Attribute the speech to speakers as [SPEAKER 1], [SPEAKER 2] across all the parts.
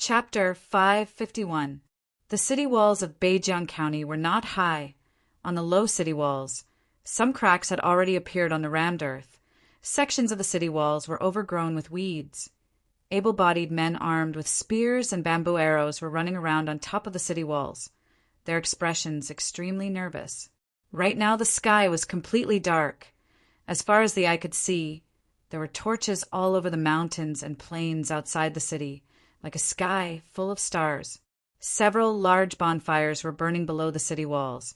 [SPEAKER 1] Chapter 551. The city walls of Beijiang County were not high. On the low city walls, some cracks had already appeared on the rammed earth. Sections of the city walls were overgrown with weeds. Able-bodied men armed with spears and bamboo arrows were running around on top of the city walls, their expressions extremely nervous. Right now the sky was completely dark. As far as the eye could see, there were torches all over the mountains and plains outside the city, like a sky full of stars. Several large bonfires were burning below the city walls,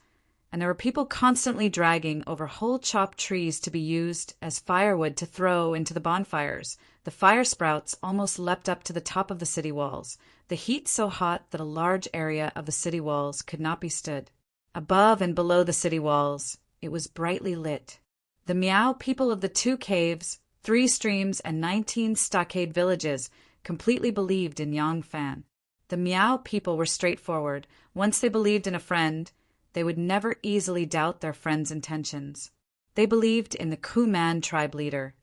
[SPEAKER 1] and there were people constantly dragging over whole chopped trees to be used as firewood to throw into the bonfires. The fire sprouts almost leapt up to the top of the city walls, the heat so hot that a large area of the city walls could not be stood. Above and below the city walls, it was brightly lit. The Miao people of the 2 caves, 3 streams, and 19 stockade villages completely believed in Yang Fan. The Miao people were straightforward. Once they believed in a friend, they would never easily doubt their friend's intentions. They believed in the Kuman tribe leader.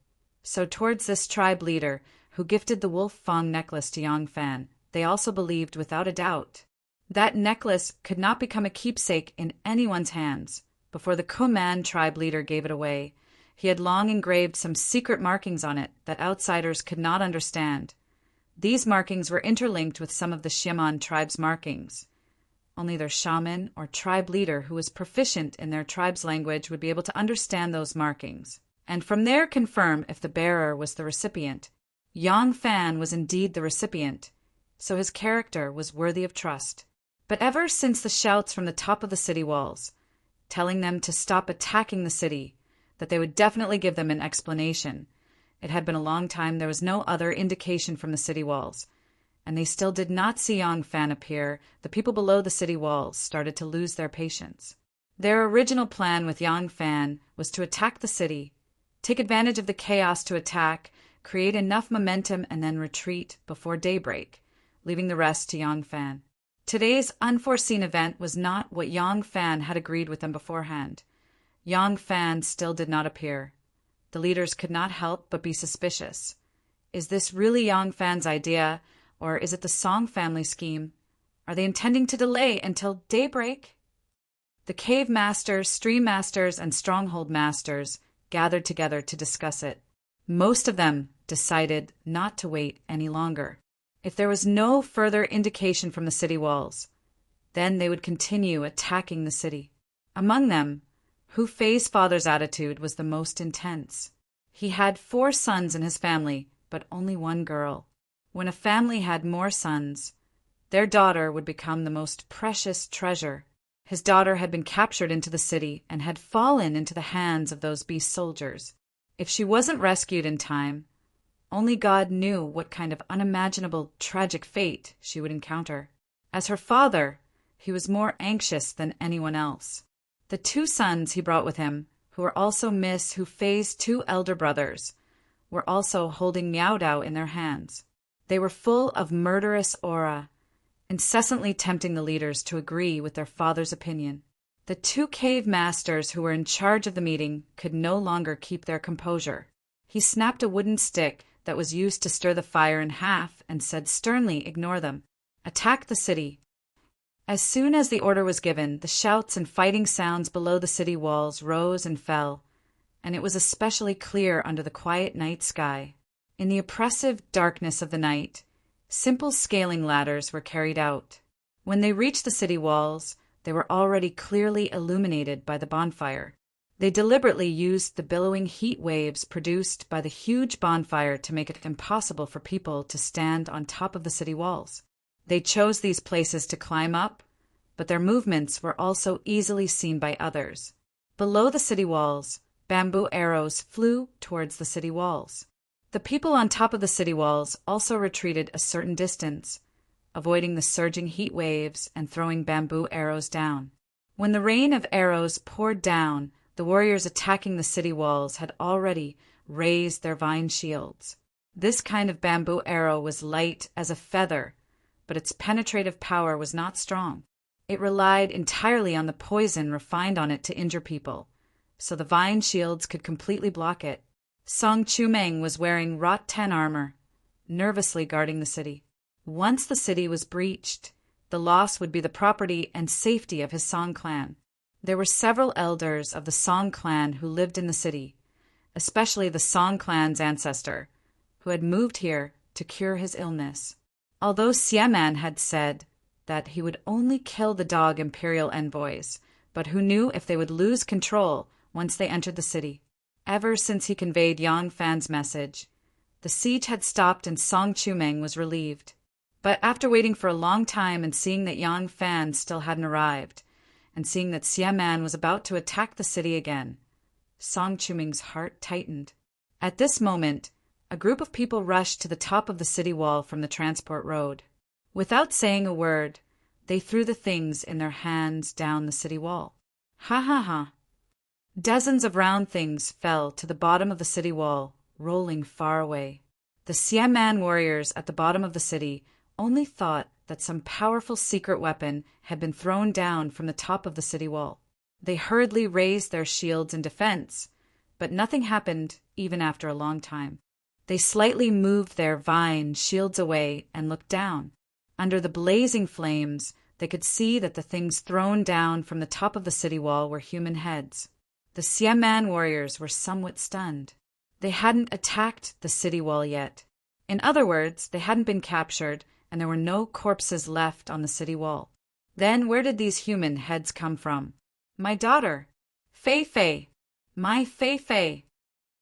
[SPEAKER 1] So towards this tribe leader, who gifted the wolf fang necklace to Yang Fan, they also believed without a doubt. That necklace could not become a keepsake in anyone's hands before the Kuman tribe leader gave it away. He had long engraved some secret markings on it that outsiders could not understand. These markings were interlinked with some of the Xiamen tribe's markings. Only their shaman or tribe leader who was proficient in their tribe's language would be able to understand those markings, and from there confirm if the bearer was the recipient. Yang Fan was indeed the recipient, so his character was worthy of trust. But ever since the shouts from the top of the city walls, telling them to stop attacking the city, that they would definitely give them an explanation, it had been a long time there was no other indication from the city walls, and they still did not see Yang Fan appear. The people below the city walls started to lose their patience. Their original plan with Yang Fan was to attack the city, take advantage of the chaos to attack, create enough momentum, and then retreat before daybreak, leaving the rest to Yang Fan. Today's unforeseen event was not what Yang Fan had agreed with them beforehand. Yang Fan still did not appear. The leaders could not help but be suspicious. Is this really Yang Fan's idea, or is it the Song family scheme? Are they intending to delay until daybreak? The cave masters, stream masters, and stronghold masters gathered together to discuss it. Most of them decided not to wait any longer. If there was no further indication from the city walls, then they would continue attacking the city. Among them, Hu Fei's father's attitude was the most intense. He had 4 sons in his family, but only 1 girl. When a family had more sons, their daughter would become the most precious treasure. His daughter had been captured into the city and had fallen into the hands of those beast soldiers. If she wasn't rescued in time, only God knew what kind of unimaginable tragic fate she would encounter. As her father, he was more anxious than anyone else. The 2 sons he brought with him, who were also Miss Hu Fei's 2 elder brothers, were also holding Miao Dao in their hands. They were full of murderous aura, incessantly tempting the leaders to agree with their father's opinion. The 2 cave masters who were in charge of the meeting could no longer keep their composure. He snapped a wooden stick that was used to stir the fire in half and said sternly, "Ignore them. Attack the city." As soon as the order was given, the shouts and fighting sounds below the city walls rose and fell, and it was especially clear under the quiet night sky. In the oppressive darkness of the night, simple scaling ladders were carried out. When they reached the city walls, they were already clearly illuminated by the bonfire. They deliberately used the billowing heat waves produced by the huge bonfire to make it impossible for people to stand on top of the city walls. They chose these places to climb up, but their movements were also easily seen by others. Below the city walls, bamboo arrows flew towards the city walls. The people on top of the city walls also retreated a certain distance, avoiding the surging heat waves and throwing bamboo arrows down. When the rain of arrows poured down, the warriors attacking the city walls had already raised their vine shields. This kind of bamboo arrow was light as a feather, but its penetrative power was not strong. It relied entirely on the poison refined on it to injure people, so the vine shields could completely block it. Song Chumeng was wearing wrought 10 armor, nervously guarding the city. Once the city was breached, the loss would be the property and safety of his Song clan. There were several elders of the Song clan who lived in the city, especially the Song clan's ancestor, who had moved here to cure his illness. Although Siaman had said that he would only kill the dog imperial envoys, but who knew if they would lose control once they entered the city. Ever since he conveyed Yang Fan's message, the siege had stopped and Song Chumeng was relieved. But after waiting for a long time and seeing that Yang Fan still hadn't arrived, and seeing that Siaman was about to attack the city again, Song Chumeng's heart tightened. At this moment, a group of people rushed to the top of the city wall from the transport road. Without saying a word, they threw the things in their hands down the city wall. Ha ha ha! Dozens of round things fell to the bottom of the city wall, rolling far away. The Siaman warriors at the bottom of the city only thought that some powerful secret weapon had been thrown down from the top of the city wall. They hurriedly raised their shields in defense, but nothing happened even after a long time. They slightly moved their vine shields away and looked down. Under the blazing flames, they could see that the things thrown down from the top of the city wall were human heads. The Siaman warriors were somewhat stunned. They hadn't attacked the city wall yet. In other words, they hadn't been captured, and there were no corpses left on the city wall. Then where did these human heads come from? My daughter, Fei Fei, my Fei Fei.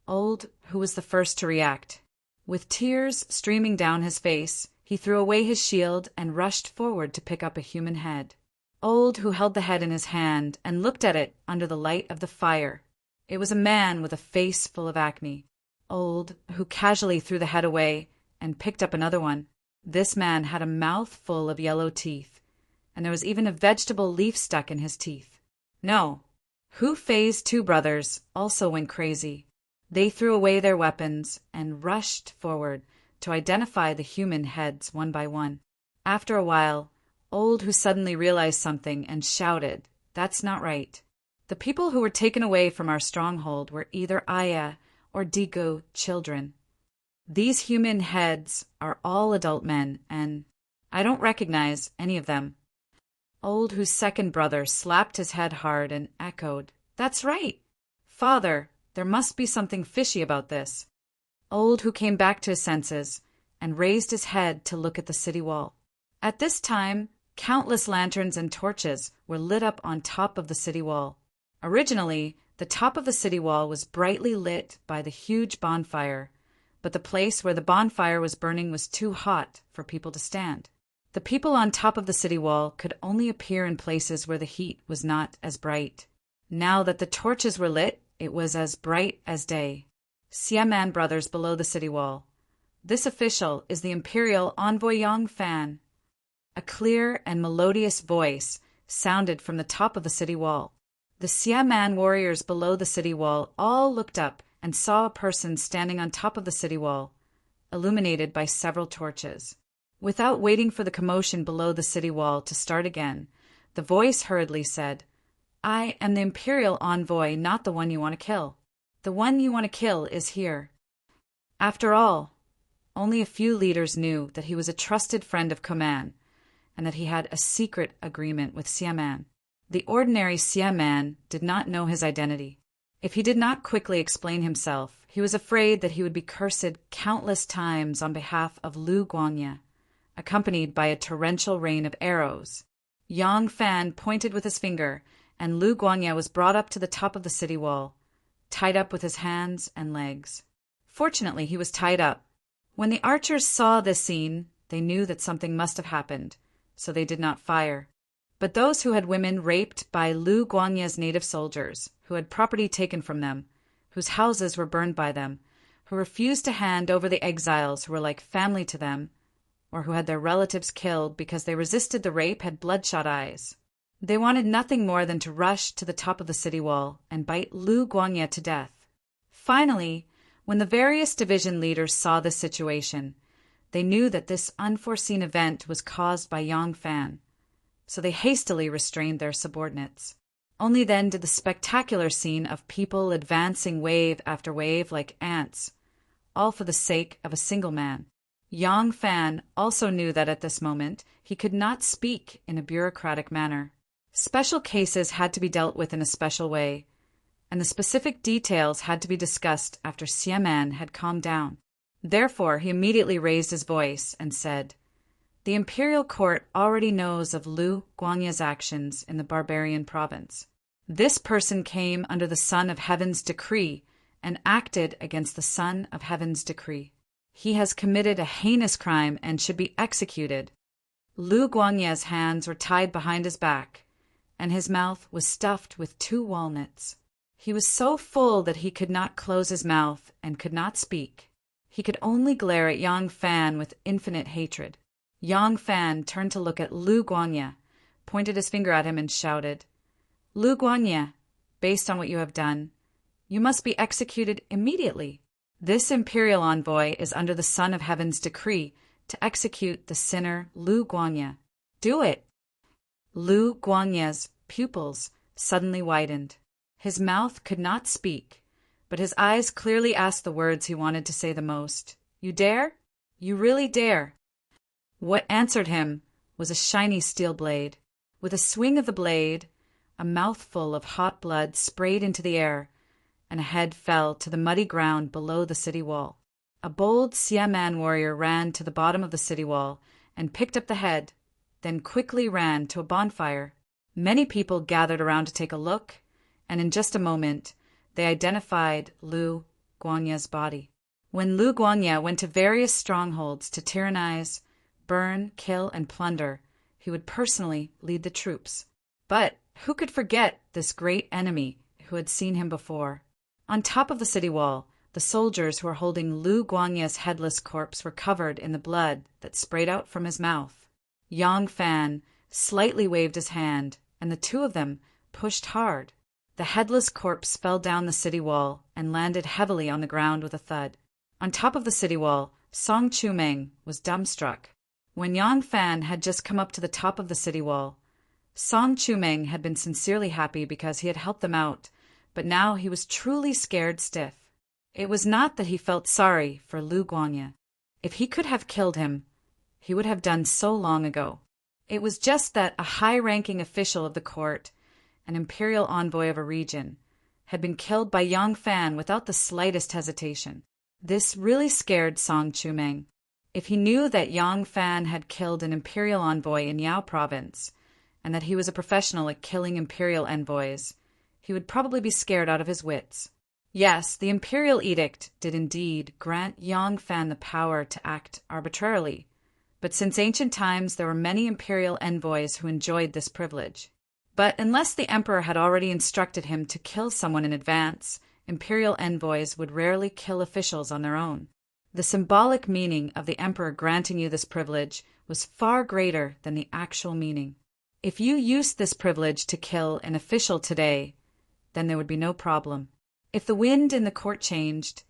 [SPEAKER 1] Old, who was the first to react. With tears streaming down his face, he threw away his shield and rushed forward to pick up a human head. Old, who held the head in his hand and looked at it under the light of the fire. It was a man with a face full of acne. Old, who casually threw the head away and picked up another one. This man had a mouth full of yellow teeth, and there was even a vegetable leaf stuck in his teeth. No, Hu Fei's two brothers also went crazy. They threw away their weapons and rushed forward to identify the human heads one by one. After a while, Old, who suddenly realized something and shouted, "That's not right. The people who were taken away from our stronghold were either Aya or Digo children. These human heads are all adult men, and I don't recognize any of them." Old, whose second brother slapped his head hard and echoed, "That's right. Father, there must be something fishy about this." Old, who came back to his senses and raised his head to look at the city wall. At this time, countless lanterns and torches were lit up on top of the city wall. Originally, the top of the city wall was brightly lit by the huge bonfire, but the place where the bonfire was burning was too hot for people to stand. The people on top of the city wall could only appear in places where the heat was not as bright. Now that the torches were lit, it was as bright as day. Siaman brothers below the city wall. This official is the Imperial Envoy Yang Fan. A clear and melodious voice sounded from the top of the city wall. The Siaman warriors below the city wall all looked up and saw a person standing on top of the city wall, illuminated by several torches. Without waiting for the commotion below the city wall to start again, the voice hurriedly said, "I am the Imperial Envoy, not the one you want to kill. The one you want to kill is here." After all, only a few leaders knew that he was a trusted friend of Kuman, and that he had a secret agreement with Siaman. The ordinary Siaman did not know his identity. If he did not quickly explain himself, he was afraid that he would be cursed countless times on behalf of Lu Guangye, accompanied by a torrential rain of arrows. Yang Fan pointed with his finger, and Lu Guangye was brought up to the top of the city wall, tied up with his hands and legs. Fortunately, he was tied up. When the archers saw this scene, they knew that something must have happened, so they did not fire. But those who had women raped by Lu Guangye's native soldiers, who had property taken from them, whose houses were burned by them, who refused to hand over the exiles who were like family to them, or who had their relatives killed because they resisted the rape had bloodshot eyes. They wanted nothing more than to rush to the top of the city wall and bite Lu Guangye to death. Finally, when the various division leaders saw this situation, they knew that this unforeseen event was caused by Yang Fan, so they hastily restrained their subordinates. Only then did the spectacular scene of people advancing wave after wave like ants, all for the sake of a single man. Yang Fan also knew that at this moment he could not speak in a bureaucratic manner. Special cases had to be dealt with in a special way, and the specific details had to be discussed after Xiamen had calmed down. Therefore, he immediately raised his voice and said, "The imperial court already knows of Lu Guangya's actions in the barbarian province. This person came under the Son of Heaven's decree and acted against the Son of Heaven's decree. He has committed a heinous crime and should be executed." Lu Guangya's hands were tied behind his back, and his mouth was stuffed with 2 walnuts. He was so full that he could not close his mouth and could not speak. He could only glare at Yang Fan with infinite hatred. Yang Fan turned to look at Lu Guangya, pointed his finger at him and shouted, "Lu Guangya, based on what you have done, you must be executed immediately. This imperial envoy is under the Son of Heaven's decree to execute the sinner Lu Guangya. Do it." Lu Guangya's pupils suddenly widened. His mouth could not speak, but his eyes clearly asked the words he wanted to say the most. "You dare? You really dare?" What answered him was a shiny steel blade. With a swing of the blade, a mouthful of hot blood sprayed into the air, and a head fell to the muddy ground below the city wall. A bold Xiamen warrior ran to the bottom of the city wall and picked up the head, then quickly ran to a bonfire. Many people gathered around to take a look, and in just a moment they identified Lu Guangya's body. When Lu Guangya went to various strongholds to tyrannize, burn, kill, and plunder, he would personally lead the troops. But who could forget this great enemy who had seen him before? On top of the city wall, the soldiers who were holding Lu Guangya's headless corpse were covered in the blood that sprayed out from his mouth. Yang Fan slightly waved his hand, and the 2 of them pushed hard. The headless corpse fell down the city wall and landed heavily on the ground with a thud. On top of the city wall, Song Chumeng was dumbstruck. When Yang Fan had just come up to the top of the city wall, Song Chumeng had been sincerely happy because he had helped them out, but now he was truly scared stiff. It was not that he felt sorry for Lu Guangya. If he could have killed him, he would have done so long ago. It was just that a high-ranking official of the court, an imperial envoy of a region, had been killed by Yang Fan without the slightest hesitation. This really scared Song Chumeng. If he knew that Yang Fan had killed an imperial envoy in Yao province, and that he was a professional at killing imperial envoys, he would probably be scared out of his wits. Yes, the imperial edict did indeed grant Yang Fan the power to act arbitrarily, but since ancient times there were many imperial envoys who enjoyed this privilege. But unless the emperor had already instructed him to kill someone in advance, imperial envoys would rarely kill officials on their own. The symbolic meaning of the emperor granting you this privilege was far greater than the actual meaning. If you used this privilege to kill an official today, then there would be no problem. If the wind in the court changed,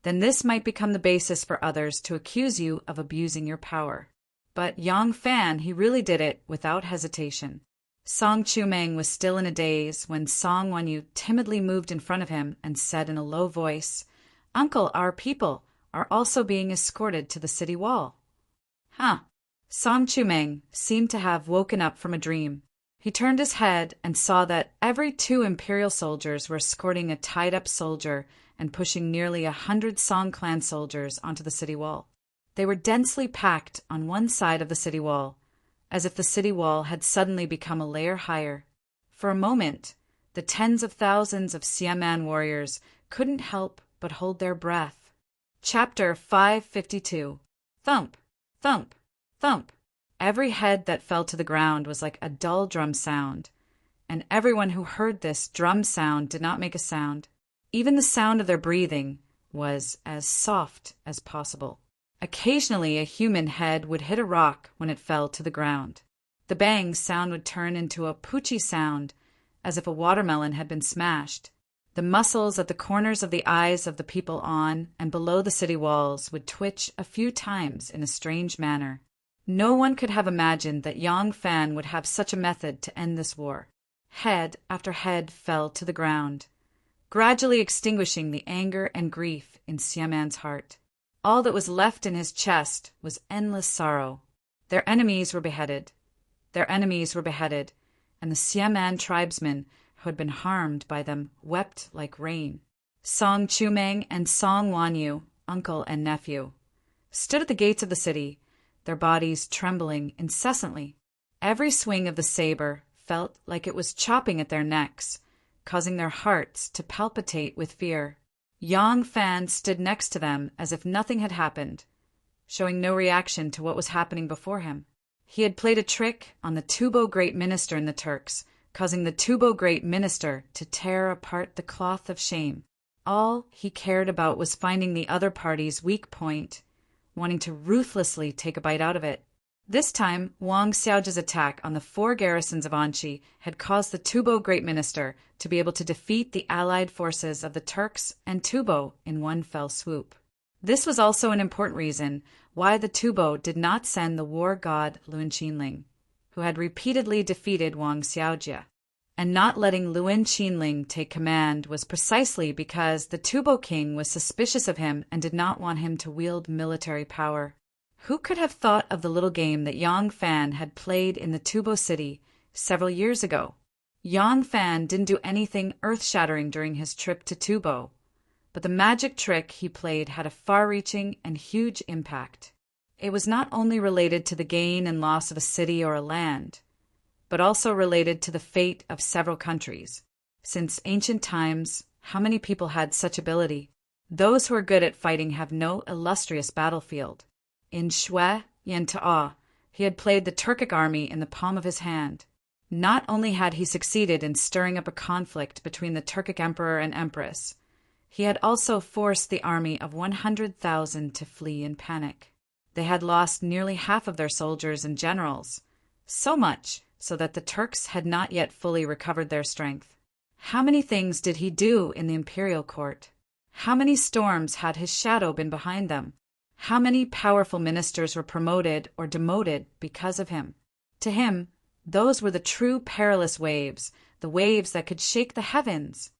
[SPEAKER 1] then this might become the basis for others to accuse you of abusing your power. But Yang Fan, he really did it without hesitation. Song Chumeng was still in a daze when Song Wanyu timidly moved in front of him and said in a low voice, "Uncle, our people are also being escorted to the city wall." Huh. Song Chumeng seemed to have woken up from a dream. He turned his head and saw that every 2 imperial soldiers were escorting a tied-up soldier and pushing nearly 100 Song clan soldiers onto the city wall. They were densely packed on one side of the city wall, as if the city wall had suddenly become a layer higher. For a moment, the tens of thousands of Xiamen warriors couldn't help but hold their breath. Chapter 552. Thump, thump, thump. Every head that fell to the ground was like a dull drum sound, and everyone who heard this drum sound did not make a sound. Even the sound of their breathing was as soft as possible. Occasionally, a human head would hit a rock when it fell to the ground. The bang sound would turn into a poochie sound, as if a watermelon had been smashed. The muscles at the corners of the eyes of the people on and below the city walls would twitch a few times in a strange manner. No one could have imagined that Yang Fan would have such a method to end this war. Head after head fell to the ground, gradually extinguishing the anger and grief in Xiamen's heart. All that was left in his chest was endless sorrow. Their enemies were beheaded. Their enemies were beheaded, and the Siaman tribesmen who had been harmed by them wept like rain. Song Chumeng and Song Wanyu, uncle and nephew, stood at the gates of the city, their bodies trembling incessantly. Every swing of the saber felt like it was chopping at their necks, causing their hearts to palpitate with fear. Yang Fan stood next to them as if nothing had happened, showing no reaction to what was happening before him. He had played a trick on the Tubo Great Minister and the Turks, causing the Tubo Great Minister to tear apart the cloth of shame. All he cared about was finding the other party's weak point, wanting to ruthlessly take a bite out of it. This time, Wang Xiaoji's attack on the 4 garrisons of Anqi had caused the Tubo Great Minister to be able to defeat the allied forces of the Turks and Tubo in one fell swoop. This was also an important reason why the Tubo did not send the war god Lun Qinling, who had repeatedly defeated Wang Xiaoji. And not letting Lun Qinling take command was precisely because the Tubo king was suspicious of him and did not want him to wield military power. Who could have thought of the little game that Yang Fan had played in the Tubo city several years ago? Yang Fan didn't do anything earth-shattering during his trip to Tubo, but the magic trick he played had a far-reaching and huge impact. It was not only related to the gain and loss of a city or a land, but also related to the fate of several countries. Since ancient times, how many people had such ability? Those who are good at fighting have no illustrious battlefield. In Shui Yantao, he had played the Turkic army in the palm of his hand. Not only had he succeeded in stirring up a conflict between the Turkic emperor and empress, he had also forced the army of 100,000 to flee in panic. They had lost nearly half of their soldiers and generals, so much so that the Turks had not yet fully recovered their strength. How many things did he do in the imperial court? How many storms had his shadow been behind them? How many powerful ministers were promoted or demoted because of him? To him, those were the true perilous waves, the waves that could shake the heavens.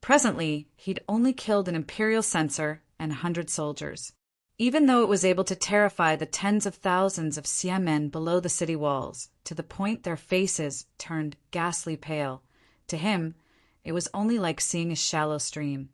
[SPEAKER 1] Presently, he'd only killed an imperial censor and 100 soldiers. Even though it was able to terrify the tens of thousands of Siamen below the city walls, to the point their faces turned ghastly pale, to him, it was only like seeing a shallow stream,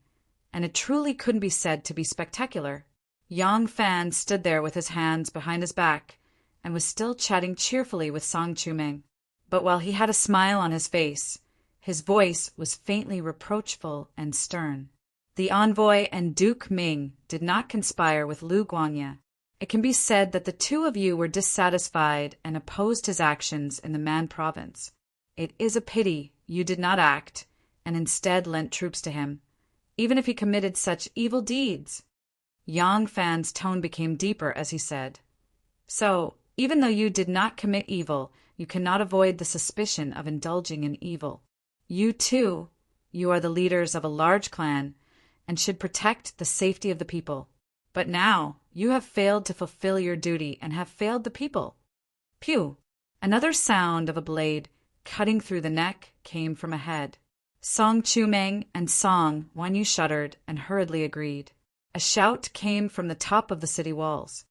[SPEAKER 1] and it truly couldn't be said to be spectacular. Yang Fan stood there with his hands behind his back, and was still chatting cheerfully with Song Chumeng. But while he had a smile on his face, his voice was faintly reproachful and stern. The envoy and Duke Ming did not conspire with Lu Guangye. It can be said that the two of you were dissatisfied and opposed his actions in the Man province. It is a pity you did not act, and instead lent troops to him, even if he committed such evil deeds. Yang Fan's tone became deeper as he said, "So, even though you did not commit evil, you cannot avoid the suspicion of indulging in evil. You too, you are the leaders of a large clan, and should protect the safety of the people. But now you have failed to fulfill your duty and have failed the people." Pew! Another sound of a blade cutting through the neck came from ahead. Song Chumeng and Song Wanyu shuddered and hurriedly agreed. A shout came from the top of the city walls.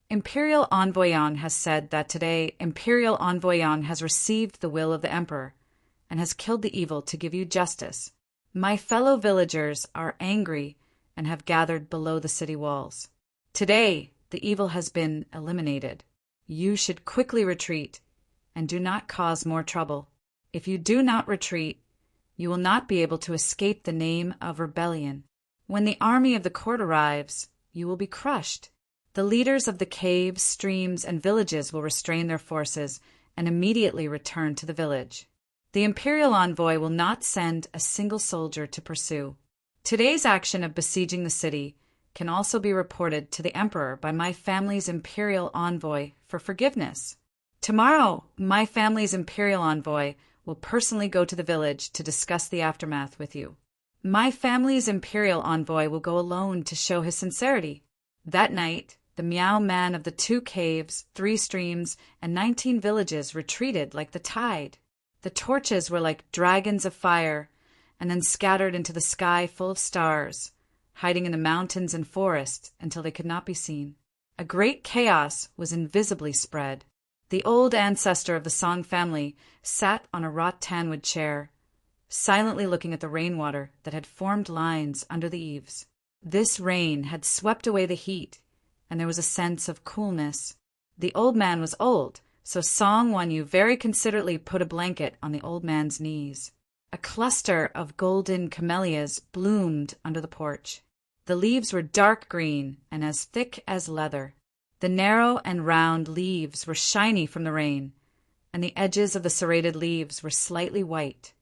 [SPEAKER 1] Imperial Envoy Yang has said that today Imperial Envoy Yang has received the will of the Emperor and has killed the evil to give you justice. My fellow villagers are angry and have gathered below the city walls. Today, the evil has been eliminated. You should quickly retreat and do not cause more trouble. If you do not retreat, you will not be able to escape the name of rebellion. When the army of the court arrives, you will be crushed. The leaders of the caves, streams, and villages will restrain their forces and immediately return to the village. The imperial envoy will not send a single soldier to pursue. Today's action of besieging the city can also be reported to the emperor by my family's imperial envoy for forgiveness. Tomorrow, my family's imperial envoy will personally go to the village to discuss the aftermath with you. My family's imperial envoy will go alone to show his sincerity. That night, the Miao man of the 2 caves, 3 streams, and 19 villages retreated like the tide. The torches were like dragons of fire, and then scattered into the sky full of stars, hiding in the mountains and forests until they could not be seen. A great chaos was invisibly spread. The old ancestor of the Song family sat on a rattanwood chair, silently looking at the rainwater that had formed lines under the eaves. This rain had swept away the heat, and there was a sense of coolness. The old man was old, so Song Wanyu very considerately put a blanket on the old man's knees. A cluster of golden camellias bloomed under the porch. The leaves were dark green and as thick as leather. The narrow and round leaves were shiny from the rain, and the edges of the serrated leaves were slightly white.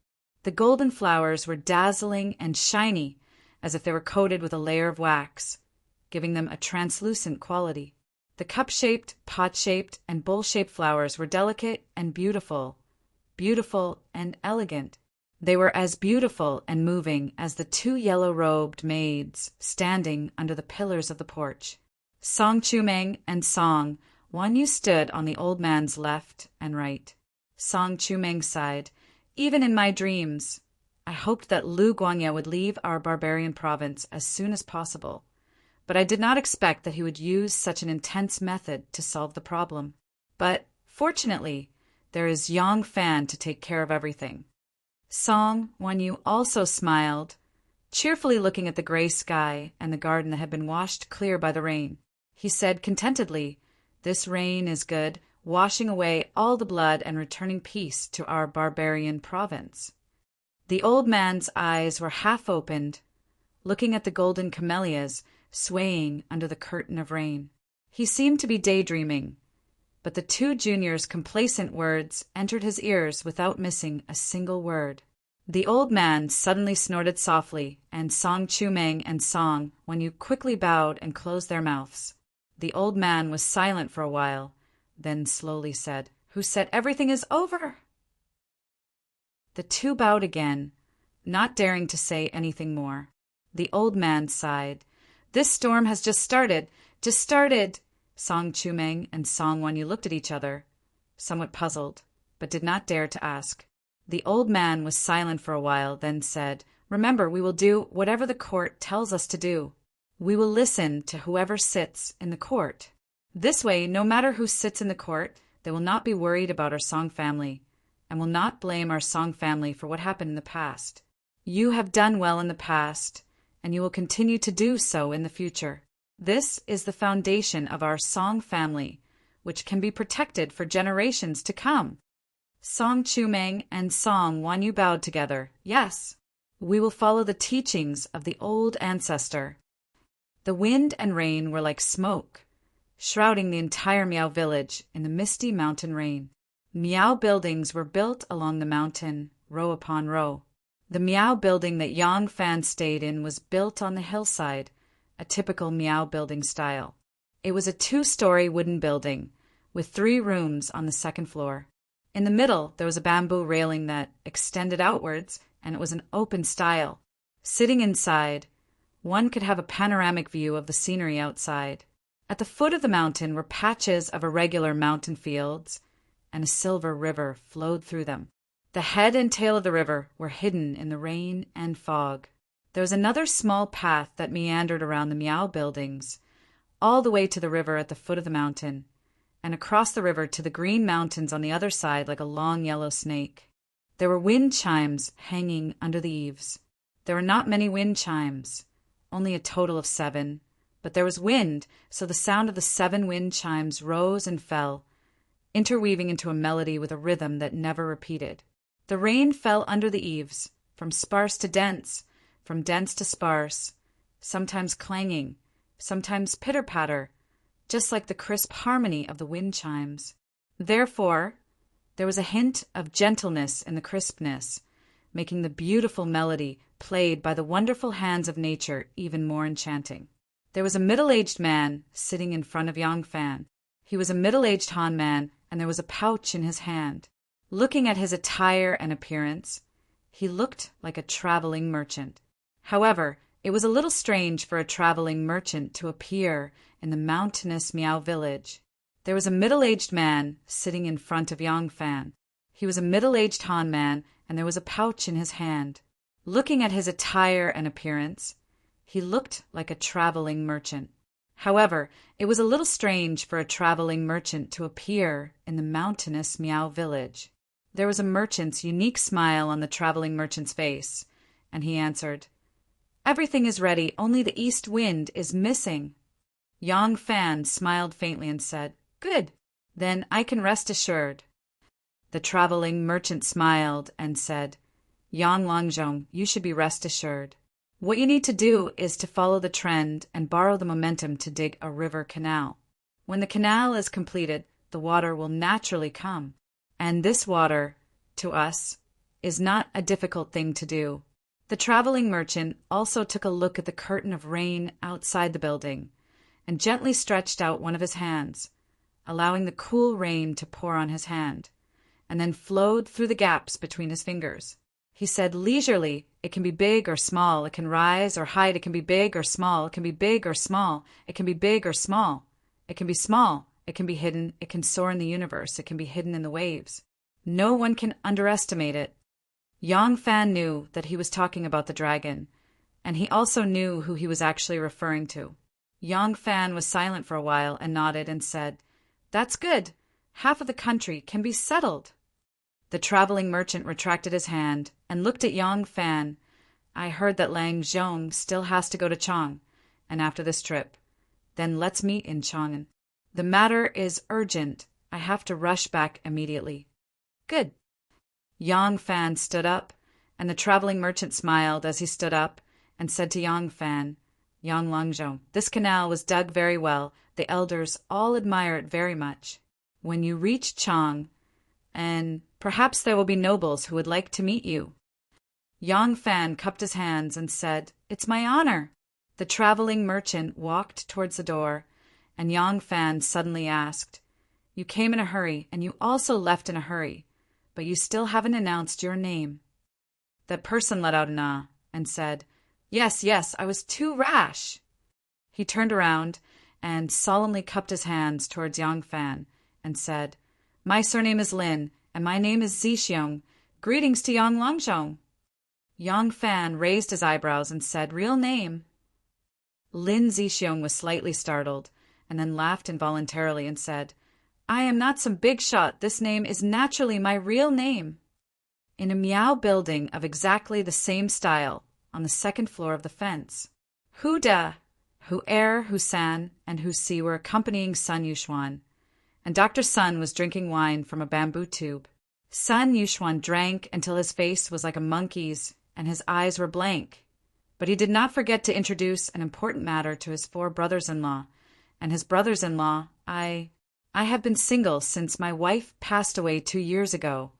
[SPEAKER 1] The golden flowers were dazzling and shiny, as if they were coated with a layer of wax, giving them a translucent quality. The cup-shaped, pot-shaped, and bowl-shaped flowers were delicate and beautiful and elegant. They were as beautiful and moving as the two yellow-robed maids standing under the pillars of the porch. Song Chumeng and Song Wanyu stood on the old man's left and right. Song Chumeng sighed, "Even in my dreams, I hoped that Lu Guangya would leave our barbarian province as soon as possible, but I did not expect that he would use such an intense method to solve the problem. But, fortunately, there is Yong Fan to take care of everything." Song Wanyu also smiled, cheerfully looking at the gray sky and the garden that had been washed clear by the rain. He said contentedly, "This rain is good, washing away all the blood and returning peace to our barbarian province." The old man's eyes were half opened, looking at the golden camellias swaying under the curtain of rain. He seemed to be daydreaming, but the two juniors' complacent words entered his ears without missing a single word. The old man suddenly snorted softly, and Song Chumeng and Song Wanyu quickly bowed and closed their mouths. The old man was silent for a while, then slowly said, "Who said everything is over?" The two bowed again, not daring to say anything more. The old man sighed. "This storm has just started. Song Chumeng and Song Wanyu looked at each other, somewhat puzzled, but did not dare to ask. The old man was silent for a while, then said, "Remember, we will do whatever the court tells us to do. We will listen to whoever sits in the court. This way, no matter who sits in the court, they will not be worried about our Song family, and will not blame our Song family for what happened in the past. You have done well in the past, and you will continue to do so in the future. This is the foundation of our Song family, which can be protected for generations to come." Song Chumeng and Song Wanyu bowed together. "Yes, we will follow the teachings of the old ancestor." The wind and rain were like smoke, shrouding the entire Miao village in the misty mountain rain. Miao buildings were built along the mountain, row upon row. The Miao building that Yong Fan stayed in was built on the hillside, a typical Miao building style. It was a 2-story wooden building, with 3 rooms on the second floor. In the middle, there was a bamboo railing that extended outwards, and it was an open style. Sitting inside, one could have a panoramic view of the scenery outside. At the foot of the mountain were patches of irregular mountain fields, and a silver river flowed through them. The head and tail of the river were hidden in the rain and fog. There was another small path that meandered around the Miao buildings, all the way to the river at the foot of the mountain, and across the river to the green mountains on the other side like a long yellow snake. There were wind chimes hanging under the eaves. There were not many wind chimes, only a total of 7, but there was wind, so the sound of the 7 wind chimes rose and fell, interweaving into a melody with a rhythm that never repeated. The rain fell under the eaves, from sparse to dense, from dense to sparse, sometimes clanging, sometimes pitter-patter, just like the crisp harmony of the wind chimes. Therefore, there was a hint of gentleness in the crispness, making the beautiful melody played by the wonderful hands of nature even more enchanting. There was a middle-aged man sitting in front of Yong Fan. He was a middle-aged Han man, and there was a pouch in his hand. Looking at his attire and appearance, he looked like a traveling merchant. However, it was a little strange for a traveling merchant to appear in the mountainous Miao village. There was a middle-aged man sitting in front of Yong Fan. He was a middle-aged Han man, and there was a pouch in his hand. Looking at his attire and appearance, He looked like a traveling merchant. However, it was a little strange for a traveling merchant to appear in the mountainous Miao village. There was a merchant's unique smile on the traveling merchant's face, and he answered, "Everything is ready, only the east wind is missing." Yang Fan smiled faintly and said, "Good, then I can rest assured." The traveling merchant smiled and said, "Yang Longjong, you should be rest assured. What you need to do is to follow the trend and borrow the momentum to dig a river canal. When the canal is completed, the water will naturally come. And this water, to us, is not a difficult thing to do." The traveling merchant also took a look at the curtain of rain outside the building and gently stretched out one of his hands, allowing the cool rain to pour on his hand, and then flowed through the gaps between his fingers. He said leisurely, "It can be big or small, it can rise or hide, it can be big or small, it can be big or small, it can be big or small, it can be small, it can be hidden, it can soar in the universe, it can be hidden in the waves. No one can underestimate it." Yang Fan knew that he was talking about the dragon, and he also knew who he was actually referring to. Yang Fan was silent for a while and nodded and said, "That's good. Half of the country can be settled." The traveling merchant retracted his hand and looked at Yang Fan. "I heard that Lang Zhong still has to go to Chang, and after this trip, then let's meet in Chang'an. The matter is urgent. I have to rush back immediately." "Good." Yang Fan stood up, and the traveling merchant smiled as he stood up and said to Yang Fan, "Yang Longjong, this canal was dug very well. The elders all admire it very much. When you reach Chang, and perhaps there will be nobles who would like to meet you." Yang Fan cupped his hands and said, "It's my honor." The traveling merchant walked towards the door, and Yang Fan suddenly asked, "You came in a hurry, and you also left in a hurry, but you still haven't announced your name." That person let out an ah and said, Yes, I was too rash." He turned around and solemnly cupped his hands towards Yang Fan and said, "My surname is Lin, and my name is Zixiong. Greetings to Yang Longjong." Yang Fan raised his eyebrows and said, "Real name?" Lin Zixiong was slightly startled, and then laughed involuntarily and said, "I am not some big shot. This name is naturally my real name." In a Miao building of exactly the same style, on the second floor of the fence, Hu Da, Hu Er, Hu San, and Hu Si were accompanying Sun Yuxuan, and Dr. Sun was drinking wine from a bamboo tube. Sun Yuxuan drank until his face was like a monkey's and his eyes were blank, but he did not forget to introduce an important matter to his 4 brothers-in-law, and his brothers-in-law, I have been single since my wife passed away 2 years ago.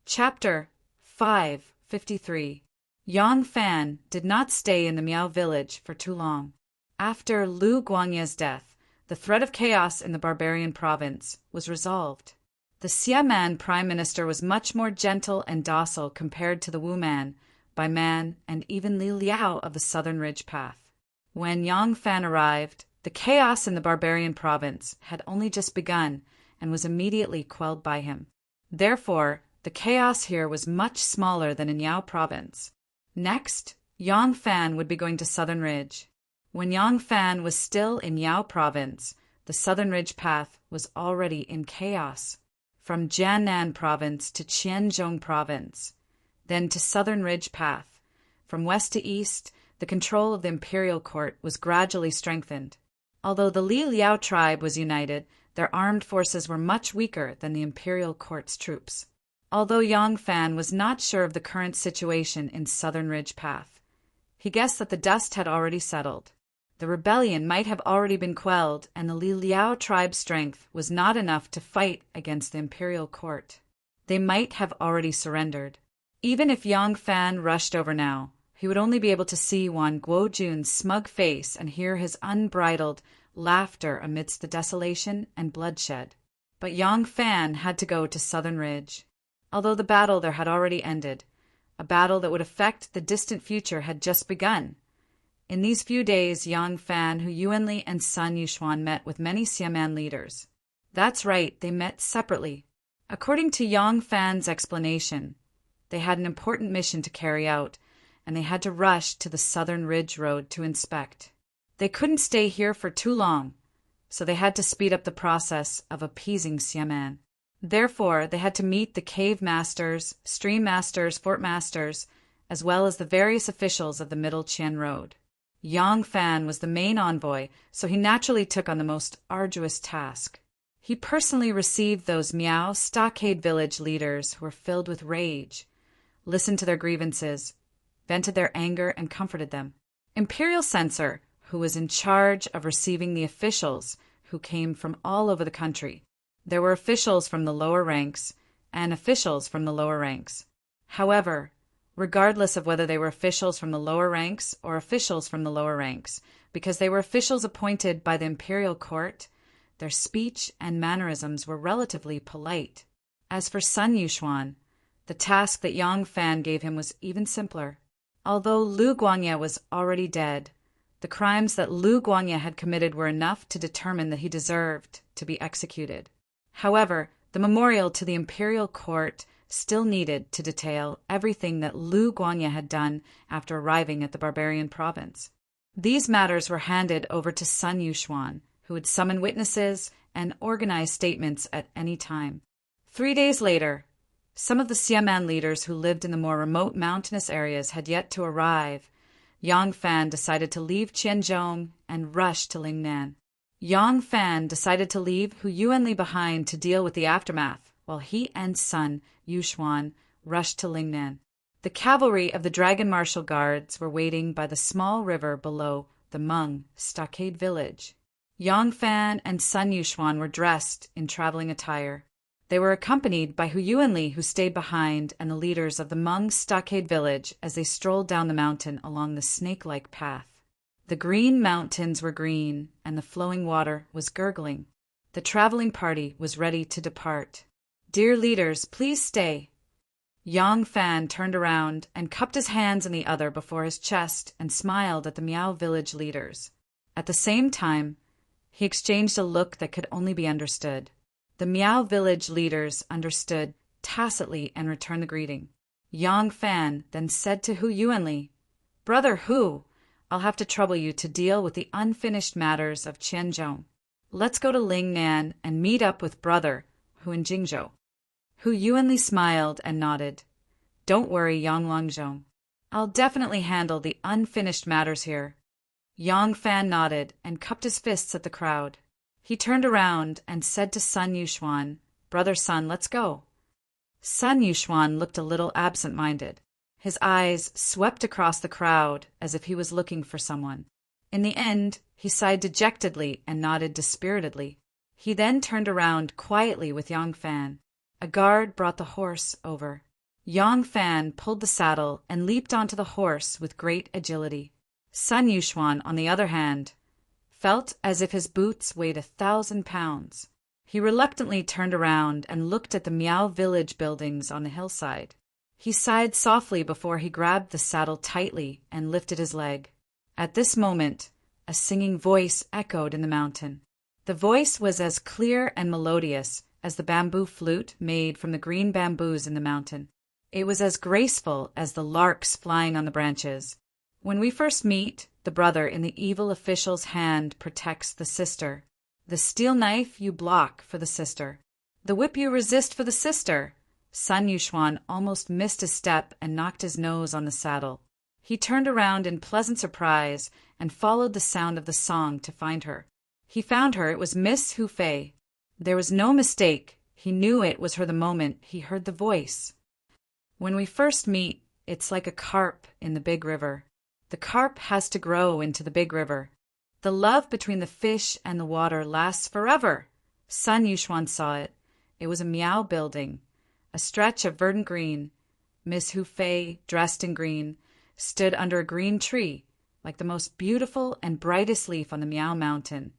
[SPEAKER 1] Chapter 553. Yang Fan did not stay in the Miao village for too long. After Lu Guangye's death, the threat of chaos in the barbarian province was resolved. The Xiamen prime minister was much more gentle and docile compared to the Wu man, Bai Man, and even Li Liao of the Southern Ridge Path. When Yang Fan arrived, the chaos in the barbarian province had only just begun and was immediately quelled by him. Therefore, the chaos here was much smaller than in Yao province. Next, Yang Fan would be going to Southern Ridge. When Yang Fan was still in Yao province, the Southern Ridge Path was already in chaos. From Jiannan province to Qianzhong province, then to Southern Ridge Path. From west to east, the control of the imperial court was gradually strengthened. Although the Li Liao tribe was united, their armed forces were much weaker than the imperial court's troops. Although Yang Fan was not sure of the current situation in Southern Ridge Path, he guessed that the dust had already settled. The rebellion might have already been quelled, and the Li Liao tribe's strength was not enough to fight against the imperial court. They might have already surrendered. Even if Yang Fan rushed over now, he would only be able to see Wan Guojun's smug face and hear his unbridled laughter amidst the desolation and bloodshed. But Yang Fan had to go to Southern Ridge. Although the battle there had already ended, a battle that would affect the distant future had just begun. In these few days, Yang Fan, Hu Yuanli, and Sun Yuxuan met with many Xiamen leaders. That's right, they met separately. According to Yang Fan's explanation, they had an important mission to carry out, and they had to rush to the Southern Ridge Road to inspect. They couldn't stay here for too long, so they had to speed up the process of appeasing Xiamen. Therefore, they had to meet the cave masters, stream masters, fort masters, as well as the various officials of the Middle Qian Road. Yang Fan was the main envoy, so he naturally took on the most arduous task. He personally received those Miao stockade village leaders who were filled with rage, listened to their grievances, vented their anger, and comforted them. Imperial Censor, who was in charge of receiving the officials who came from all over the country. There were officials from the lower ranks and officials from the lower ranks. However, regardless of whether they were officials from the lower ranks or officials from the lower ranks, because they were officials appointed by the imperial court, their speech and mannerisms were relatively polite. As for Sun Yuxuan, the task that Yang Fan gave him was even simpler. Although Lu Guangye was already dead, the crimes that Lu Guangye had committed were enough to determine that he deserved to be executed. However, the memorial to the imperial court still needed to detail everything that Lu Guangye had done after arriving at the barbarian province. These matters were handed over to Sun Yuxuan, who would summon witnesses and organize statements at any time. 3 days later, some of the Xiamen leaders who lived in the more remote mountainous areas had yet to arrive. Yang Fan decided to leave Qianzhong and rush to Lingnan. Yang Fan decided to leave Hu Yuanli behind to deal with the aftermath, while he and Sun Yuxuan rushed to Lingnan. The cavalry of the Dragon Martial Guards were waiting by the small river below the Meng stockade village. Yang Fan and Sun Yuxuan were dressed in traveling attire. They were accompanied by Hu Yuanli, who stayed behind, and the leaders of the Meng stockade village as they strolled down the mountain along the snake-like path. The green mountains were green, and the flowing water was gurgling. The traveling party was ready to depart. "Dear leaders, please stay." Yang Fan turned around and cupped his hands in the other before his chest and smiled at the Miao village leaders. At the same time, he exchanged a look that could only be understood. The Miao village leaders understood tacitly and returned the greeting. Yang Fan then said to Hu Yuanli, "Brother Hu, I'll have to trouble you to deal with the unfinished matters of Qianzhong. Let's go to Lingnan and meet up with brother Hu in Jingzhou." Hu Yuanli smiled and nodded. "Don't worry, Yang Longzhong. I'll definitely handle the unfinished matters here." Yang Fan nodded and cupped his fists at the crowd. He turned around and said to Sun Yuxuan, "Brother Sun, let's go." Sun Yuxuan looked a little absent-minded. His eyes swept across the crowd as if he was looking for someone. In the end, he sighed dejectedly and nodded dispiritedly. He then turned around quietly with Yang Fan. A guard brought the horse over. Yang Fan pulled the saddle and leaped onto the horse with great agility. Sun Yuxuan, on the other hand, felt as if his boots weighed 1,000 pounds. He reluctantly turned around and looked at the Miao village buildings on the hillside. He sighed softly before he grabbed the saddle tightly and lifted his leg. At this moment, a singing voice echoed in the mountain. The voice was as clear and melodious as the bamboo flute made from the green bamboos in the mountain. It was as graceful as the larks flying on the branches. When we first meet, the brother in the evil official's hand protects the sister. The steel knife you block for the sister. The whip you resist for the sister. Sun Yuxuan almost missed a step and knocked his nose on the saddle. He turned around in pleasant surprise and followed the sound of the song to find her. He found her. It was Miss Hu Fei. There was no mistake. He knew it was her the moment he heard the voice. "When we first meet, it's like a carp in the big river. The carp has to grow into the big river. The love between the fish and the water lasts forever." Sun Yuxuan saw it. It was a Miao building, a stretch of verdant green. Miss Hu Fei, dressed in green, stood under a green tree, like the most beautiful and brightest leaf on the Miao mountain.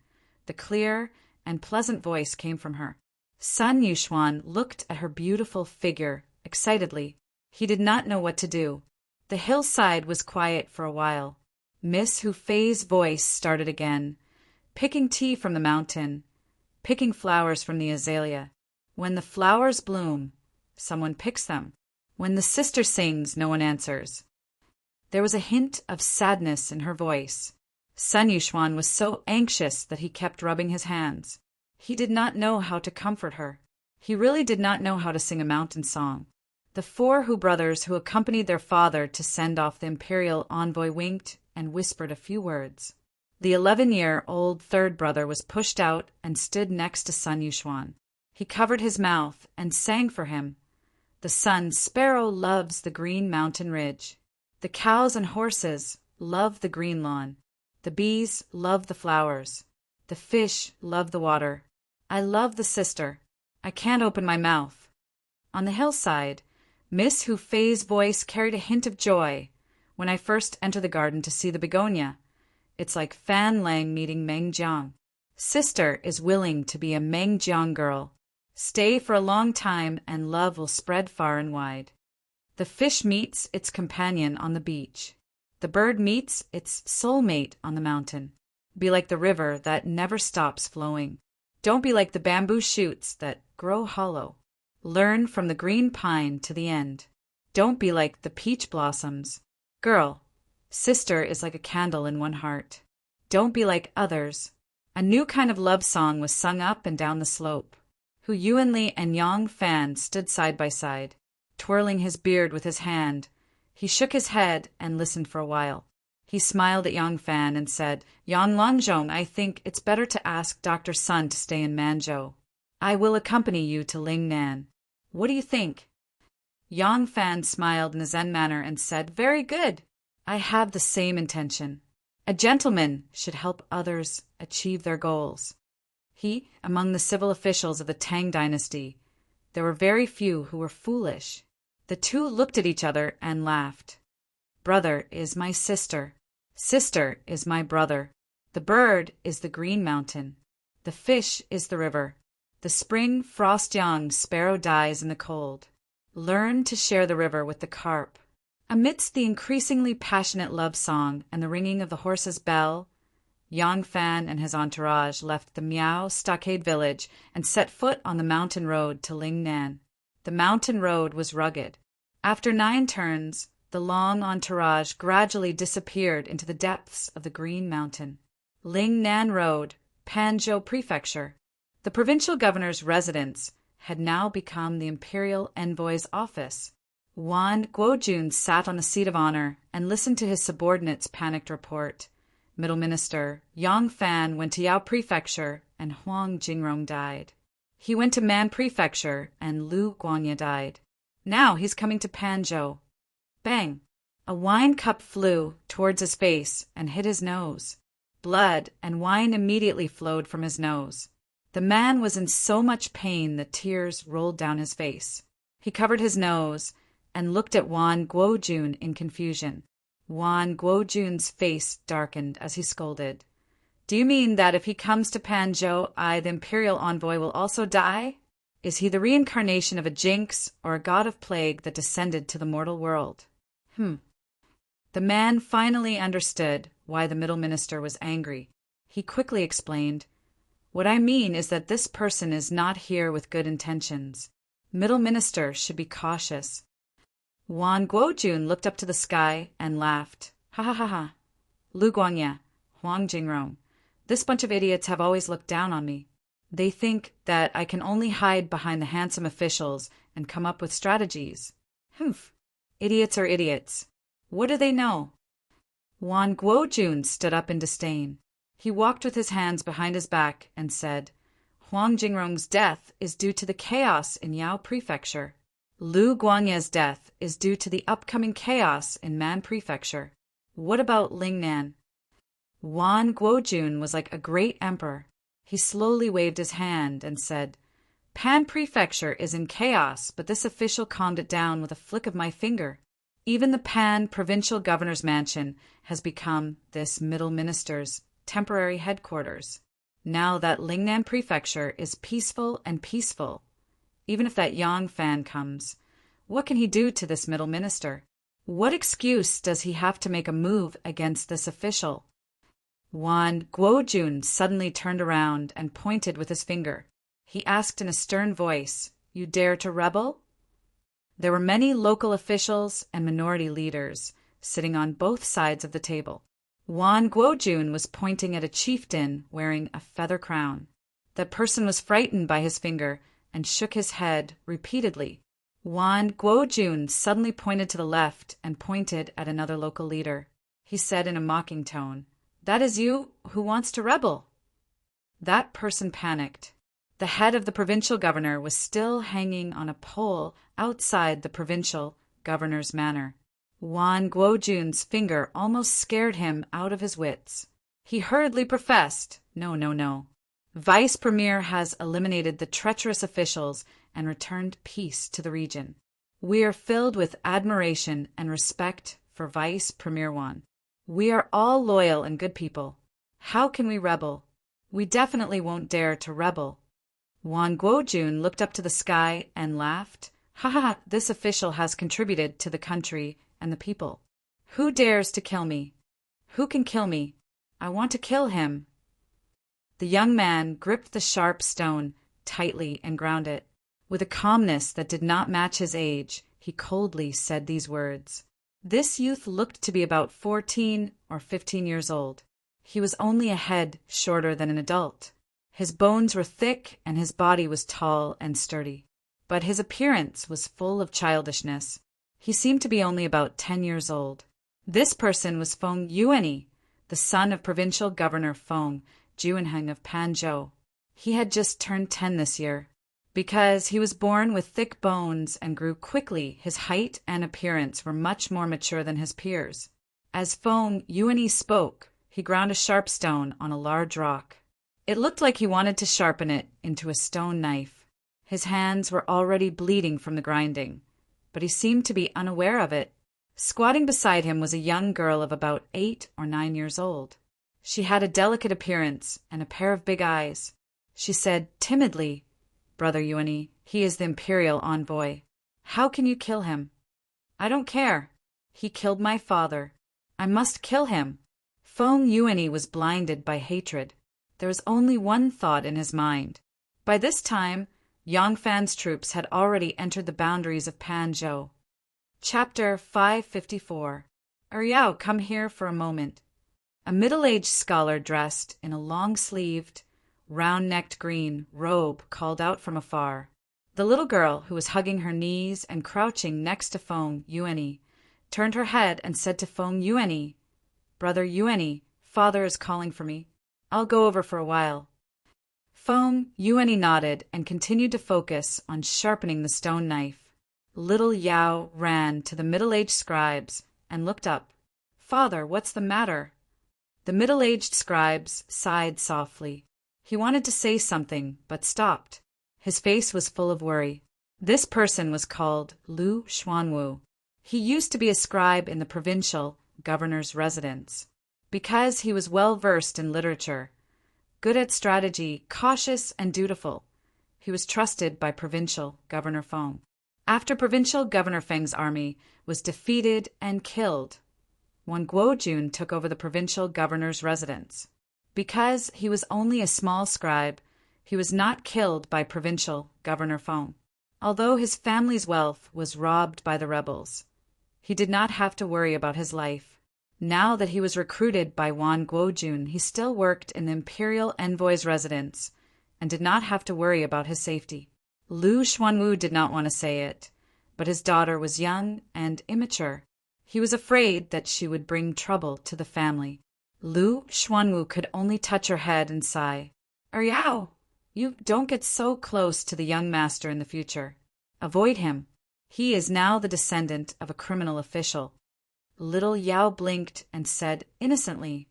[SPEAKER 1] The clear and pleasant voice came from her. Sun Yuxuan looked at her beautiful figure excitedly. He did not know what to do. The hillside was quiet for a while. Miss Hu Fei's voice started again, picking tea from the mountain, picking flowers from the azalea. When the flowers bloom, someone picks them. When the sister sings, no one answers. There was a hint of sadness in her voice. Sun Yushuan was so anxious that he kept rubbing his hands. He did not know how to comfort her. He really did not know how to sing a mountain song. The 4 Hu brothers who accompanied their father to send off the imperial envoy winked and whispered a few words. The 11-year-old third brother was pushed out and stood next to Sun Yushuan. He covered his mouth and sang for him. The sun sparrow loves the green mountain ridge. The cows and horses love the green lawn. The bees love the flowers. The fish love the water. I love the sister. I can't open my mouth. On the hillside, Miss Hu Fei's voice carried a hint of joy. When I first entered the garden to see the begonia, it's like Fan Lang meeting Meng Jiang. Sister is willing to be a Meng Jiang girl. Stay for a long time and love will spread far and wide. The fish meets its companion on the beach. The bird meets its soulmate on the mountain. Be like the river that never stops flowing. Don't be like the bamboo shoots that grow hollow. Learn from the green pine to the end. Don't be like the peach blossoms. Girl, sister is like a candle in one heart. Don't be like others. A new kind of love song was sung up and down the slope. Hu Yuanli and Yang Fan stood side by side, twirling his beard with his hand. He shook his head and listened for a while. He smiled at Yang Fan and said, Yang Langzhong, I think it's better to ask Dr. Sun to stay in Manzhou. I will accompany you to Lingnan. What do you think? Yang Fan smiled in a Zen manner and said, Very good. I have the same intention. A gentleman should help others achieve their goals. Among the civil officials of the Tang dynasty, there were very few who were foolish. The 2 looked at each other and laughed. Brother is my sister. Sister is my brother. The bird is the green mountain. The fish is the river. The spring frost-young sparrow dies in the cold. Learn to share the river with the carp. Amidst the increasingly passionate love song and the ringing of the horse's bell, Yang Fan and his entourage left the Miao stockade village and set foot on the mountain road to Lingnan. The mountain road was rugged. After 9 turns, the long entourage gradually disappeared into the depths of the green mountain. Lingnan Road, Panzhou Prefecture. The provincial governor's residence had now become the imperial envoy's office. Wan Guojun sat on the seat of honor and listened to his subordinate's panicked report. Middle Minister Yang Fan went to Yao Prefecture and Huang Jingrong died. He went to Man Prefecture and Lu Guangye died. Now he's coming to Panzhou. Bang! A wine cup flew towards his face and hit his nose. Blood and wine immediately flowed from his nose. The man was in so much pain that tears rolled down his face. He covered his nose and looked at Wan Guojun in confusion. Wan Guojun's face darkened as he scolded. Do you mean that if he comes to Panzhou, I, the imperial envoy, will also die? Is he the reincarnation of a jinx or a god of plague that descended to the mortal world? The man finally understood why the middle minister was angry. He quickly explained, What I mean is that this person is not here with good intentions. Middle minister should be cautious. Wan Guojun looked up to the sky and laughed. Ha ha ha ha. Lu Guangye, Huang Jingrong, this bunch of idiots have always looked down on me. They think that I can only hide behind the handsome officials and come up with strategies. Humph. Idiots are idiots. What do they know? Wan Guojun stood up in disdain. He walked with his hands behind his back and said, Huang Jingrong's death is due to the chaos in Yao Prefecture. Lu Guangye's death is due to the upcoming chaos in Man Prefecture. What about Lingnan? Wan Guojun was like a great emperor. He slowly waved his hand and said, Pan Prefecture is in chaos, but this official calmed it down with a flick of my finger. Even the Pan provincial governor's mansion has become this middle minister's temporary headquarters. Now that Lingnan Prefecture is peaceful and peaceful, even if that Yang Fan comes, what can he do to this middle minister? What excuse does he have to make a move against this official? Wan Guojun suddenly turned around and pointed with his finger. He asked in a stern voice, You dare to rebel? There were many local officials and minority leaders, sitting on both sides of the table. Wan Guojun was pointing at a chieftain wearing a feather crown. That person was frightened by his finger and shook his head repeatedly. Wan Guojun suddenly pointed to the left and pointed at another local leader. He said in a mocking tone, "That is you who wants to rebel." That person panicked. The head of the provincial governor was still hanging on a pole outside the provincial governor's manor. Wan Guojun's finger almost scared him out of his wits. He hurriedly professed, "No, no, no. Vice Premier has eliminated the treacherous officials and returned peace to the region. We are filled with admiration and respect for Vice Premier Wan. We are all loyal and good people. How can we rebel? We definitely won't dare to rebel." Wan Guojun looked up to the sky and laughed. "Ha ha, this official has contributed to the country and the people. Who dares to kill me? Who can kill me? I want to kill him." The young man gripped the sharp stone tightly and ground it. With a calmness that did not match his age, he coldly said these words. This youth looked to be about 14 or 15 years old. He was only a head shorter than an adult. His bones were thick and his body was tall and sturdy. But his appearance was full of childishness. He seemed to be only about 10 years old. This person was Feng Yuanyi, the son of Provincial Governor Feng Juanheng of Panzhou. He had just turned 10 this year. Because he was born with thick bones and grew quickly, his height and appearance were much more mature than his peers. As Feng Yuanyi spoke, he ground a sharp stone on a large rock. It looked like he wanted to sharpen it into a stone knife. His hands were already bleeding from the grinding, but he seemed to be unaware of it. Squatting beside him was a young girl of about 8 or 9 years old. She had a delicate appearance and a pair of big eyes. She said timidly, "Brother Yuanyi, he is the imperial envoy. How can you kill him?" "I don't care. He killed my father. I must kill him." Feng Yuanyi was blinded by hatred. There was only one thought in his mind. By this time, Yangfan's troops had already entered the boundaries of Panzhou. Chapter 554. Yao, come here for a moment. A middle-aged scholar dressed in a long-sleeved, round-necked green robe called out from afar. The little girl, who was hugging her knees and crouching next to Feng Yuanyi, turned her head and said to Feng Yuanyi, "Brother Yuanyi, father is calling for me. I'll go over for a while." Feng Yuanyi nodded and continued to focus on sharpening the stone knife. Little Yao ran to the middle-aged scribes and looked up. "Father, what's the matter?" The middle-aged scribes sighed softly. He wanted to say something, but stopped. His face was full of worry. This person was called Lu Xuanwu. He used to be a scribe in the provincial governor's residence. Because he was well-versed in literature, good at strategy, cautious and dutiful, he was trusted by Provincial Governor Feng. After Provincial Governor Feng's army was defeated and killed, Wan Guojun took over the provincial governor's residence. Because he was only a small scribe, he was not killed by Provincial Governor Feng. Although his family's wealth was robbed by the rebels, he did not have to worry about his life. Now that he was recruited by Wan Guojun, he still worked in the imperial envoy's residence and did not have to worry about his safety. Lu Xuanwu did not want to say it, but his daughter was young and immature. He was afraid that she would bring trouble to the family. Lu Xuanwu could only touch her head and sigh. "Yao, you don't get so close to the young master in the future. Avoid him. He is now the descendant of a criminal official." Little Yao blinked and said innocently,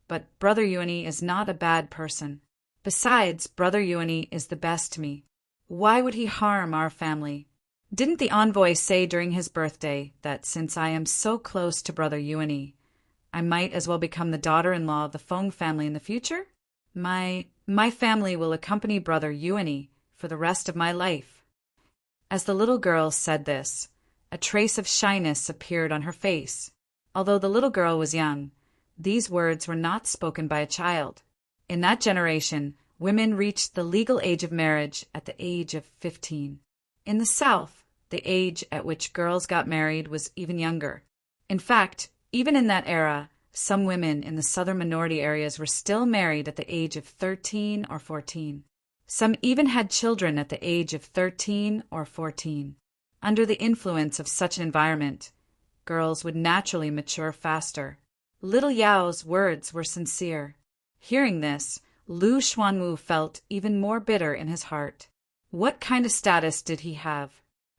[SPEAKER 1] "But Brother Yuanyi is not a bad person. Besides, Brother Yuanyi is the best to me. Why would he harm our family? Didn't the envoy say during his birthday that since I am so close to Brother Yuanyi, I might as well become the daughter-in-law of the Feng family in the future? My family will accompany Brother Yuanyi for the rest of my life." As the little girl said this, a trace of shyness appeared on her face. Although the little girl was young, these words were not spoken by a child. In that generation, women reached the legal age of marriage at the age of 15. In the South, the age at which girls got married was even younger. In fact, even in that era, some women in the southern minority areas were still married at the age of 13 or 14. Some even had children at the age of 13 or 14. Under the influence of such an environment, girls would naturally mature faster. Little Yao's words were sincere. Hearing this, Lu Xuanwu felt even more bitter in his heart. What kind of status did he have?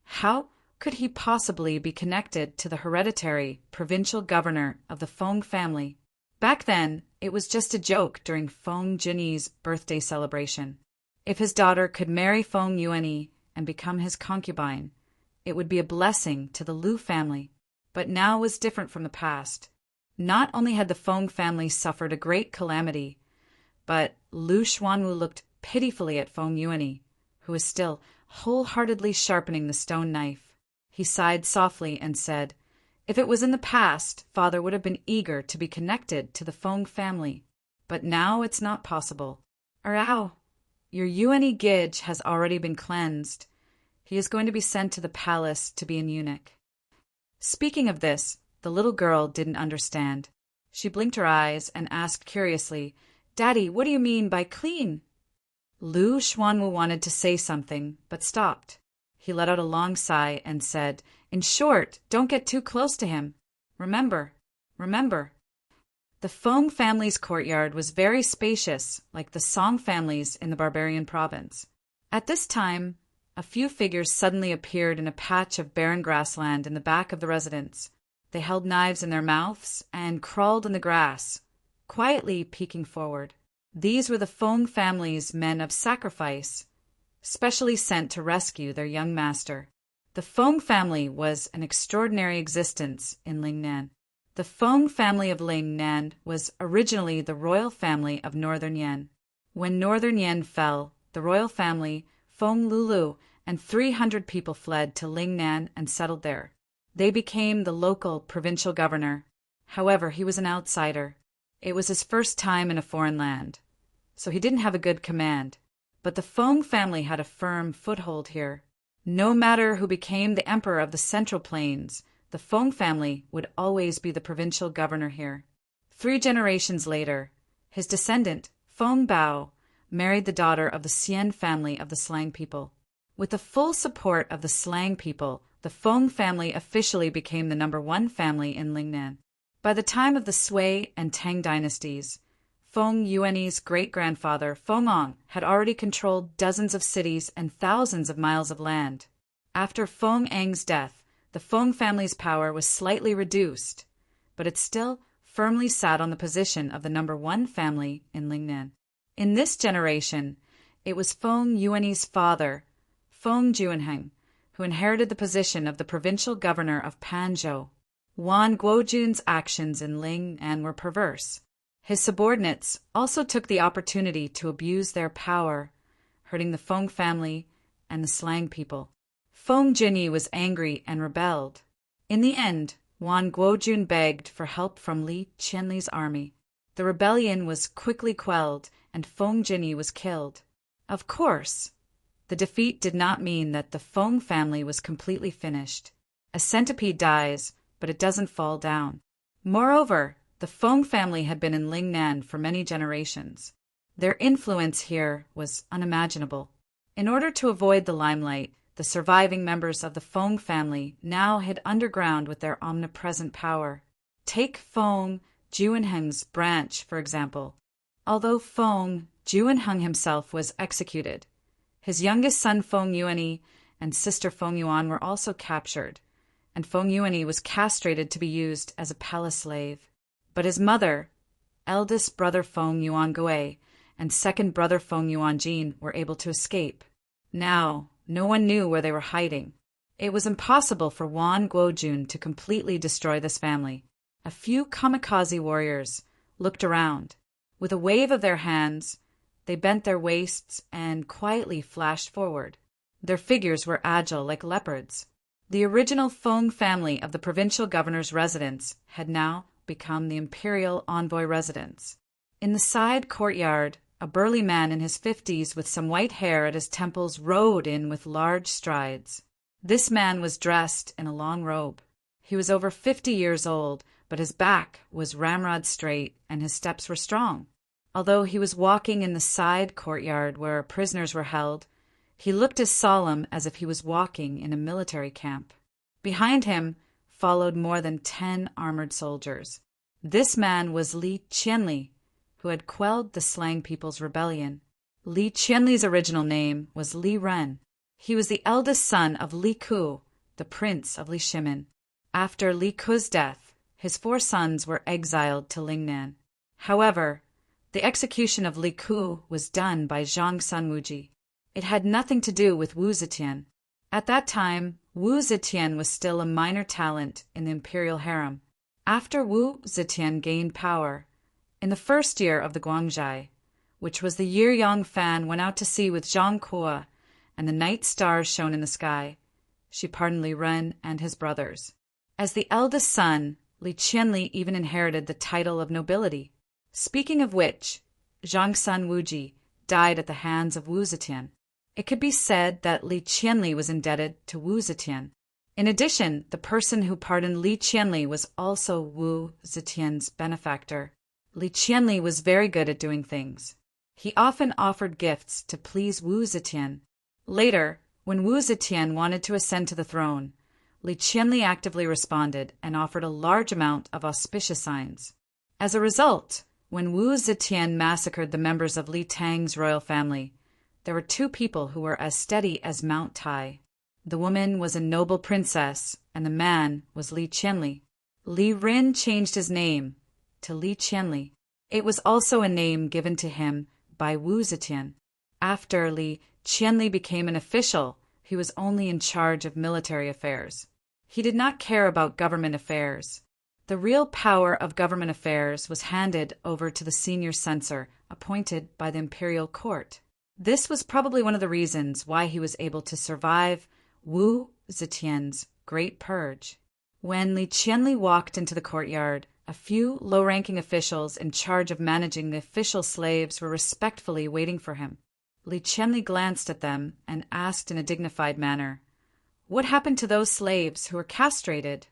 [SPEAKER 1] How could he possibly be connected to the hereditary provincial governor of the Feng family? Back then, it was just a joke during Feng Junyi's birthday celebration. If his daughter could marry Feng Yuanyi and become his concubine, it would be a blessing to the Lu family. But now was different from the past. Not only had the Feng family suffered a great calamity, but Lu Xuanwu looked pitifully at Feng Yuanyi, who was still wholeheartedly sharpening the stone knife. He sighed softly and said, "If it was in the past, Father would have been eager to be connected to the Feng family. But now it's not possible. Arao, your Yuanyi Gidge has already been cleansed. He is going to be sent to the palace to be an eunuch." Speaking of this, the little girl didn't understand. She blinked her eyes and asked curiously, "Daddy, what do you mean by clean?" Lu Xuanwu wanted to say something, but stopped. He let out a long sigh and said, "In short, don't get too close to him. Remember. The Feng family's courtyard was very spacious, like the Song families in the barbarian province. At this time, a few figures suddenly appeared in a patch of barren grassland in the back of the residence. They held knives in their mouths and crawled in the grass, quietly peeking forward. These were the Feng family's men of sacrifice, specially sent to rescue their young master. The Feng family was an extraordinary existence in Lingnan. The Feng family of Lingnan was originally the royal family of Northern Yan. When Northern Yan fell, the royal family, Feng Lulu, and 300 people fled to Lingnan and settled there. They became the local provincial governor. However, he was an outsider. It was his first time in a foreign land, so he didn't have a good command. But the Feng family had a firm foothold here. No matter who became the emperor of the Central Plains, the Feng family would always be the provincial governor here. 3 generations later, his descendant, Feng Bao, married the daughter of the Xian family of the Slang people. With the full support of the Slang people, the Feng family officially became the #1 family in Lingnan. By the time of the Sui and Tang dynasties, Feng Yuanyi's great-grandfather, Fengong, had already controlled dozens of cities and thousands of miles of land. After Feng Ang's death, the Feng family's power was slightly reduced, but it still firmly sat on the position of the #1 family in Lingnan. In this generation, it was Feng Yuanyi's father, Feng Juanheng, who inherited the position of the provincial governor of Panzhou. Wan Guojun's actions in Lingnan were perverse. His subordinates also took the opportunity to abuse their power, hurting the Feng family and the Slang people. Feng Junyi was angry and rebelled. In the end, Wan Guojun begged for help from Li Qianli's army. The rebellion was quickly quelled, and Feng Junyi was killed. Of course, the defeat did not mean that the Feng family was completely finished. A centipede dies, but it doesn't fall down. Moreover, the Feng family had been in Lingnan for many generations. Their influence here was unimaginable. In order to avoid the limelight, the surviving members of the Feng family now hid underground with their omnipresent power. Take Feng Juanheng's branch, for example. Although Feng Juanheng himself was executed, his youngest son Feng Yuanyi and sister Feng Yuan were also captured, and Feng Yuanyi was castrated to be used as a palace slave. But his mother, eldest brother Feng Yuan Gui, and second brother Feng Yuan Jin were able to escape. Now, no one knew where they were hiding. It was impossible for Wan Guojun to completely destroy this family. A few kamikaze warriors looked around. With a wave of their hands, they bent their waists and quietly flashed forward. Their figures were agile like leopards. The original Feng family of the provincial governor's residence had now become the imperial envoy residence. In the side courtyard, a burly man in his 50s with some white hair at his temples rode in with large strides. This man was dressed in a long robe. He was over 50 years old, but his back was ramrod straight and his steps were strong. Although he was walking in the side courtyard where prisoners were held, he looked as solemn as if he was walking in a military camp. Behind him followed more than 10 armored soldiers. This man was Li Qianli, who had quelled the Slang people's rebellion. Li Qianli's original name was Li Ren. He was the eldest son of Li Ku, the prince of Li Shimin. After Li Ku's death, his 4 sons were exiled to Lingnan. However, the execution of Li Ku was done by Zhang Sanwuji. It had nothing to do with Wu Zetian. At that time, Wu Zetian was still a minor talent in the imperial harem. After Wu Zetian gained power, in the first year of the Guangzhai, which was the year Yang Fan went out to sea with Zhang Kuo, and the night stars shone in the sky, she pardoned Li Ren and his brothers. As the eldest son, Li Qianli even inherited the title of nobility. Speaking of which, Zhang Sanwuji died at the hands of Wu Zetian. It could be said that Li Qianli was indebted to Wu Zetian. In addition, the person who pardoned Li Qianli was also Wu Zetian's benefactor. Li Qianli was very good at doing things. He often offered gifts to please Wu Zetian. Later, when Wu Zetian wanted to ascend to the throne, Li Qianli actively responded and offered a large amount of auspicious signs. As a result, when Wu Zetian massacred the members of Li Tang's royal family, there were 2 people who were as steady as Mount Tai. The woman was a noble princess, and the man was Li Qianli. Li Ren changed his name to Li Qianli. It was also a name given to him by Wu Zetian. After Li Qianli became an official, he was only in charge of military affairs. He did not care about government affairs. The real power of government affairs was handed over to the senior censor appointed by the imperial court. This was probably one of the reasons why he was able to survive Wu Zetian's Great Purge. When Li Qianli walked into the courtyard, a few low-ranking officials in charge of managing the official slaves were respectfully waiting for him. Li Qianli glanced at them and asked in a dignified manner, "What happened to those slaves who were castrated?"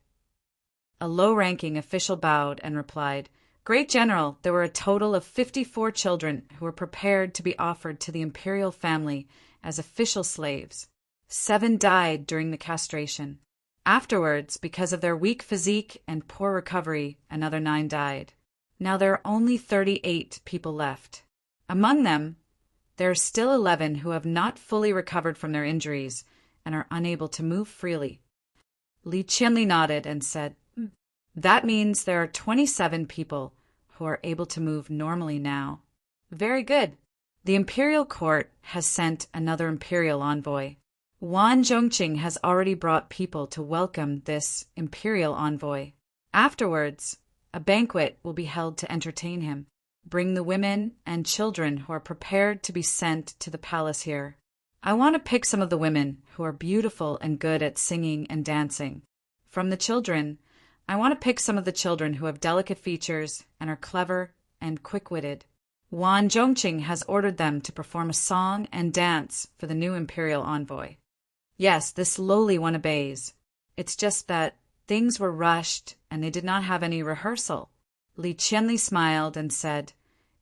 [SPEAKER 1] A low-ranking official bowed and replied, "Great General, there were a total of 54 children who were prepared to be offered to the imperial family as official slaves. 7 died during the castration. Afterwards, because of their weak physique and poor recovery, another 9 died. Now there are only 38 people left. Among them, there are still 11 who have not fully recovered from their injuries and are unable to move freely." Li Qianli nodded and said, "That means there are 27 people who are able to move normally now." "Very good. The imperial court has sent another imperial envoy. Wan Zhongqing has already brought people to welcome this imperial envoy. Afterwards, a banquet will be held to entertain him. Bring the women and children who are prepared to be sent to the palace here. I want to pick some of the women who are beautiful and good at singing and dancing. From the children, I want to pick some of the children who have delicate features and are clever and quick-witted. Wan Zhongqing has ordered them to perform a song and dance for the new imperial envoy." Yes, this lowly one obeys. It's just that things were rushed and they did not have any rehearsal. Li Qianli smiled and said,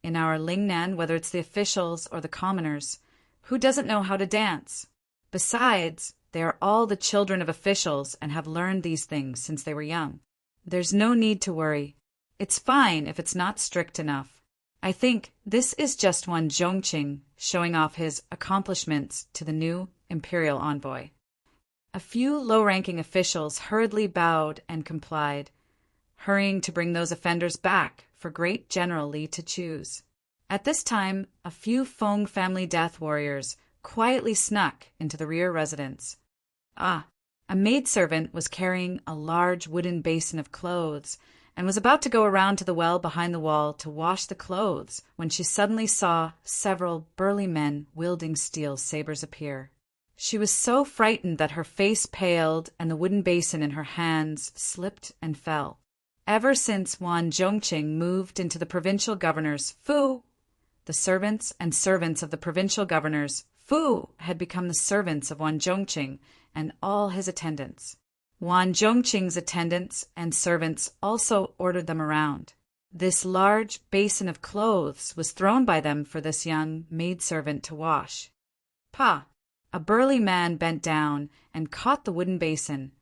[SPEAKER 1] "In our Lingnan, whether it's the officials or the commoners, who doesn't know how to dance? Besides, they are all the children of officials and have learned these things since they were young. There's no need to worry. It's fine if it's not strict enough. I think this is just one Zhongqing showing off his accomplishments to the new imperial envoy." A few low-ranking officials hurriedly bowed and complied, hurrying to bring those offenders back for Great General Li to choose. At this time, a few Feng family death warriors quietly snuck into the rear residence. A maidservant was carrying a large wooden basin of clothes and was about to go around to the well behind the wall to wash the clothes when she suddenly saw several burly men wielding steel sabers appear. She was so frightened that her face paled and the wooden basin in her hands slipped and fell. Ever since Wan Zhongqing moved into the provincial governor's Fu, the servants and servants of the provincial governor's Fu had become the servants of Wan Zhongqing and all his attendants. Wan Zhongqing's attendants and servants also ordered them around. This large basin of clothes was thrown by them for this young maidservant to wash. Pa! A burly man bent down and caught the wooden basin,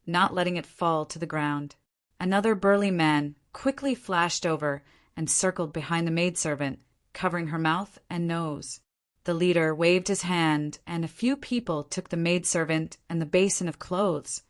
[SPEAKER 1] not letting it fall to the ground. Another burly man quickly flashed over and circled behind the maidservant, covering her mouth and nose. The leader waved his hand, and a few people took the maidservant and the basin of clothes,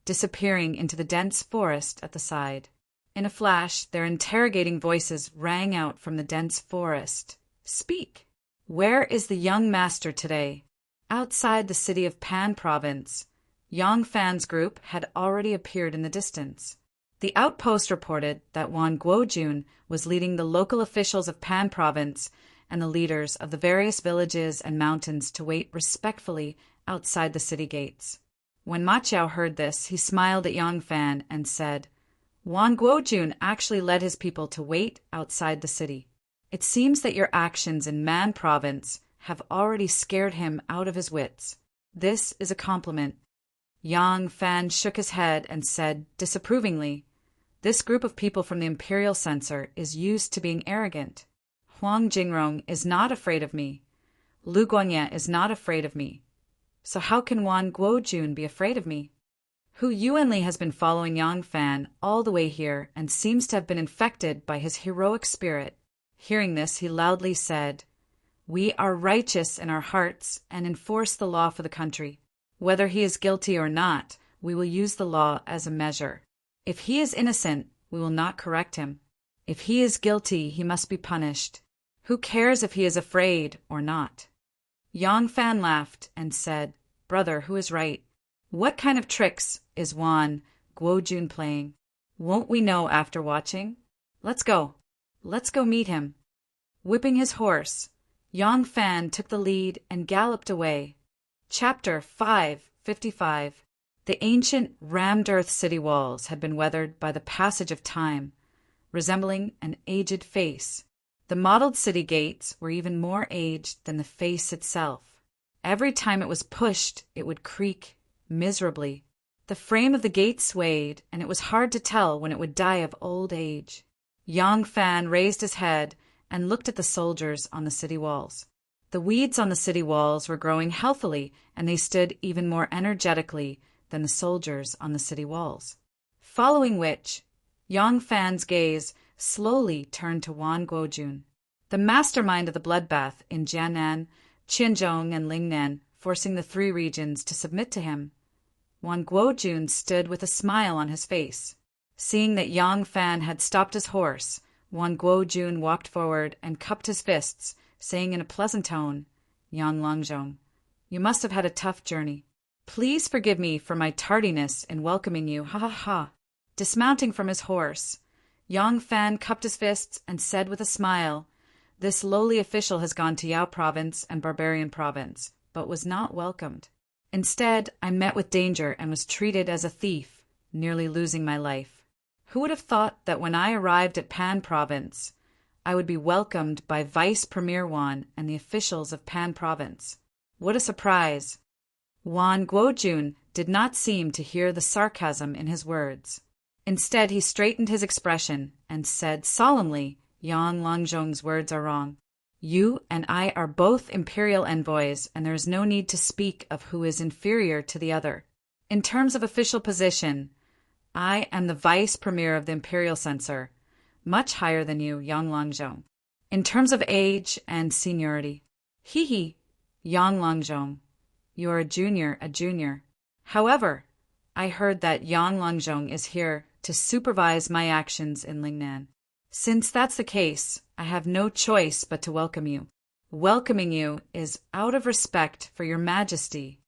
[SPEAKER 1] disappearing into the dense forest at the side. In a flash, their interrogating voices rang out from the dense forest. "Speak! Where is the young master today?" Outside the city of Pan Province, Yang Fan's group had already appeared in the distance. The outpost reported that Wan Guojun was leading the local officials of Pan Province and the leaders of the various villages and mountains to wait respectfully outside the city gates. When Ma Chiao heard this, he smiled at Yang Fan and said, "Wan Guojun actually led his people to wait outside the city. It seems that your actions in Man Province have already scared him out of his wits. This is a compliment." Yang Fan shook his head and said disapprovingly, "This group of people from the imperial censor is used to being arrogant. Huang Jingrong is not afraid of me. Lu Guanye is not afraid of me. So how can Wan Guojun be afraid of me?" Hu Yuanli has been following Yang Fan all the way here and seems to have been infected by his heroic spirit. Hearing this, he loudly said, "We are righteous in our hearts and enforce the law for the country. Whether he is guilty or not, we will use the law as a measure. If he is innocent, we will not correct him. If he is guilty, he must be punished. Who cares if he is afraid or not?" Yang Fan laughed and said, "Brother, who is right? What kind of tricks is Wan Guojun playing? Won't we know after watching? Let's go. Let's go meet him." Whipping his horse, Yang Fan took the lead and galloped away. Chapter 555. The ancient rammed earth city walls had been weathered by the passage of time, resembling an aged face. The mottled city gates were even more aged than the face itself. Every time it was pushed, it would creak miserably. The frame of the gate swayed, and it was hard to tell when it would die of old age. Yang Fan raised his head and looked at the soldiers on the city walls. The weeds on the city walls were growing healthily, and they stood even more energetically than the soldiers on the city walls. Following which, Yang Fan's gaze slowly turned to Wan Guojun, the mastermind of the bloodbath in Jiannan, Qianzhong, and Lingnan, forcing the three regions to submit to him. Wan Guojun stood with a smile on his face. Seeing that Yang Fan had stopped his horse, Wan Guojun walked forward and cupped his fists, saying in a pleasant tone, "Yang Langzhong, you must have had a tough journey. Please forgive me for my tardiness in welcoming you, ha ha ha." Dismounting from his horse, Yang Fan cupped his fists and said with a smile, "This lowly official has gone to Yao Province and Barbarian Province, but was not welcomed. Instead, I met with danger and was treated as a thief, nearly losing my life. Who would have thought that when I arrived at Pan Province, I would be welcomed by Vice Premier Wan and the officials of Pan Province? What a surprise!" Wan Guojun did not seem to hear the sarcasm in his words. Instead, he straightened his expression and said solemnly, "Yang Langzhong's words are wrong. You and I are both imperial envoys, and there is no need to speak of who is inferior to the other. In terms of official position, I am the vice premier of the imperial censor, much higher than you, Yang Langzhong. In terms of age and seniority, he, Yang Langzhong, you are a junior. However, I heard that Yang Langzhong is here to supervise my actions in Lingnan. Since that's the case, I have no choice but to welcome you. Welcoming you is out of respect for your majesty.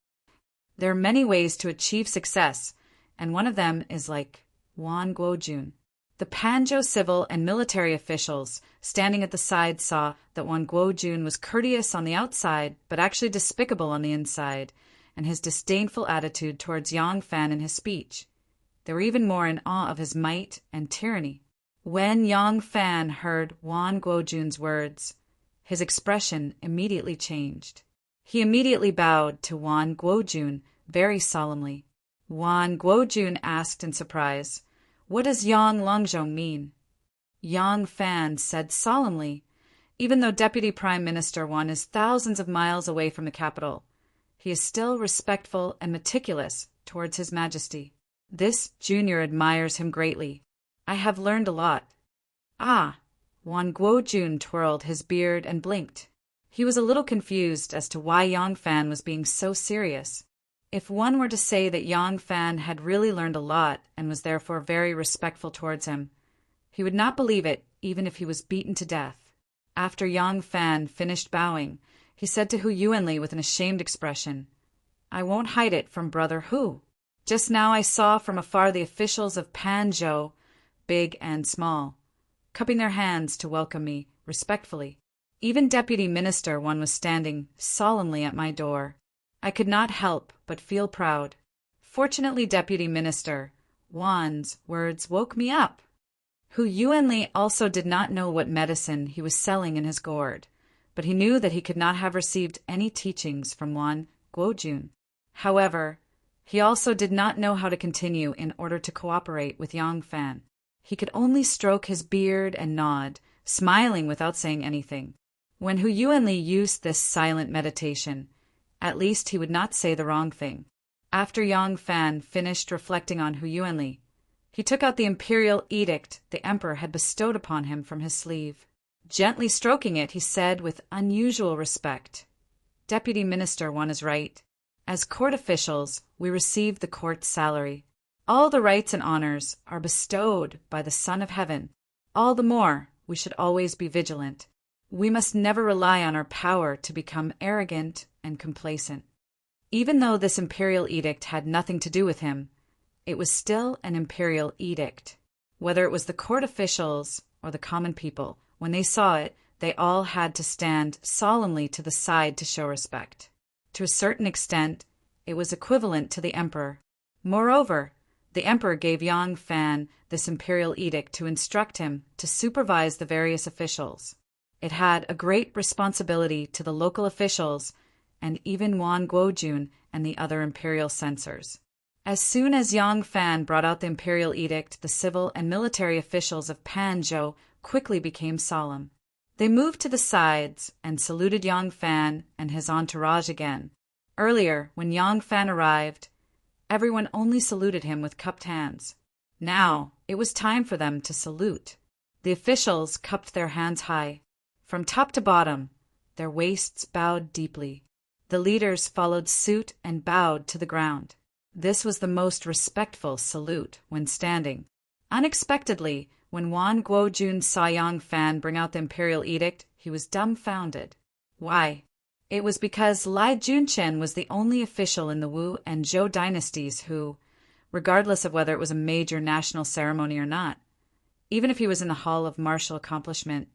[SPEAKER 1] There are many ways to achieve success, and one of them is like Wan Guojun." The Panzhou civil and military officials standing at the side saw that Wan Guojun was courteous on the outside but actually despicable on the inside, and his disdainful attitude towards Yang Fan in his speech. They were even more in awe of his might and tyranny. When Yang Fan heard Wan Guojun's words, his expression immediately changed. He immediately bowed to Wan Guojun very solemnly. Wan Guojun asked in surprise. What does Yang Longzhong mean? Yang Fan said solemnly, even though Deputy Prime Minister Wan is thousands of miles away from the capital, he is still respectful and meticulous towards His Majesty. This junior admires him greatly. I have learned a lot. Ah! Wan Guojun twirled his beard and blinked. He was a little confused as to why Yang Fan was being so serious. If one were to say that Yang Fan had really learned a lot and was therefore very respectful towards him, he would not believe it even if he was beaten to death. After Yang Fan finished bowing, he said to Hu Yuanli with an ashamed expression, I won't hide it from Brother Hu. Just now I saw from afar the officials of Panzhou, big and small, cupping their hands to welcome me respectfully. Even Deputy Minister Wan was standing solemnly at my door. I could not help but feel proud. Fortunately, Deputy Minister Wan's words woke me up. Hu Yuanli also did not know what medicine he was selling in his gourd, but he knew that he could not have received any teachings from Wan Guojun. However, he also did not know how to continue in order to cooperate with Yang Fan. He could only stroke his beard and nod, smiling without saying anything. When Hu Yuanli used this silent meditation, at least he would not say the wrong thing. After Yang Fan finished reflecting on Hu Yuanli, he took out the imperial edict the emperor had bestowed upon him from his sleeve. Gently stroking it, he said with unusual respect, Deputy Minister Wan is right. As court officials, we receive the court salary. All the rights and honors are bestowed by the Son of Heaven. All the more, we should always be vigilant. We must never rely on our power to become arrogant and complacent. Even though this imperial edict had nothing to do with him, it was still an imperial edict. Whether it was the court officials or the common people, when they saw it, they all had to stand solemnly to the side to show respect. To a certain extent, it was equivalent to the emperor. Moreover, the emperor gave Yang Fan this imperial edict to instruct him to supervise the various officials. It had a great responsibility to the local officials and even Wan Guojun and the other imperial censors. As soon as Yang Fan brought out the imperial edict, the civil and military officials of Panzhou quickly became solemn. They moved to the sides and saluted Yang Fan and his entourage again. Earlier, when Yang Fan arrived, everyone only saluted him with cupped hands. Now, it was time for them to salute. The officials cupped their hands high. From top to bottom, their waists bowed deeply. The leaders followed suit and bowed to the ground. This was the most respectful salute when standing. Unexpectedly, when Wan Guojun saw Yang Fan bring out the imperial edict, he was dumbfounded. Why? It was because Lai Junchen was the only official in the Wu and Zhou dynasties who, regardless of whether it was a major national ceremony or not, even if he was in the hall of martial accomplishment,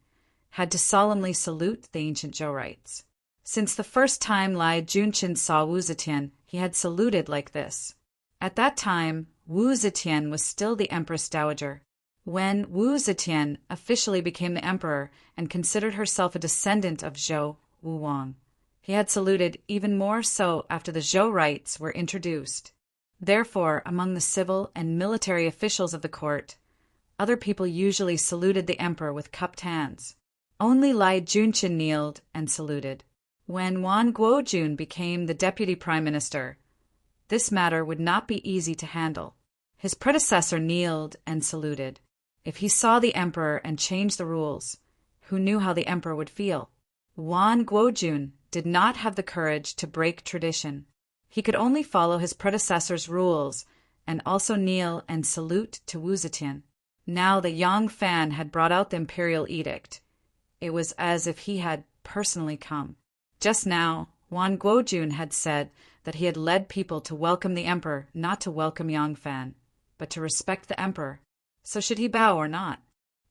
[SPEAKER 1] had to solemnly salute the ancient Zhou rites. Since the first time Lai Junchen saw Wu Zetian, he had saluted like this. At that time, Wu Zetian was still the Empress Dowager. When Wu Zetian officially became the emperor and considered herself a descendant of Zhou Wu Wang, he had saluted even more so after the Zhou rites were introduced. Therefore, among the civil and military officials of the court, other people usually saluted the emperor with cupped hands. Only Lai Junchen kneeled and saluted. When Wan Guojun became the deputy prime minister, this matter would not be easy to handle. His predecessor kneeled and saluted. If he saw the emperor and changed the rules, who knew how the emperor would feel? Wan Guojun did not have the courage to break tradition. He could only follow his predecessor's rules and also kneel and salute to Wu Zetian. Now that Yang Fan had brought out the imperial edict, it was as if he had personally come. Just now, Wan Guojun had said that he had led people to welcome the emperor, not to welcome Yang Fan, but to respect the emperor. So should he bow or not?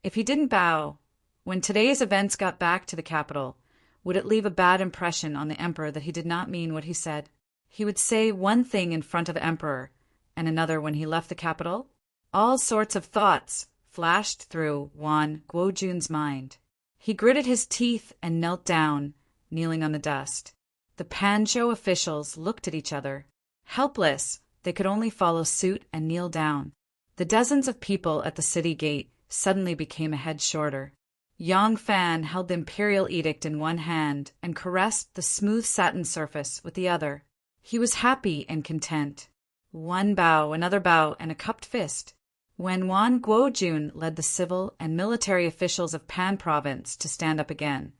[SPEAKER 1] If he didn't bow, when today's events got back to the capital, would it leave a bad impression on the emperor that he did not mean what he said? He would say one thing in front of the emperor and another when he left the capital? All sorts of thoughts flashed through Wan Guojun's mind. He gritted his teeth and knelt down, kneeling on the dust. The Panzhou officials looked at each other. Helpless, they could only follow suit and kneel down. The dozens of people at the city gate suddenly became a head shorter. Yang Fan held the imperial edict in one hand and caressed the smooth satin surface with the other. He was happy and content. One bow, another bow, and a cupped fist. When Wan Guojun led the civil and military officials of Pan Province to stand up again,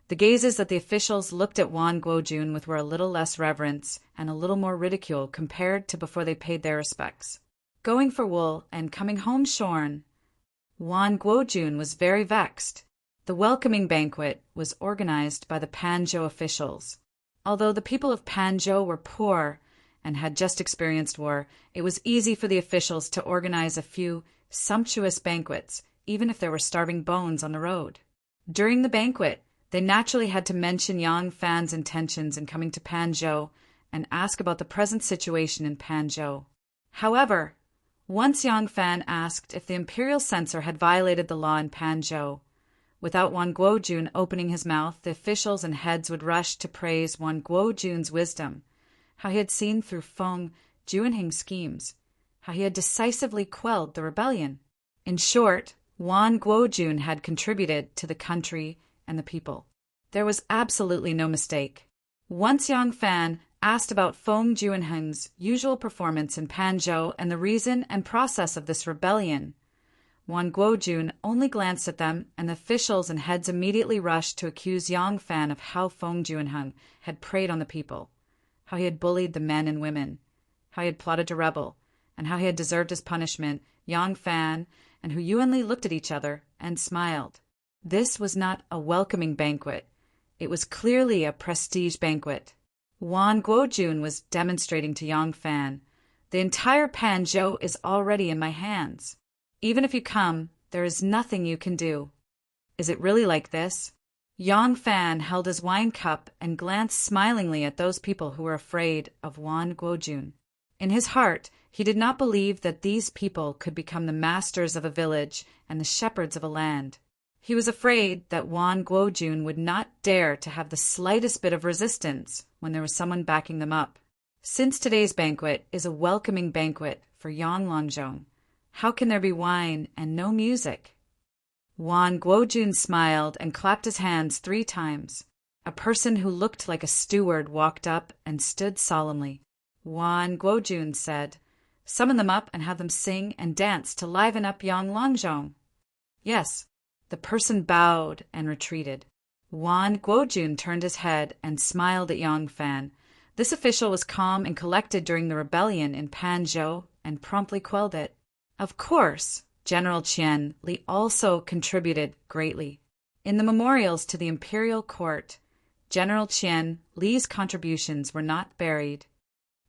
[SPEAKER 1] the gazes that the officials looked at Wan Guojun with were a little less reverence and a little more ridicule compared to before they paid their respects. Going for wool and coming home shorn, Wan Guojun was very vexed. The welcoming banquet was organized by the Panzhou officials. Although the people of Panzhou were poor and had just experienced war, it was easy for the officials to organize a few sumptuous banquets, even if there were starving bones on the road. During the banquet, they naturally had to mention Yang Fan's intentions in coming to Panzhou and ask about the present situation in Panzhou. However, once Yang Fan asked if the imperial censor had violated the law in Panzhou, without Wan Guojun opening his mouth, the officials and heads would rush to praise Wan Guojun's wisdom, how he had seen through Feng Juanhing's schemes, how he had decisively quelled the rebellion. In short, Wan Guojun had contributed to the country and the people. There was absolutely no mistake. Once Yang Fan asked about Feng Juanhing's usual performance in Panzhou and the reason and process of this rebellion, Wan Guojun only glanced at them, and the officials and heads immediately rushed to accuse Yang Fan of how Feng Juanhing had preyed on the people, how he had bullied the men and women, how he had plotted to rebel, and how he had deserved his punishment. Yang Fan and Hu Yuanli looked at each other and smiled. This was not a welcoming banquet. It was clearly a prestige banquet. Wan Guojun was demonstrating to Yang Fan, "The entire Panzhou is already in my hands. Even if you come, there is nothing you can do." Is it really like this? Yang Fan held his wine cup and glanced smilingly at those people who were afraid of Wan Guojun. In his heart, he did not believe that these people could become the masters of a village and the shepherds of a land. He was afraid that Wan Guojun would not dare to have the slightest bit of resistance when there was someone backing them up. Since today's banquet is a welcoming banquet for Yang Longzhong, how can there be wine and no music? Wan Guojun smiled and clapped his hands 3 times. A person who looked like a steward walked up and stood solemnly. Wan Guojun said, "Summon them up and have them sing and dance to liven up Yang Longzhong." Yes. The person bowed and retreated. Wan Guojun turned his head and smiled at Yang Fan. This official was calm and collected during the rebellion in Panzhou and promptly quelled it. Of course, General Qian Li also contributed greatly. In the memorials to the imperial court, General Qian Li's contributions were not buried.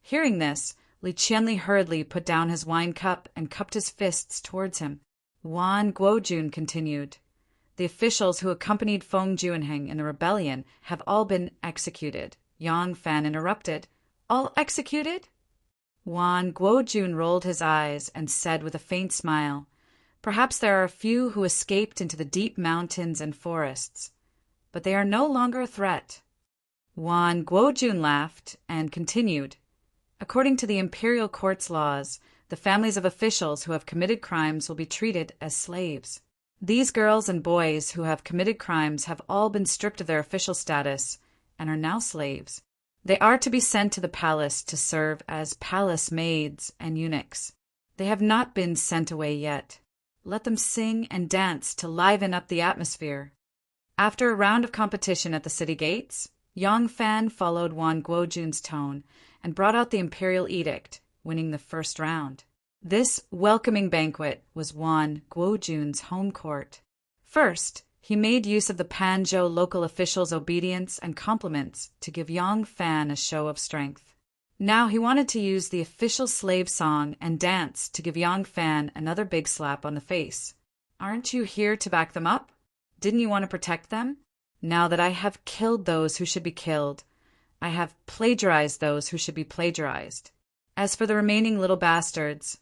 [SPEAKER 1] Hearing this, Li Qianli hurriedly put down his wine cup and cupped his fists towards him. Wan Guojun continued, "The officials who accompanied Feng Juanhing in the rebellion have all been executed." Yang Fan interrupted, "All executed?" Wan Guojun rolled his eyes and said with a faint smile, "Perhaps there are a few who escaped into the deep mountains and forests, but they are no longer a threat." Wan Guojun laughed and continued, "According to the imperial court's laws, the families of officials who have committed crimes will be treated as slaves. These girls and boys who have committed crimes have all been stripped of their official status and are now slaves. They are to be sent to the palace to serve as palace maids and eunuchs. They have not been sent away yet. Let them sing and dance to liven up the atmosphere." After a round of competition at the city gates, Yang Fan followed Wan Guojun's tone and brought out the imperial edict, winning the first round. This welcoming banquet was Wan Guojun's home court. First, he made use of the Panzhou local officials' obedience and compliments to give Yang Fan a show of strength. Now he wanted to use the official slave song and dance to give Yang Fan another big slap on the face. "Aren't you here to back them up? Didn't you want to protect them? Now that I have killed those who should be killed, I have plagiarized those who should be plagiarized. As for the remaining little bastards,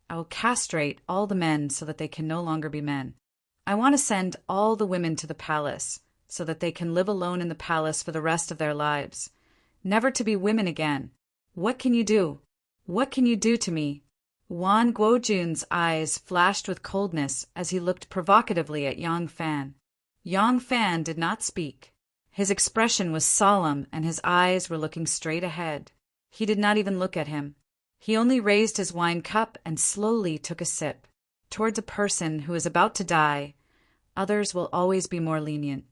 [SPEAKER 1] I will castrate all the men so that they can no longer be men. I want to send all the women to the palace so that they can live alone in the palace for the rest of their lives, never to be women again. What can you do? What can you do to me?" Wan Guojun's eyes flashed with coldness as he looked provocatively at Yang Fan. Yang Fan did not speak. His expression was solemn and his eyes were looking straight ahead. He did not even look at him. He only raised his wine cup and slowly took a sip. Towards a person who is about to die, others will always be more lenient,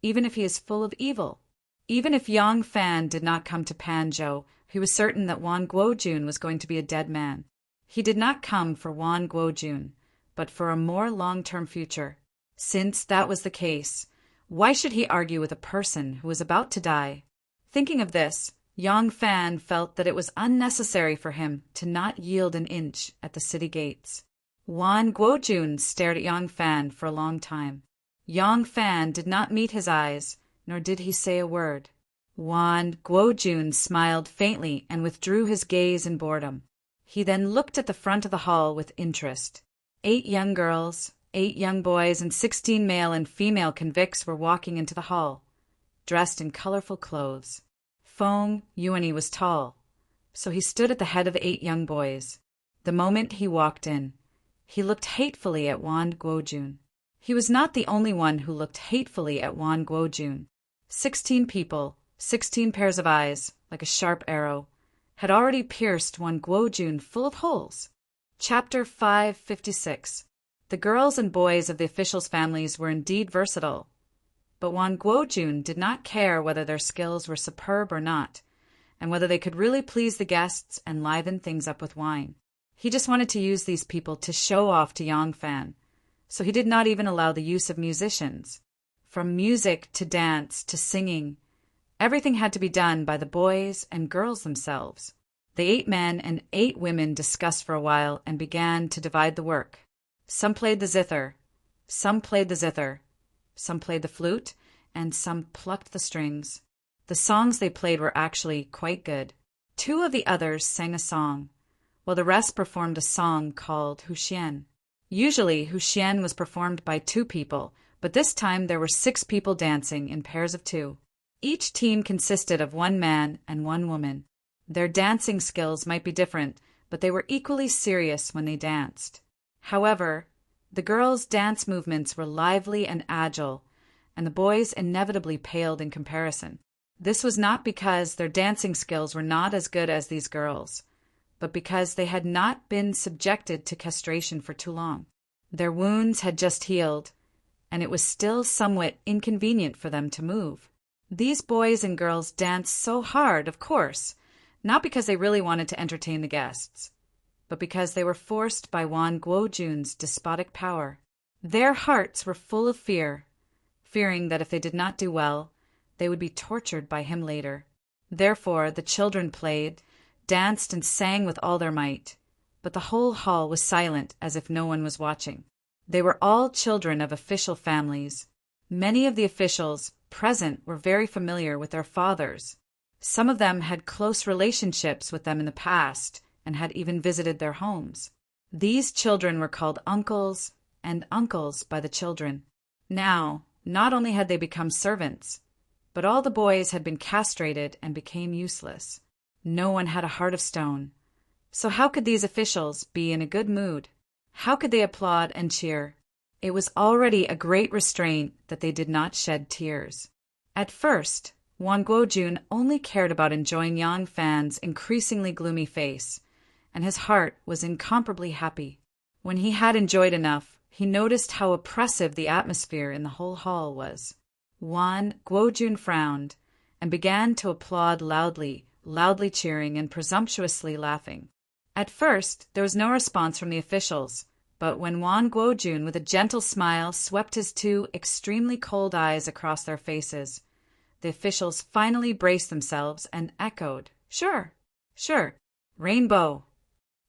[SPEAKER 1] even if he is full of evil. Even if Yang Fan did not come to Panzhou, he was certain that Wan Guojun was going to be a dead man. He did not come for Wan Guojun, but for a more long-term future. Since that was the case, why should he argue with a person who was about to die? Thinking of this, Yang Fan felt that it was unnecessary for him to not yield an inch at the city gates. Wan Guojun stared at Yang Fan for a long time. Yang Fan did not meet his eyes, nor did he say a word. Wan Guojun smiled faintly and withdrew his gaze in boredom. He then looked at the front of the hall with interest. 8 young girls, 8 young boys, and 16 male and female convicts were walking into the hall, dressed in colorful clothes. Feng Yuanyi was tall, so he stood at the head of 8 young boys. The moment he walked in, he looked hatefully at Wan Guojun. He was not the only one who looked hatefully at Wan Guojun. 16 people, 16 pairs of eyes, like a sharp arrow, had already pierced Wan Guojun full of holes. Chapter 556. The girls and boys of the officials' families were indeed versatile, but Wan Guojun did not care whether their skills were superb or not, and whether they could really please the guests and liven things up with wine. He just wanted to use these people to show off to Yang Fan, so he did not even allow the use of musicians. From music to dance to singing, everything had to be done by the boys and girls themselves. The 8 men and 8 women discussed for a while and began to divide the work. Some played the zither, some played the flute, and some plucked the strings. The songs they played were actually quite good. 2 of the others sang a song, while the rest performed a song called Huxian. Usually, Huxian was performed by 2 people, but this time there were 6 people dancing in pairs of 2. Each team consisted of 1 man and 1 woman. Their dancing skills might be different, but they were equally serious when they danced. However, the girls' dance movements were lively and agile, and the boys inevitably paled in comparison. This was not because their dancing skills were not as good as these girls, but because they had not been subjected to castration for too long. Their wounds had just healed, and it was still somewhat inconvenient for them to move. These boys and girls danced so hard, of course, not because they really wanted to entertain the guests, but because they were forced by Wan Guojun's despotic power. Their hearts were full of fear, fearing that if they did not do well, they would be tortured by him later. Therefore, the children played, danced, and sang with all their might, but the whole hall was silent as if no one was watching. They were all children of official families. Many of the officials present were very familiar with their fathers. Some of them had close relationships with them in the past and had even visited their homes. These children were called uncles and uncles by the children. Now, not only had they become servants, but all the boys had been castrated and became useless. No one had a heart of stone. So how could these officials be in a good mood? How could they applaud and cheer? It was already a great restraint that they did not shed tears. At first, Wan Guojun only cared about enjoying Yang Fan's increasingly gloomy face, and his heart was incomparably happy. When he had enjoyed enough, he noticed how oppressive the atmosphere in the whole hall was. Wan Guojun frowned and began to applaud loudly cheering and presumptuously laughing. At first, there was no response from the officials, but when Wan Guojun, with a gentle smile, swept his 2 extremely cold eyes across their faces, the officials finally braced themselves and echoed, "Sure, sure, rainbow.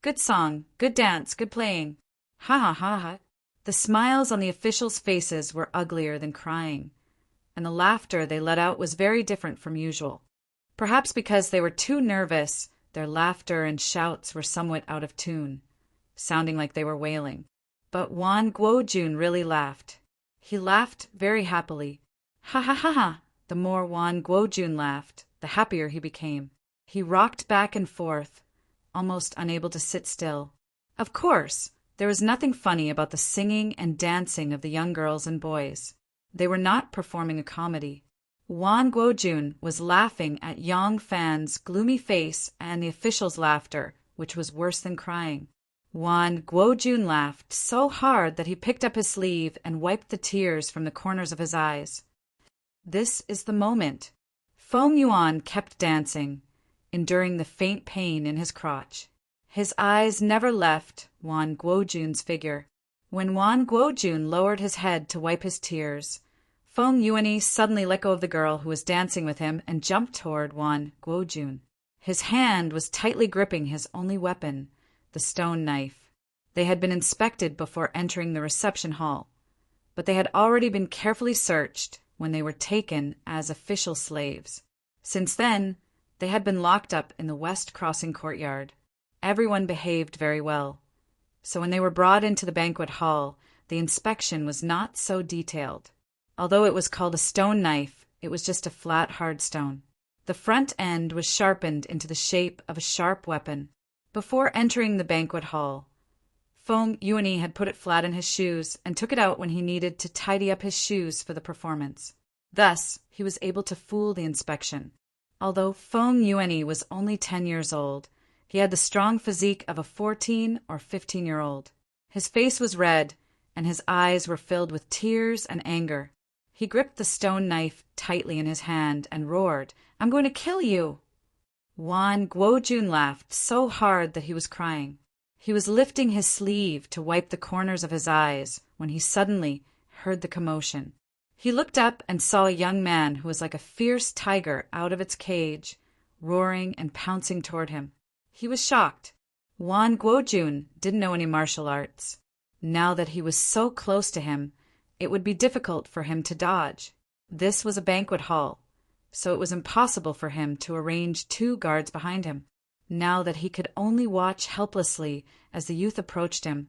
[SPEAKER 1] Good song, good dance, good playing. Ha ha ha ha." The smiles on the officials' faces were uglier than crying, and the laughter they let out was very different from usual. Perhaps because they were too nervous, their laughter and shouts were somewhat out of tune, sounding like they were wailing. But Wan Guojun really laughed. He laughed very happily. Ha ha ha ha! The more Wan Guojun laughed, the happier he became. He rocked back and forth, almost unable to sit still. Of course, there was nothing funny about the singing and dancing of the young girls and boys. They were not performing a comedy. Wan Guojun was laughing at Yang Fan's gloomy face and the official's laughter, which was worse than crying. Wan Guojun laughed so hard that he picked up his sleeve and wiped the tears from the corners of his eyes. This is the moment. Feng Yuan kept dancing, enduring the faint pain in his crotch. His eyes never left Wan Guojun's figure. When Wan Guojun lowered his head to wipe his tears, Feng Yuan suddenly let go of the girl who was dancing with him and jumped toward Wan Guojun. His hand was tightly gripping his only weapon, the stone knife. They had been inspected before entering the reception hall, but they had already been carefully searched when they were taken as official slaves. Since then, they had been locked up in the West Crossing courtyard. Everyone behaved very well, so when they were brought into the banquet hall, the inspection was not so detailed. Although it was called a stone knife, it was just a flat, hard stone. The front end was sharpened into the shape of a sharp weapon. Before entering the banquet hall, Feng Yuan had put it flat in his shoes and took it out when he needed to tidy up his shoes for the performance. Thus, he was able to fool the inspection. Although Feng Yuan was only 10 years old, he had the strong physique of a 14 or 15-year-old. His face was red, and his eyes were filled with tears and anger. He gripped the stone knife tightly in his hand and roared, "I'm going to kill you!" Wan Guojun laughed so hard that he was crying. He was lifting his sleeve to wipe the corners of his eyes when he suddenly heard the commotion. He looked up and saw a young man who was like a fierce tiger out of its cage, roaring and pouncing toward him. He was shocked. Wan Guojun didn't know any martial arts. Now that he was so close to him, it would be difficult for him to dodge. This was a banquet hall, so it was impossible for him to arrange 2 guards behind him. Now that he could only watch helplessly as the youth approached him,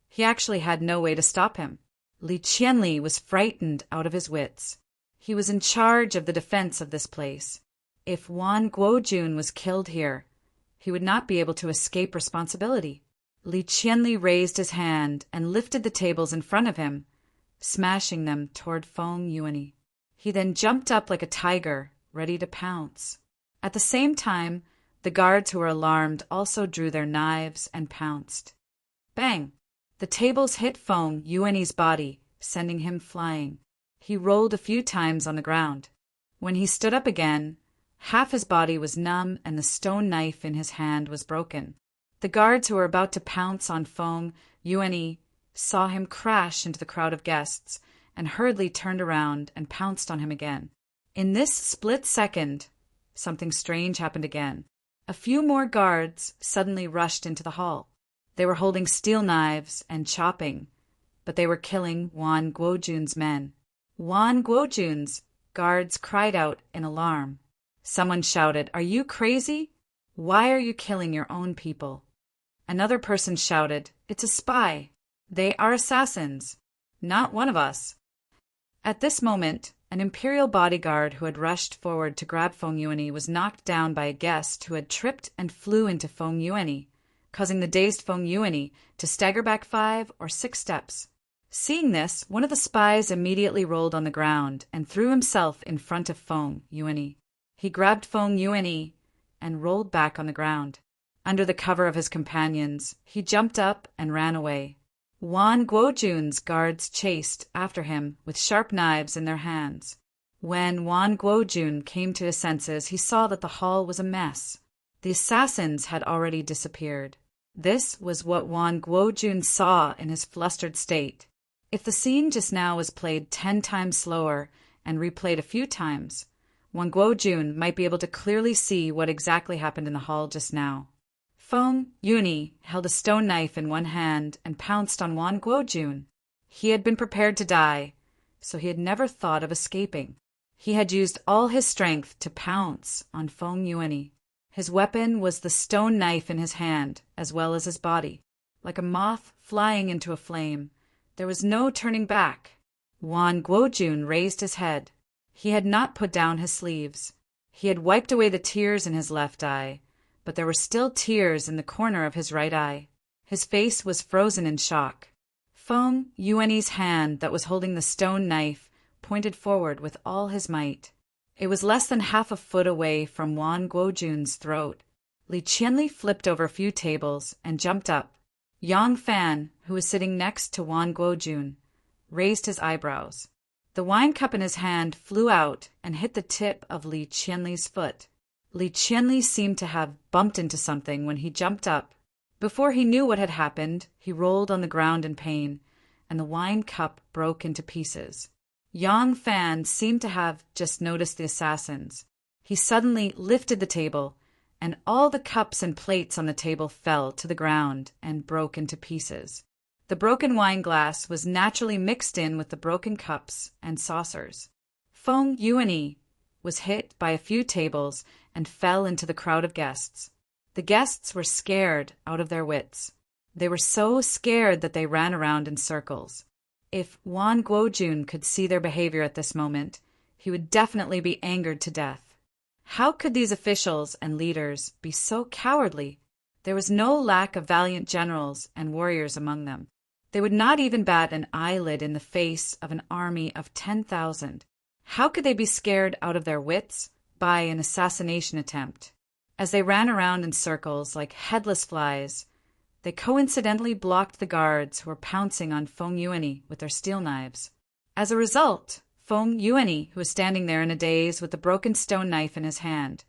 [SPEAKER 1] he actually had no way to stop him. Li Qianli was frightened out of his wits. He was in charge of the defense of this place. If Wan Guojun was killed here, he would not be able to escape responsibility. Li Qianli raised his hand and lifted the tables in front of him, smashing them toward Feng Yuan. He then jumped up like a tiger, ready to pounce. At the same time, the guards who were alarmed also drew their knives and pounced. Bang! The tables hit Feng Yuan's body, sending him flying. He rolled a few times on the ground. When he stood up again, half his body was numb and the stone knife in his hand was broken. The guards who were about to pounce on Feng Yuan saw him crash into the crowd of guests and hurriedly turned around and pounced on him again. In this split second, something strange happened again. A few more guards suddenly rushed into the hall. They were holding steel knives and chopping, but they were killing Wan Guojun's men. Wan Guojun's guards cried out in alarm. Someone shouted, "Are you crazy? Why are you killing your own people?" Another person shouted, "It's a spy. They are assassins. Not one of us." At this moment, an imperial bodyguard who had rushed forward to grab Feng Yuan was knocked down by a guest who had tripped and flew into Feng Yuan, causing the dazed Feng Yuan to stagger back 5 or 6 steps. Seeing this, one of the spies immediately rolled on the ground and threw himself in front of Feng Yuan. He grabbed Feng Yuan and rolled back on the ground. Under the cover of his companions, he jumped up and ran away. Wan Guojun's guards chased after him with sharp knives in their hands. When Wan Guojun came to his senses, he saw that the hall was a mess. The assassins had already disappeared. This was what Wan Guojun saw in his flustered state. If the scene just now was played 10 times slower and replayed a few times, Wan Guojun might be able to clearly see what exactly happened in the hall just now. Feng Yuan held a stone knife in one hand and pounced on Wan Guojun. He had been prepared to die, so he had never thought of escaping. He had used all his strength to pounce on Feng Yuan. His weapon was the stone knife in his hand, as well as his body. Like a moth flying into a flame, there was no turning back. Wan Guojun raised his head. He had not put down his sleeves. He had wiped away the tears in his left eye, but there were still tears in the corner of his right eye. His face was frozen in shock. Feng Yuanyi's hand that was holding the stone knife pointed forward with all his might. It was less than half a foot away from Wan Guojun's throat. Li Qianli flipped over a few tables and jumped up. Yang Fan, who was sitting next to Wan Guojun, raised his eyebrows. The wine cup in his hand flew out and hit the tip of Li Qianli's foot. Li Qianli seemed to have bumped into something when he jumped up. Before he knew what had happened, he rolled on the ground in pain, and the wine cup broke into pieces. Yang Fan seemed to have just noticed the assassins. He suddenly lifted the table, and all the cups and plates on the table fell to the ground and broke into pieces. The broken wine glass was naturally mixed in with the broken cups and saucers. Feng Yuanyi was hit by a few tables and fell into the crowd of guests. The guests were scared out of their wits. They were so scared that they ran around in circles. If Wan Guojun could see their behavior at this moment, he would definitely be angered to death. How could these officials and leaders be so cowardly? There was no lack of valiant generals and warriors among them. They would not even bat an eyelid in the face of an army of 10,000. How could they be scared out of their wits by an assassination attempt? As they ran around in circles like headless flies, they coincidentally blocked the guards who were pouncing on Feng Yuanyi with their steel knives. As a result, Feng Yuanyi, who was standing there in a daze with the broken stone knife in his hand,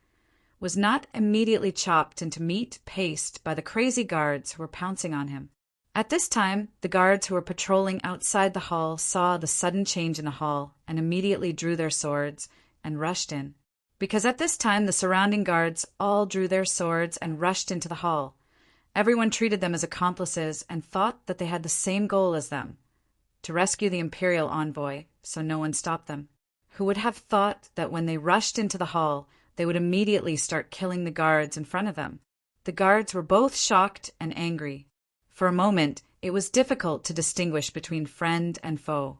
[SPEAKER 1] was not immediately chopped into meat paste by the crazy guards who were pouncing on him. At this time, the guards who were patrolling outside the hall saw the sudden change in the hall and immediately drew their swords and rushed in. Because at this time the surrounding guards all drew their swords and rushed into the hall. Everyone treated them as accomplices and thought that they had the same goal as them, to rescue the imperial envoy, so no one stopped them. Who would have thought that when they rushed into the hall, they would immediately start killing the guards in front of them? The guards were both shocked and angry. For a moment, it was difficult to distinguish between friend and foe.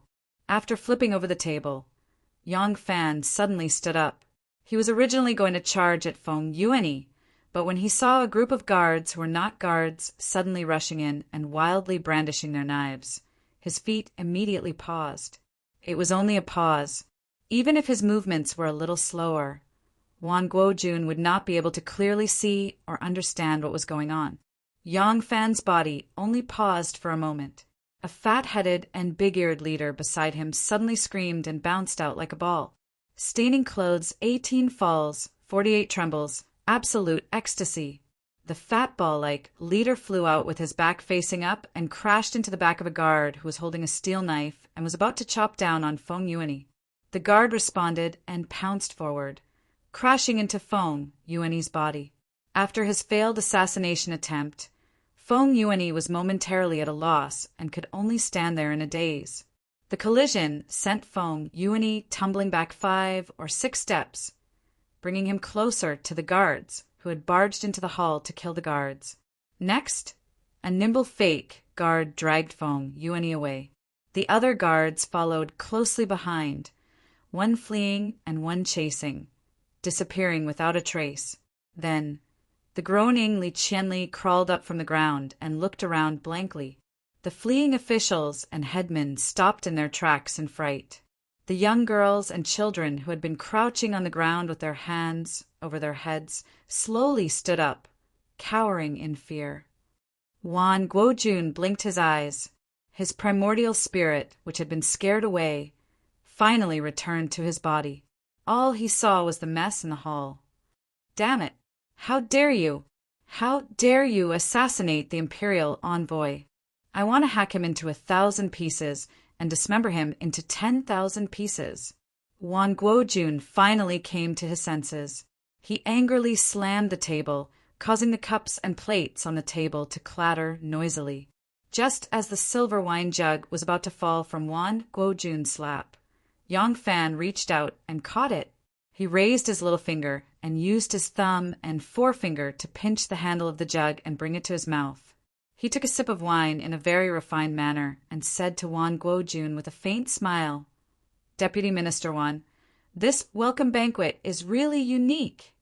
[SPEAKER 1] After flipping over the table, Yang Fan suddenly stood up. He was originally going to charge at Feng Yuanyi, but when he saw a group of guards who were not guards suddenly rushing in and wildly brandishing their knives, his feet immediately paused. It was only a pause. Even if his movements were a little slower, Wan Guojun would not be able to clearly see or understand what was going on. Yang Fan's body only paused for a moment. A fat-headed and big-eared leader beside him suddenly screamed and bounced out like a ball. Staining clothes, 18 falls, 48 trembles, absolute ecstasy. The fat ball-like leader flew out with his back facing up and crashed into the back of a guard who was holding a steel knife and was about to chop down on Feng Yuanyi. The guard responded and pounced forward, crashing into Feng Yuanyi's body. After his failed assassination attempt, Feng Yuanyi was momentarily at a loss and could only stand there in a daze. The collision sent Feng Yuanyi tumbling back 5 or 6 steps, bringing him closer to the guards who had barged into the hall to kill the guards. Next, a nimble fake guard dragged Feng Yuanyi away. The other guards followed closely behind, one fleeing and one chasing, disappearing without a trace. Then, the groaning Li Qianli crawled up from the ground and looked around blankly. The fleeing officials and headmen stopped in their tracks in fright. The young girls and children who had been crouching on the ground with their hands over their heads slowly stood up, cowering in fear. Wan Guojun blinked his eyes. His primordial spirit, which had been scared away, finally returned to his body. All he saw was the mess in the hall. Damn it! How dare you? How dare you assassinate the imperial envoy? I want to hack him into 1,000 pieces and dismember him into 10,000 pieces. Wan Guojun finally came to his senses. He angrily slammed the table, causing the cups and plates on the table to clatter noisily. Just as the silver wine jug was about to fall from Wan Guojun's lap, Yang Fan reached out and caught it. He raised his little finger and used his thumb and forefinger to pinch the handle of the jug and bring it to his mouth. He took a sip of wine in a very refined manner and said to Wan Guojun with a faint smile, "Deputy Minister Wan, this welcome banquet is really unique."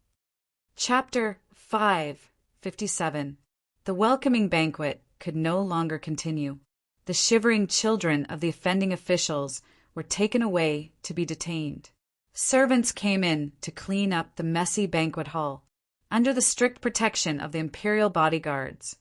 [SPEAKER 1] Chapter 5. 57. The welcoming banquet could no longer continue. The shivering children of the offending officials were taken away to be detained. Servants came in to clean up the messy banquet hall, under the strict protection of the imperial bodyguards.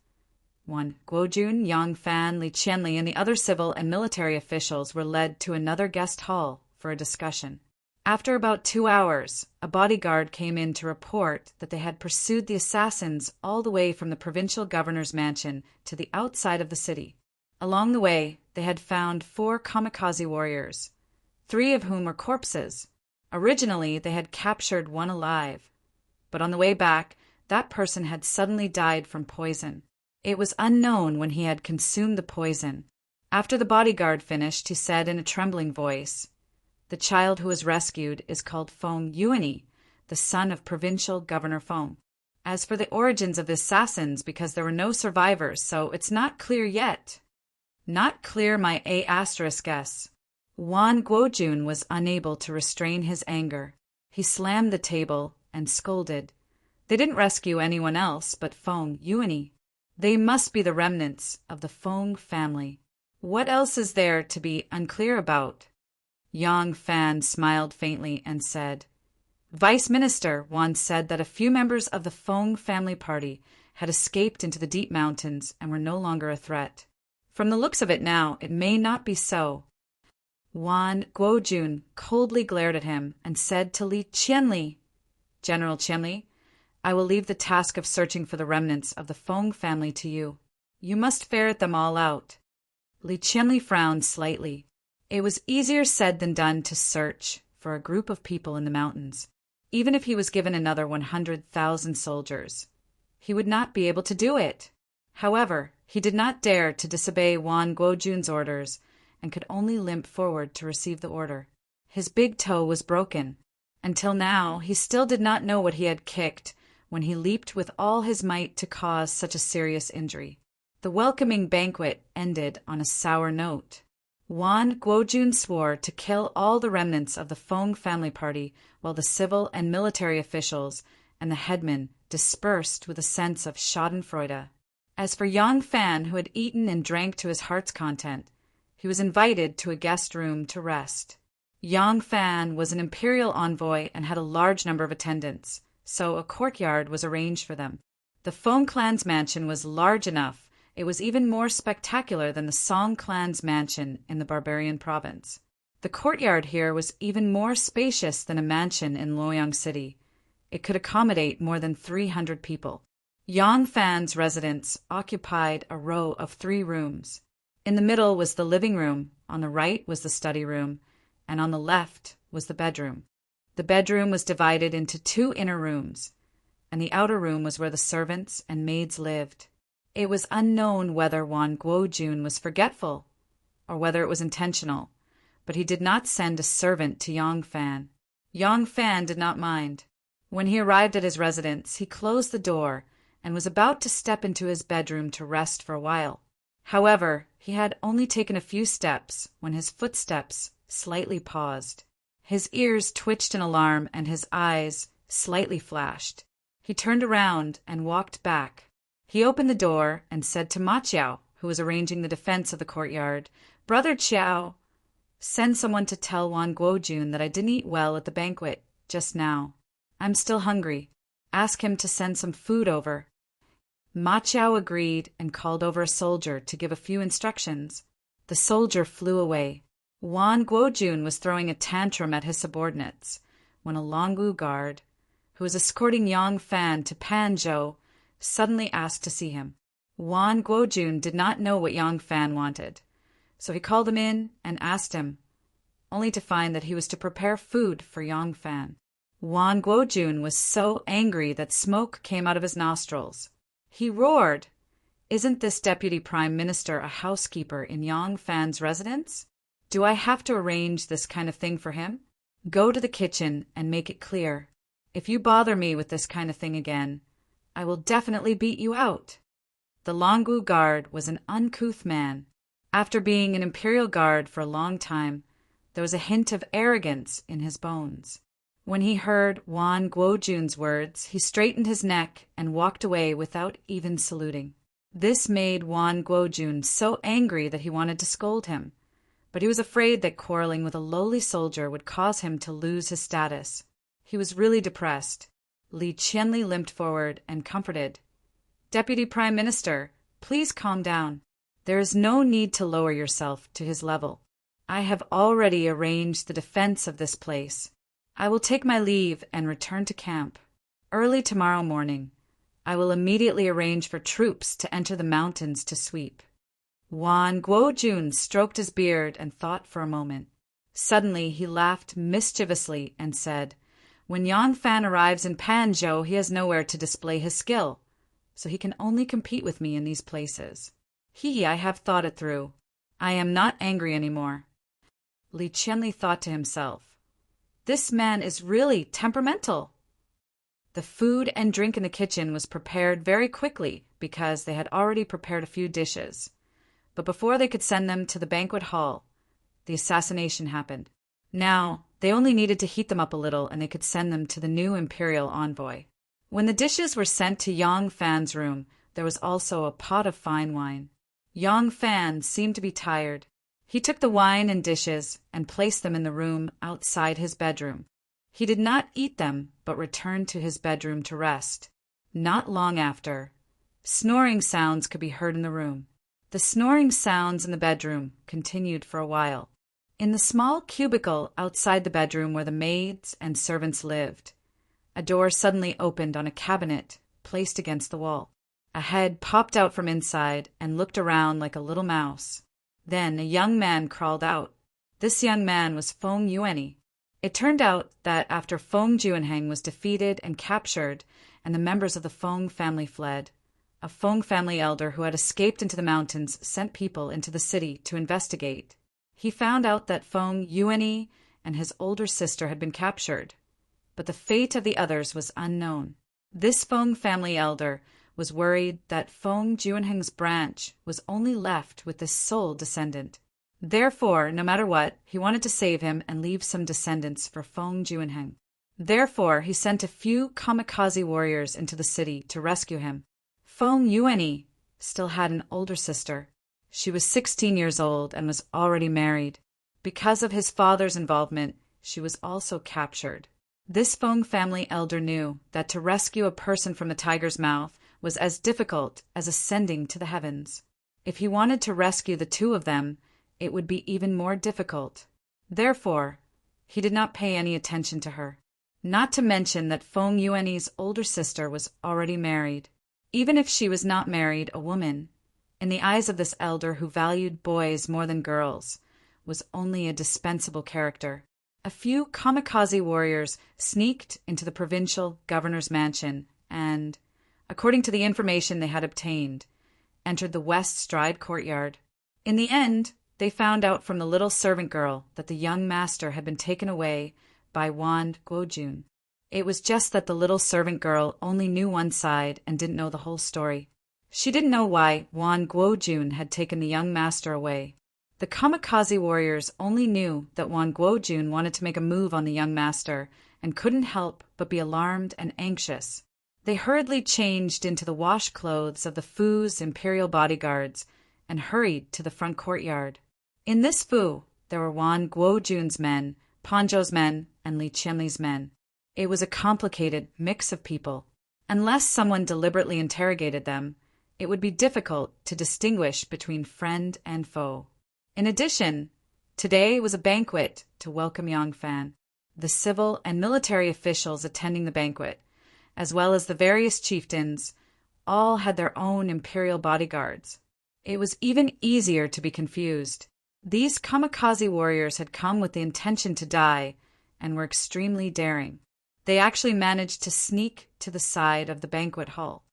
[SPEAKER 1] Guojun, Yangfan, Li Qianli, and the other civil and military officials were led to another guest hall for a discussion. After about 2 hours, a bodyguard came in to report that they had pursued the assassins all the way from the provincial governor's mansion to the outside of the city. Along the way, they had found 4 kamikaze warriors, 3 of whom were corpses. Originally, they had captured one alive, but on the way back, that person had suddenly died from poison. It was unknown when he had consumed the poison. After the bodyguard finished, he said in a trembling voice, "The child who was rescued is called Feng Yuani, the son of Provincial Governor Feng. As for the origins of the assassins, because there were no survivors, so it's not clear yet." Not clear my A** guess. Guojun was unable to restrain his anger. He slammed the table and scolded. They didn't rescue anyone else but Feng Yuani. They must be the remnants of the Feng family. What else is there to be unclear about? Yang Fan smiled faintly and said, "Vice Minister once said that a few members of the Feng family party had escaped into the deep mountains and were no longer a threat. From the looks of it now, it may not be so." Guojun coldly glared at him and said to Li Qianli, "General Qianli, I will leave the task of searching for the remnants of the Feng family to you. You must ferret them all out." Li Qianli frowned slightly. It was easier said than done to search for a group of people in the mountains. Even if he was given another 100,000 soldiers, he would not be able to do it. However, he did not dare to disobey Guojun's orders and could only limp forward to receive the order. His big toe was broken. Until now, he still did not know what he had kicked when he leaped with all his might to cause such a serious injury. The welcoming banquet ended on a sour note. Guojun swore to kill all the remnants of the Feng family party while the civil and military officials and the headmen dispersed with a sense of schadenfreude. As for Yang Fan, who had eaten and drank to his heart's content, he was invited to a guest room to rest. Yang Fan was an imperial envoy and had a large number of attendants, so a courtyard was arranged for them. The Feng clan's mansion was large enough. It was even more spectacular than the Song clan's mansion in the barbarian province. The courtyard here was even more spacious than a mansion in Luoyang City. It could accommodate more than 300 people. Yang Fan's residence occupied a row of 3 rooms. In the middle was the living room, on the right was the study room, and on the left was the bedroom. The bedroom was divided into 2 inner rooms, and the outer room was where the servants and maids lived. It was unknown whether Guojun was forgetful or whether it was intentional, but he did not send a servant to Yang Fan. Yang Fan did not mind. When he arrived at his residence, he closed the door and was about to step into his bedroom to rest for a while. However, he had only taken a few steps when his footsteps slightly paused. His ears twitched in alarm and his eyes slightly flashed. He turned around and walked back. He opened the door and said to Ma Qiao, who was arranging the defense of the courtyard, "Brother Qiao, send someone to tell Guojun that I didn't eat well at the banquet just now. I'm still hungry. Ask him to send some food over." Ma Qiao agreed and called over a soldier to give a few instructions. The soldier flew away. Guojun was throwing a tantrum at his subordinates when a Longwu guard, who was escorting Yang Fan to Panzhou, suddenly asked to see him. Guojun did not know what Yang Fan wanted, so he called him in and asked him, only to find that he was to prepare food for Yang Fan. Guojun was so angry that smoke came out of his nostrils. He roared, "Isn't this Deputy Prime Minister a housekeeper in Yang Fan's residence? Do I have to arrange this kind of thing for him? Go to the kitchen and make it clear. If you bother me with this kind of thing again, I will definitely beat you out." The Longwu guard was an uncouth man. After being an imperial guard for a long time, there was a hint of arrogance in his bones. When he heard Wan Guojun's words, he straightened his neck and walked away without even saluting. This made Wan Guojun so angry that he wanted to scold him, but he was afraid that quarreling with a lowly soldier would cause him to lose his status. He was really depressed. Li Qianli limped forward and comforted. "Deputy Prime Minister, please calm down. There is no need to lower yourself to his level. I have already arranged the defense of this place. I will take my leave and return to camp. Early tomorrow morning, I will immediately arrange for troops to enter the mountains to sweep." Wan Guojun stroked his beard and thought for a moment. Suddenly he laughed mischievously and said, "When Yang Fan arrives in Panzhou, he has nowhere to display his skill, so he can only compete with me in these places. I have thought it through. I am not angry anymore." Li Qianli thought to himself, "This man is really temperamental." The food and drink in the kitchen was prepared very quickly because they had already prepared a few dishes. But before they could send them to the banquet hall, the assassination happened. Now, they only needed to heat them up a little and they could send them to the new imperial envoy. When the dishes were sent to Yang Fan's room, there was also a pot of fine wine. Yang Fan seemed to be tired. He took the wine and dishes and placed them in the room outside his bedroom. He did not eat them, but returned to his bedroom to rest. Not long after, snoring sounds could be heard in the room. The snoring sounds in the bedroom continued for a while. In the small cubicle outside the bedroom where the maids and servants lived, a door suddenly opened on a cabinet placed against the wall. A head popped out from inside and looked around like a little mouse. Then a young man crawled out. This young man was Feng Yuanyi. It turned out that after Feng Juanheng was defeated and captured and the members of the Feng family fled, a Feng family elder who had escaped into the mountains sent people into the city to investigate. He found out that Feng Yuanyi and his older sister had been captured, but the fate of the others was unknown. This Feng family elder was worried that Feng Juanheng's branch was only left with this sole descendant. Therefore, no matter what, he wanted to save him and leave some descendants for Feng Juanheng. Therefore, he sent a few kamikaze warriors into the city to rescue him. Feng Yuanyi still had an older sister. She was 16 years old and was already married. Because of his father's involvement, she was also captured. This Feng family elder knew that to rescue a person from the tiger's mouth was as difficult as ascending to the heavens. If he wanted to rescue the two of them, it would be even more difficult. Therefore, he did not pay any attention to her. Not to mention that Feng Yuanyi's older sister was already married. Even if she was not married, a woman, in the eyes of this elder who valued boys more than girls, was only a dispensable character. A few kamikaze warriors sneaked into the provincial governor's mansion and, according to the information they had obtained, entered the West Stride courtyard. In the end, they found out from the little servant girl that the young master had been taken away by Wan Guojun. It was just that the little servant girl only knew one side and didn't know the whole story. She didn't know why Wan Guojun had taken the young master away. The kamikaze warriors only knew that Wan Guojun wanted to make a move on the young master and couldn't help but be alarmed and anxious. They hurriedly changed into the wash clothes of the Fu's imperial bodyguards and hurried to the front courtyard. In this Fu, there were Wan Guojun's men, Panzhou's men, and Li Qianli's men. It was a complicated mix of people. Unless someone deliberately interrogated them, it would be difficult to distinguish between friend and foe. In addition, today was a banquet to welcome Yang Fan. The civil and military officials attending the banquet, as well as the various chieftains, all had their own imperial bodyguards. It was even easier to be confused. These kamikaze warriors had come with the intention to die and were extremely daring. They actually managed to sneak to the side of the banquet hall.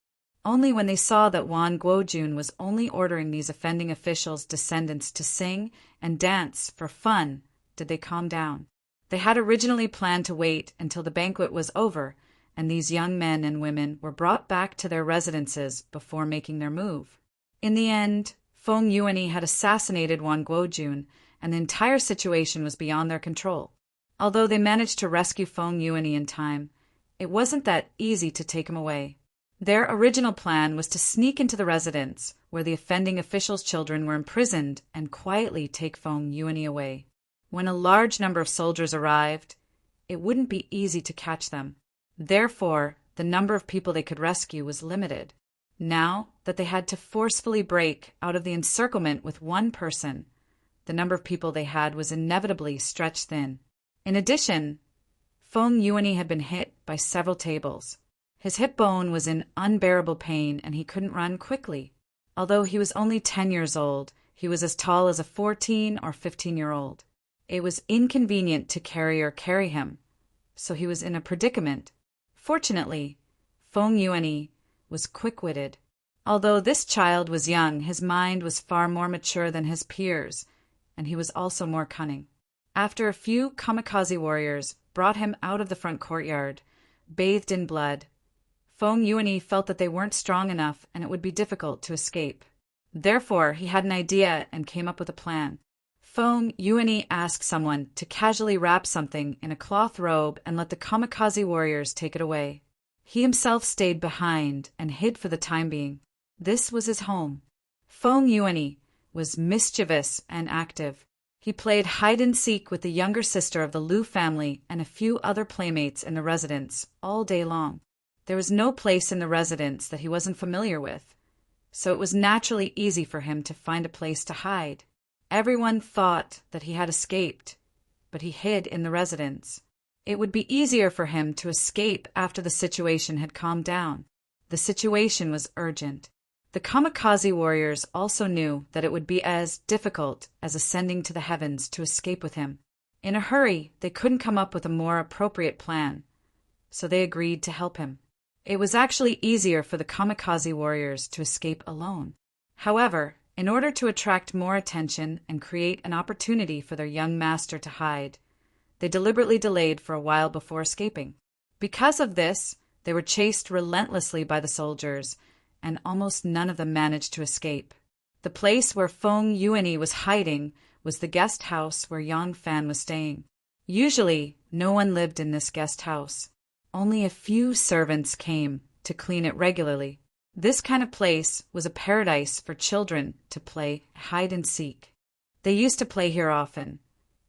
[SPEAKER 1] Only when they saw that Wan Guojun was only ordering these offending officials' descendants to sing and dance for fun did they calm down. They had originally planned to wait until the banquet was over and these young men and women were brought back to their residences before making their move. In the end, Feng Yuanyi had assassinated Wan Guojun and the entire situation was beyond their control. Although they managed to rescue Feng Yuanyi in time, it wasn't that easy to take him away. Their original plan was to sneak into the residence where the offending officials' children were imprisoned and quietly take Feng Yuanyi away. When a large number of soldiers arrived, it wouldn't be easy to catch them. Therefore, the number of people they could rescue was limited. Now that they had to forcefully break out of the encirclement with one person, the number of people they had was inevitably stretched thin. In addition, Feng Yuanyi had been hit by several tables. His hip bone was in unbearable pain and he couldn't run quickly. Although he was only 10 years old, he was as tall as a 14 or 15-year-old. It was inconvenient to carry him, so he was in a predicament. Fortunately, Feng Yuanyi was quick-witted. Although this child was young, his mind was far more mature than his peers, and he was also more cunning. After a few kamikaze warriors brought him out of the front courtyard, bathed in blood, Feng Yuanyi felt that they weren't strong enough and it would be difficult to escape. Therefore, he had an idea and came up with a plan. Feng Yuanyi asked someone to casually wrap something in a cloth robe and let the kamikaze warriors take it away. He himself stayed behind and hid for the time being. This was his home. Feng Yuanyi was mischievous and active. He played hide-and-seek with the younger sister of the Liu family and a few other playmates in the residence all day long. There was no place in the residence that he wasn't familiar with, so it was naturally easy for him to find a place to hide. Everyone thought that he had escaped, but he hid in the residence. It would be easier for him to escape after the situation had calmed down. The situation was urgent. The kamikaze warriors also knew that it would be as difficult as ascending to the heavens to escape with him. In a hurry, they couldn't come up with a more appropriate plan, so they agreed to help him. It was actually easier for the kamikaze warriors to escape alone. However, in order to attract more attention and create an opportunity for their young master to hide, they deliberately delayed for a while before escaping. Because of this, they were chased relentlessly by the soldiers, and almost none of them managed to escape. The place where Feng Yuanyi was hiding was the guest house where Yang Fan was staying. Usually, no one lived in this guest house. Only a few servants came to clean it regularly. This kind of place was a paradise for children to play hide-and-seek. They used to play here often,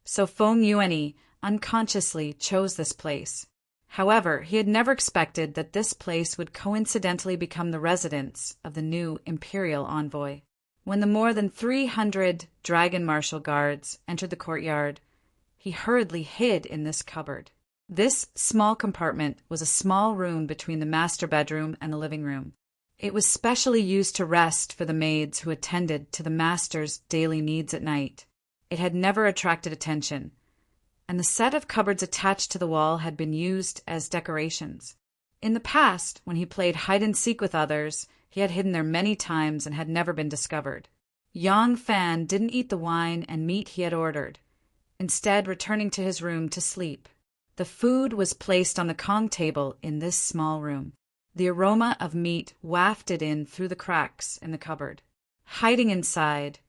[SPEAKER 1] so Feng Yuanyi unconsciously chose this place. However, he had never expected that this place would coincidentally become the residence of the new imperial envoy. When the more than 300 dragon martial guards entered the courtyard, he hurriedly hid in this cupboard. This small compartment was a small room between the master bedroom and the living room. It was specially used to rest for the maids who attended to the master's daily needs at night. It had never attracted attention, and the set of cupboards attached to the wall had been used as decorations. In the past, when he played hide-and-seek with others, he had hidden there many times and had never been discovered. Yang Fan didn't eat the wine and meat he had ordered, instead returning to his room to sleep. The food was placed on the Kong table in this small room. The aroma of meat wafted in through the cracks in the cupboard. Hiding inside,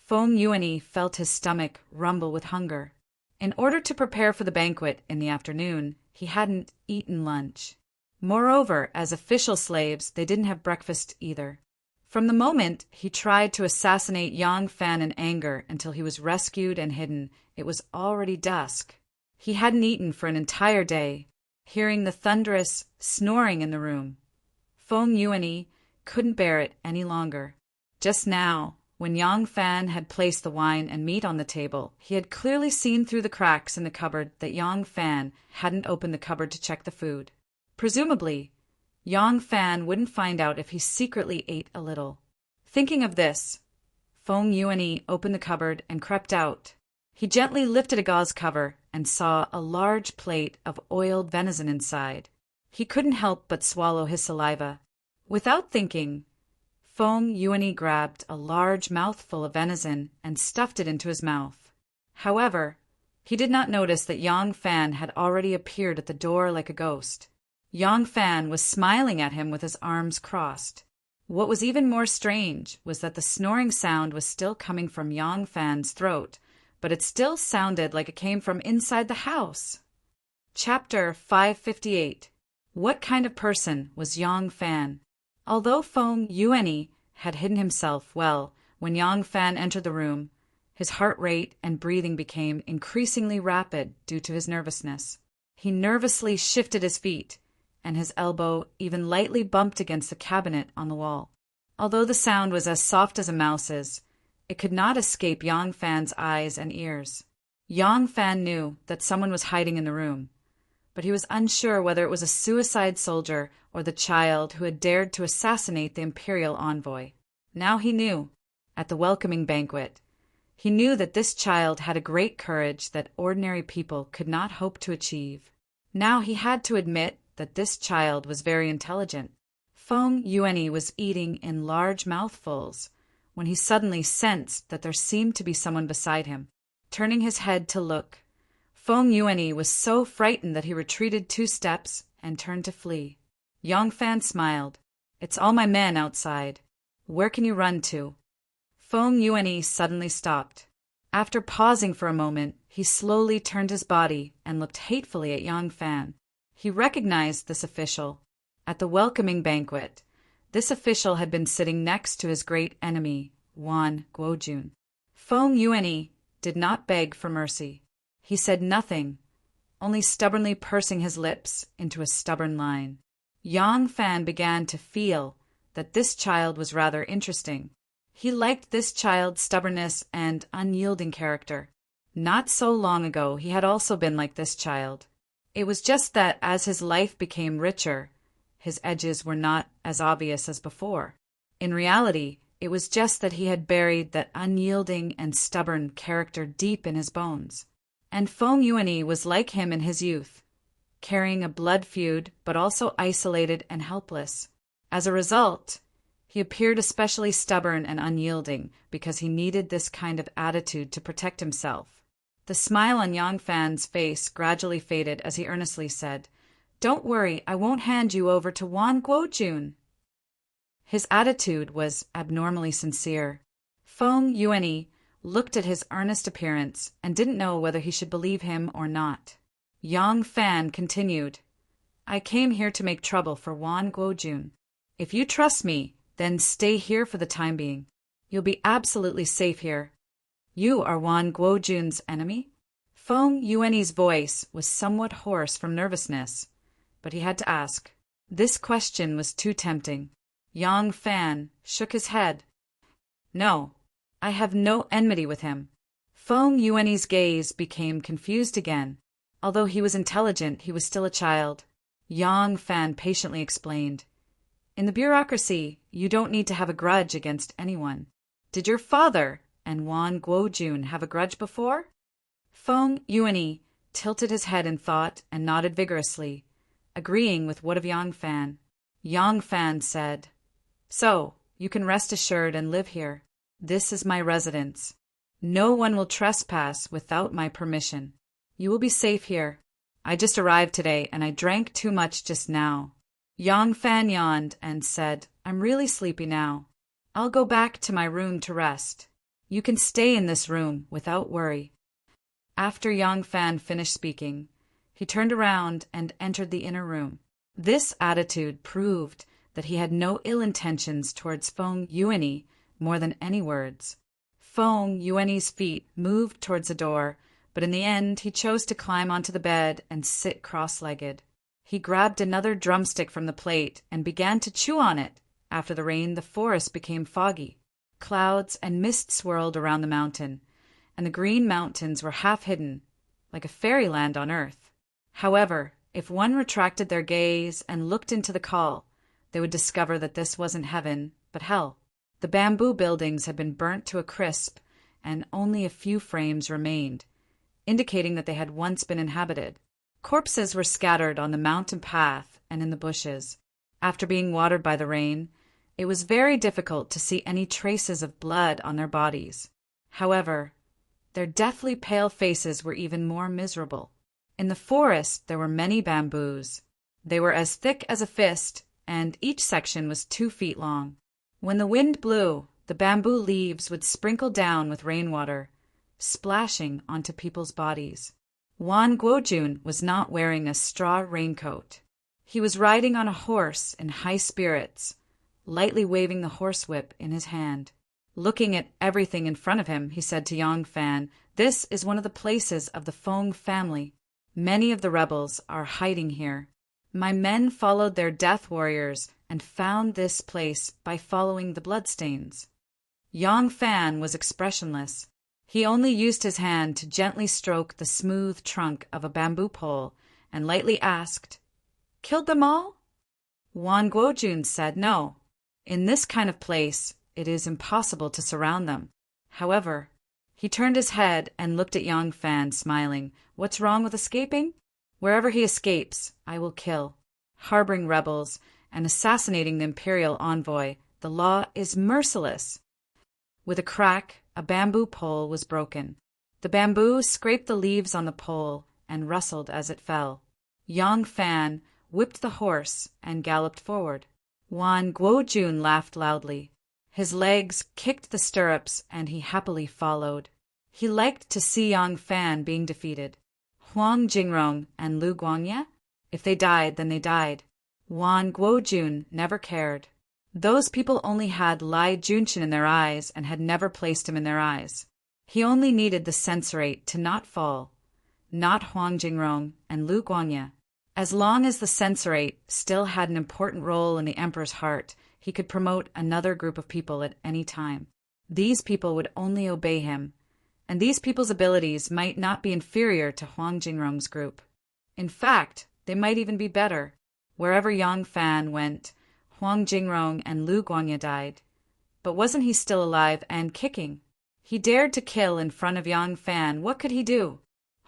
[SPEAKER 1] Feng Yuanyi felt his stomach rumble with hunger. In order to prepare for the banquet in the afternoon, he hadn't eaten lunch. Moreover, as official slaves, they didn't have breakfast either. From the moment he tried to assassinate Yang Fan in anger until he was rescued and hidden, it was already dusk. He hadn't eaten for an entire day. Hearing the thunderous snoring in the room, Feng Yuanyi couldn't bear it any longer. Just now, when Yang Fan had placed the wine and meat on the table, he had clearly seen through the cracks in the cupboard that Yang Fan hadn't opened the cupboard to check the food. Presumably, Yang Fan wouldn't find out if he secretly ate a little. Thinking of this, Feng Yuanyi opened the cupboard and crept out. He gently lifted a gauze cover and saw a large plate of oiled venison inside. He couldn't help but swallow his saliva. Without thinking, Feng Yuanyi grabbed a large mouthful of venison and stuffed it into his mouth. However, he did not notice that Yang Fan had already appeared at the door like a ghost. Yang Fan was smiling at him with his arms crossed. What was even more strange was that the snoring sound was still coming from Yang Fan's throat, but it still sounded like it came from inside the house. Chapter 558. What kind of person was Yang Fan? Although Feng Yuanyi had hidden himself well, when Yang Fan entered the room, his heart rate and breathing became increasingly rapid due to his nervousness. He nervously shifted his feet, and his elbow even lightly bumped against the cabinet on the wall. Although the sound was as soft as a mouse's, it could not escape Yang Fan's eyes and ears. Yang Fan knew that someone was hiding in the room, but he was unsure whether it was a suicide soldier or the child who had dared to assassinate the imperial envoy. Now he knew, at the welcoming banquet, he knew that this child had a great courage that ordinary people could not hope to achieve. Now he had to admit that this child was very intelligent. Feng Yuanyi was eating in large mouthfuls when he suddenly sensed that there seemed to be someone beside him. Turning his head to look, Feng Yuanyi was so frightened that he retreated 2 steps and turned to flee. Yang Fan smiled. "It's all my men outside. Where can you run to?" Feng Yuanyi suddenly stopped. After pausing for a moment, he slowly turned his body and looked hatefully at Yang Fan. He recognized this official. At the welcoming banquet, this official had been sitting next to his great enemy, Wan Guojun. Feng Yuanyi did not beg for mercy. He said nothing, only stubbornly pursing his lips into a stubborn line. Yang Fan began to feel that this child was rather interesting. He liked this child's stubbornness and unyielding character. Not so long ago he had also been like this child. It was just that as his life became richer, his edges were not as obvious as before. In reality, it was just that he had buried that unyielding and stubborn character deep in his bones. And Feng Yuanyi was like him in his youth, carrying a blood feud but also isolated and helpless. As a result, he appeared especially stubborn and unyielding because he needed this kind of attitude to protect himself. The smile on Yang Fan's face gradually faded as he earnestly said, "Don't worry, I won't hand you over to Wan Guojun." His attitude was abnormally sincere. Feng Yuanyi looked at his earnest appearance and didn't know whether he should believe him or not. Yang Fan continued, "I came here to make trouble for Wan Guojun. If you trust me, then stay here for the time being. You'll be absolutely safe here. You are Wan Guojun's enemy?" Feng Yuanyi's voice was somewhat hoarse from nervousness, but he had to ask. This question was too tempting. Yang Fan shook his head. "No, I have no enmity with him." Feng Yuanyi's gaze became confused again. Although he was intelligent, he was still a child. Yang Fan patiently explained, "In the bureaucracy, you don't need to have a grudge against anyone. Did your father and Wan Guojun have a grudge before?" Feng Yuanyi tilted his head in thought and nodded vigorously, agreeing with what of Yang Fan. Yang Fan said, "So, you can rest assured and live here. This is my residence. No one will trespass without my permission. You will be safe here. I just arrived today and I drank too much just now." Yang Fan yawned and said, "I'm really sleepy now. I'll go back to my room to rest. You can stay in this room without worry." After Yang Fan finished speaking, he turned around and entered the inner room. This attitude proved that he had no ill intentions towards Feng Yuanyi more than any words. Feng Yuanyi's feet moved towards the door, but in the end he chose to climb onto the bed and sit cross-legged. He grabbed another drumstick from the plate and began to chew on it. After the rain, the forest became foggy. Clouds and mist swirled around the mountain, and the green mountains were half hidden, like a fairyland on earth. However, if one retracted their gaze and looked into the call, they would discover that this wasn't heaven, but hell. The bamboo buildings had been burnt to a crisp, and only a few frames remained, indicating that they had once been inhabited. Corpses were scattered on the mountain path and in the bushes. After being watered by the rain, it was very difficult to see any traces of blood on their bodies. However, their deathly pale faces were even more miserable. In the forest there were many bamboos. They were as thick as a fist, and each section was 2 feet long. When the wind blew, the bamboo leaves would sprinkle down with rainwater, splashing onto people's bodies. Wan Guojun was not wearing a straw raincoat. He was riding on a horse in high spirits, lightly waving the horsewhip in his hand. Looking at everything in front of him, he said to Yang Fan, "This is one of the places of the Feng family. Many of the rebels are hiding here. My men followed their death warriors and found this place by following the bloodstains." Yang Fan was expressionless. He only used his hand to gently stroke the smooth trunk of a bamboo pole and lightly asked, "Killed them all?" Wan Guojun said no. In this kind of place, it is impossible to surround them. However, he turned his head and looked at Yang Fan, smiling. "What's wrong with escaping? Wherever he escapes, I will kill. Harboring rebels and assassinating the imperial envoy, the law is merciless." With a crack, a bamboo pole was broken. The bamboo scraped the leaves on the pole and rustled as it fell. Yang Fan whipped the horse and galloped forward. Wan Guojun laughed loudly. His legs kicked the stirrups and he happily followed. He liked to see Yang Fan being defeated. Huang Jingrong and Lu Guangye? If they died, then they died. Wan Guojun never cared. Those people only had Lai Junshin in their eyes and had never placed him in their eyes. He only needed the censorate to not fall, not Huang Jingrong and Lu Guangye. As long as the censorate still had an important role in the emperor's heart, he could promote another group of people at any time. These people would only obey him, and these people's abilities might not be inferior to Huang Jingrong's group. In fact, they might even be better. Wherever Yang Fan went, Huang Jingrong and Lu Guangye died. But wasn't he still alive and kicking? He dared to kill in front of Yang Fan. What could he do?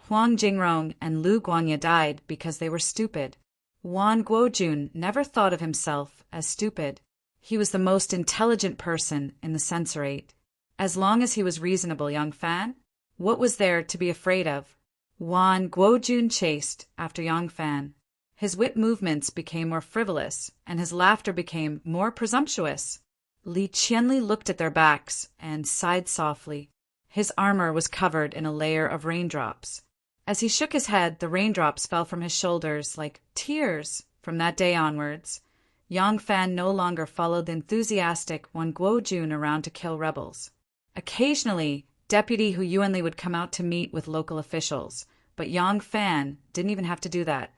[SPEAKER 1] Huang Jingrong and Lu Guangye died because they were stupid. Wan Guojun never thought of himself as stupid. He was the most intelligent person in the censorate. As long as he was reasonable, Yang Fan, what was there to be afraid of? Wan Guojun chased after Yang Fan. His whip movements became more frivolous, and his laughter became more presumptuous. Li Qianli looked at their backs and sighed softly. His armor was covered in a layer of raindrops. As he shook his head, the raindrops fell from his shoulders like tears. From that day onwards, Yang Fan no longer followed the enthusiastic Wan Guojun around to kill rebels. Occasionally, Deputy Hu Yuanli would come out to meet with local officials, but Yang Fan didn't even have to do that.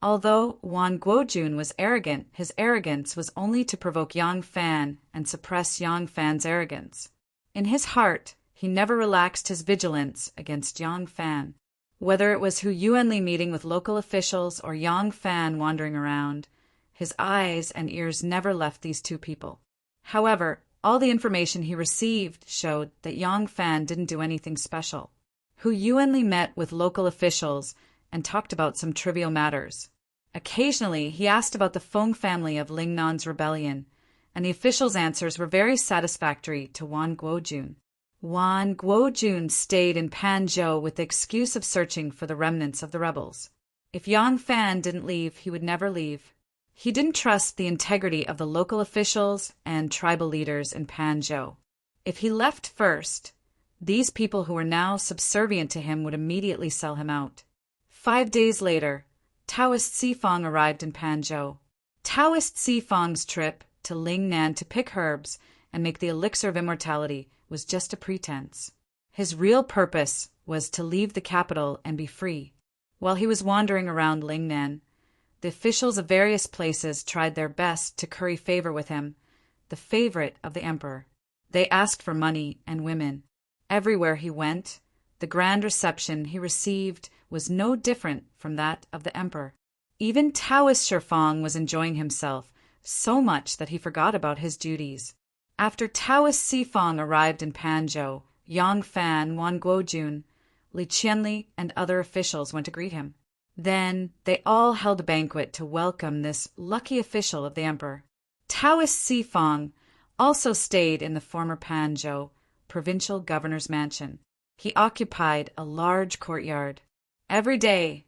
[SPEAKER 1] Although Wan Guojun was arrogant, his arrogance was only to provoke Yang Fan and suppress Yang Fan's arrogance. In his heart, he never relaxed his vigilance against Yang Fan. Whether it was Hu Yuanli meeting with local officials or Yang Fan wandering around, his eyes and ears never left these two people. However, all the information he received showed that Yang Fan didn't do anything special. Hu Yuanli met with local officials and talked about some trivial matters. Occasionally, he asked about the Feng family of Lingnan's rebellion, and the officials' answers were very satisfactory to Wan Guojun. Wan Guojun stayed in Panzhou with the excuse of searching for the remnants of the rebels. If Yang Fan didn't leave, he would never leave. He didn't trust the integrity of the local officials and tribal leaders in Panzhou. If he left first, these people who were now subservient to him would immediately sell him out. 5 days later, Taoist Sifang arrived in Panzhou. Taoist Sifang's trip to Lingnan to pick herbs and make the elixir of immortality was just a pretense. His real purpose was to leave the capital and be free. While he was wandering around Lingnan, the officials of various places tried their best to curry favor with him, the favorite of the emperor. They asked for money and women. Everywhere he went, the grand reception he received was no different from that of the emperor. Even Taoist Shifang was enjoying himself so much that he forgot about his duties. After Taoist Sifang arrived in Panzhou, Yang Fan, Wan Guojun, Li Qianli, and other officials went to greet him. Then they all held a banquet to welcome this lucky official of the emperor. Taoist Sifang also stayed in the former Panzhou provincial governor's mansion. He occupied a large courtyard. Every day,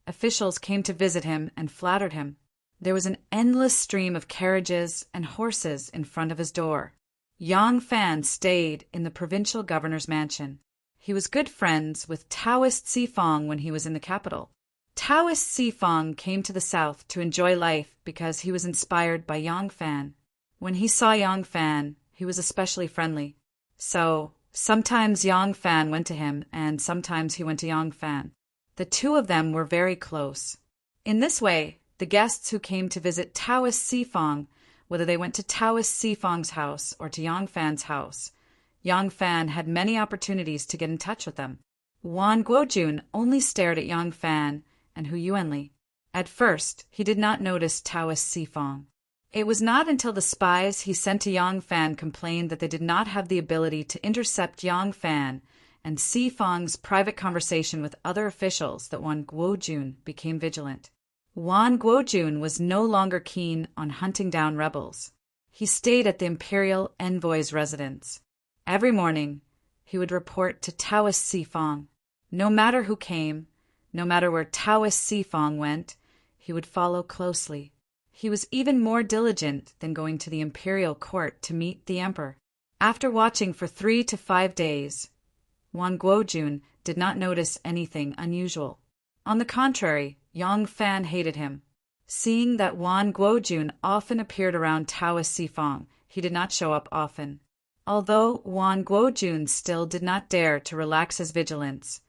[SPEAKER 1] officials came to visit him and flattered him. There was an endless stream of carriages and horses in front of his door. Yang Fan stayed in the provincial governor's mansion. He was good friends with Taoist Sifong when he was in the capital. Taoist Sifong came to the south to enjoy life because he was inspired by Yang Fan. When he saw Yang Fan, he was especially friendly. So, sometimes Yang Fan went to him, and sometimes he went to Yang Fan. The two of them were very close. In this way, the guests who came to visit Taoist Sifong, whether they went to Taoist Sifong's house or to Yang Fan's house, Yang Fan had many opportunities to get in touch with them. Wan Guojun only stared at Yang Fan and Hu Yuanli. At first, he did not notice Taoist Sifong. It was not until the spies he sent to Yang Fan complained that they did not have the ability to intercept Yang Fan and Sifong's private conversation with other officials that Wan Guojun became vigilant. Wan Guojun was no longer keen on hunting down rebels. He stayed at the imperial envoy's residence. Every morning, he would report to Taoist Sifong. No matter who came, no matter where Taoist Sifong went, he would follow closely. He was even more diligent than going to the imperial court to meet the emperor. After watching for 3 to 5 days, Wan Guojun did not notice anything unusual. On the contrary, Yang Fan hated him. Seeing that Wan Guojun often appeared around Taoist Sifong, he did not show up often. Although Wan Guojun still did not dare to relax his vigilance,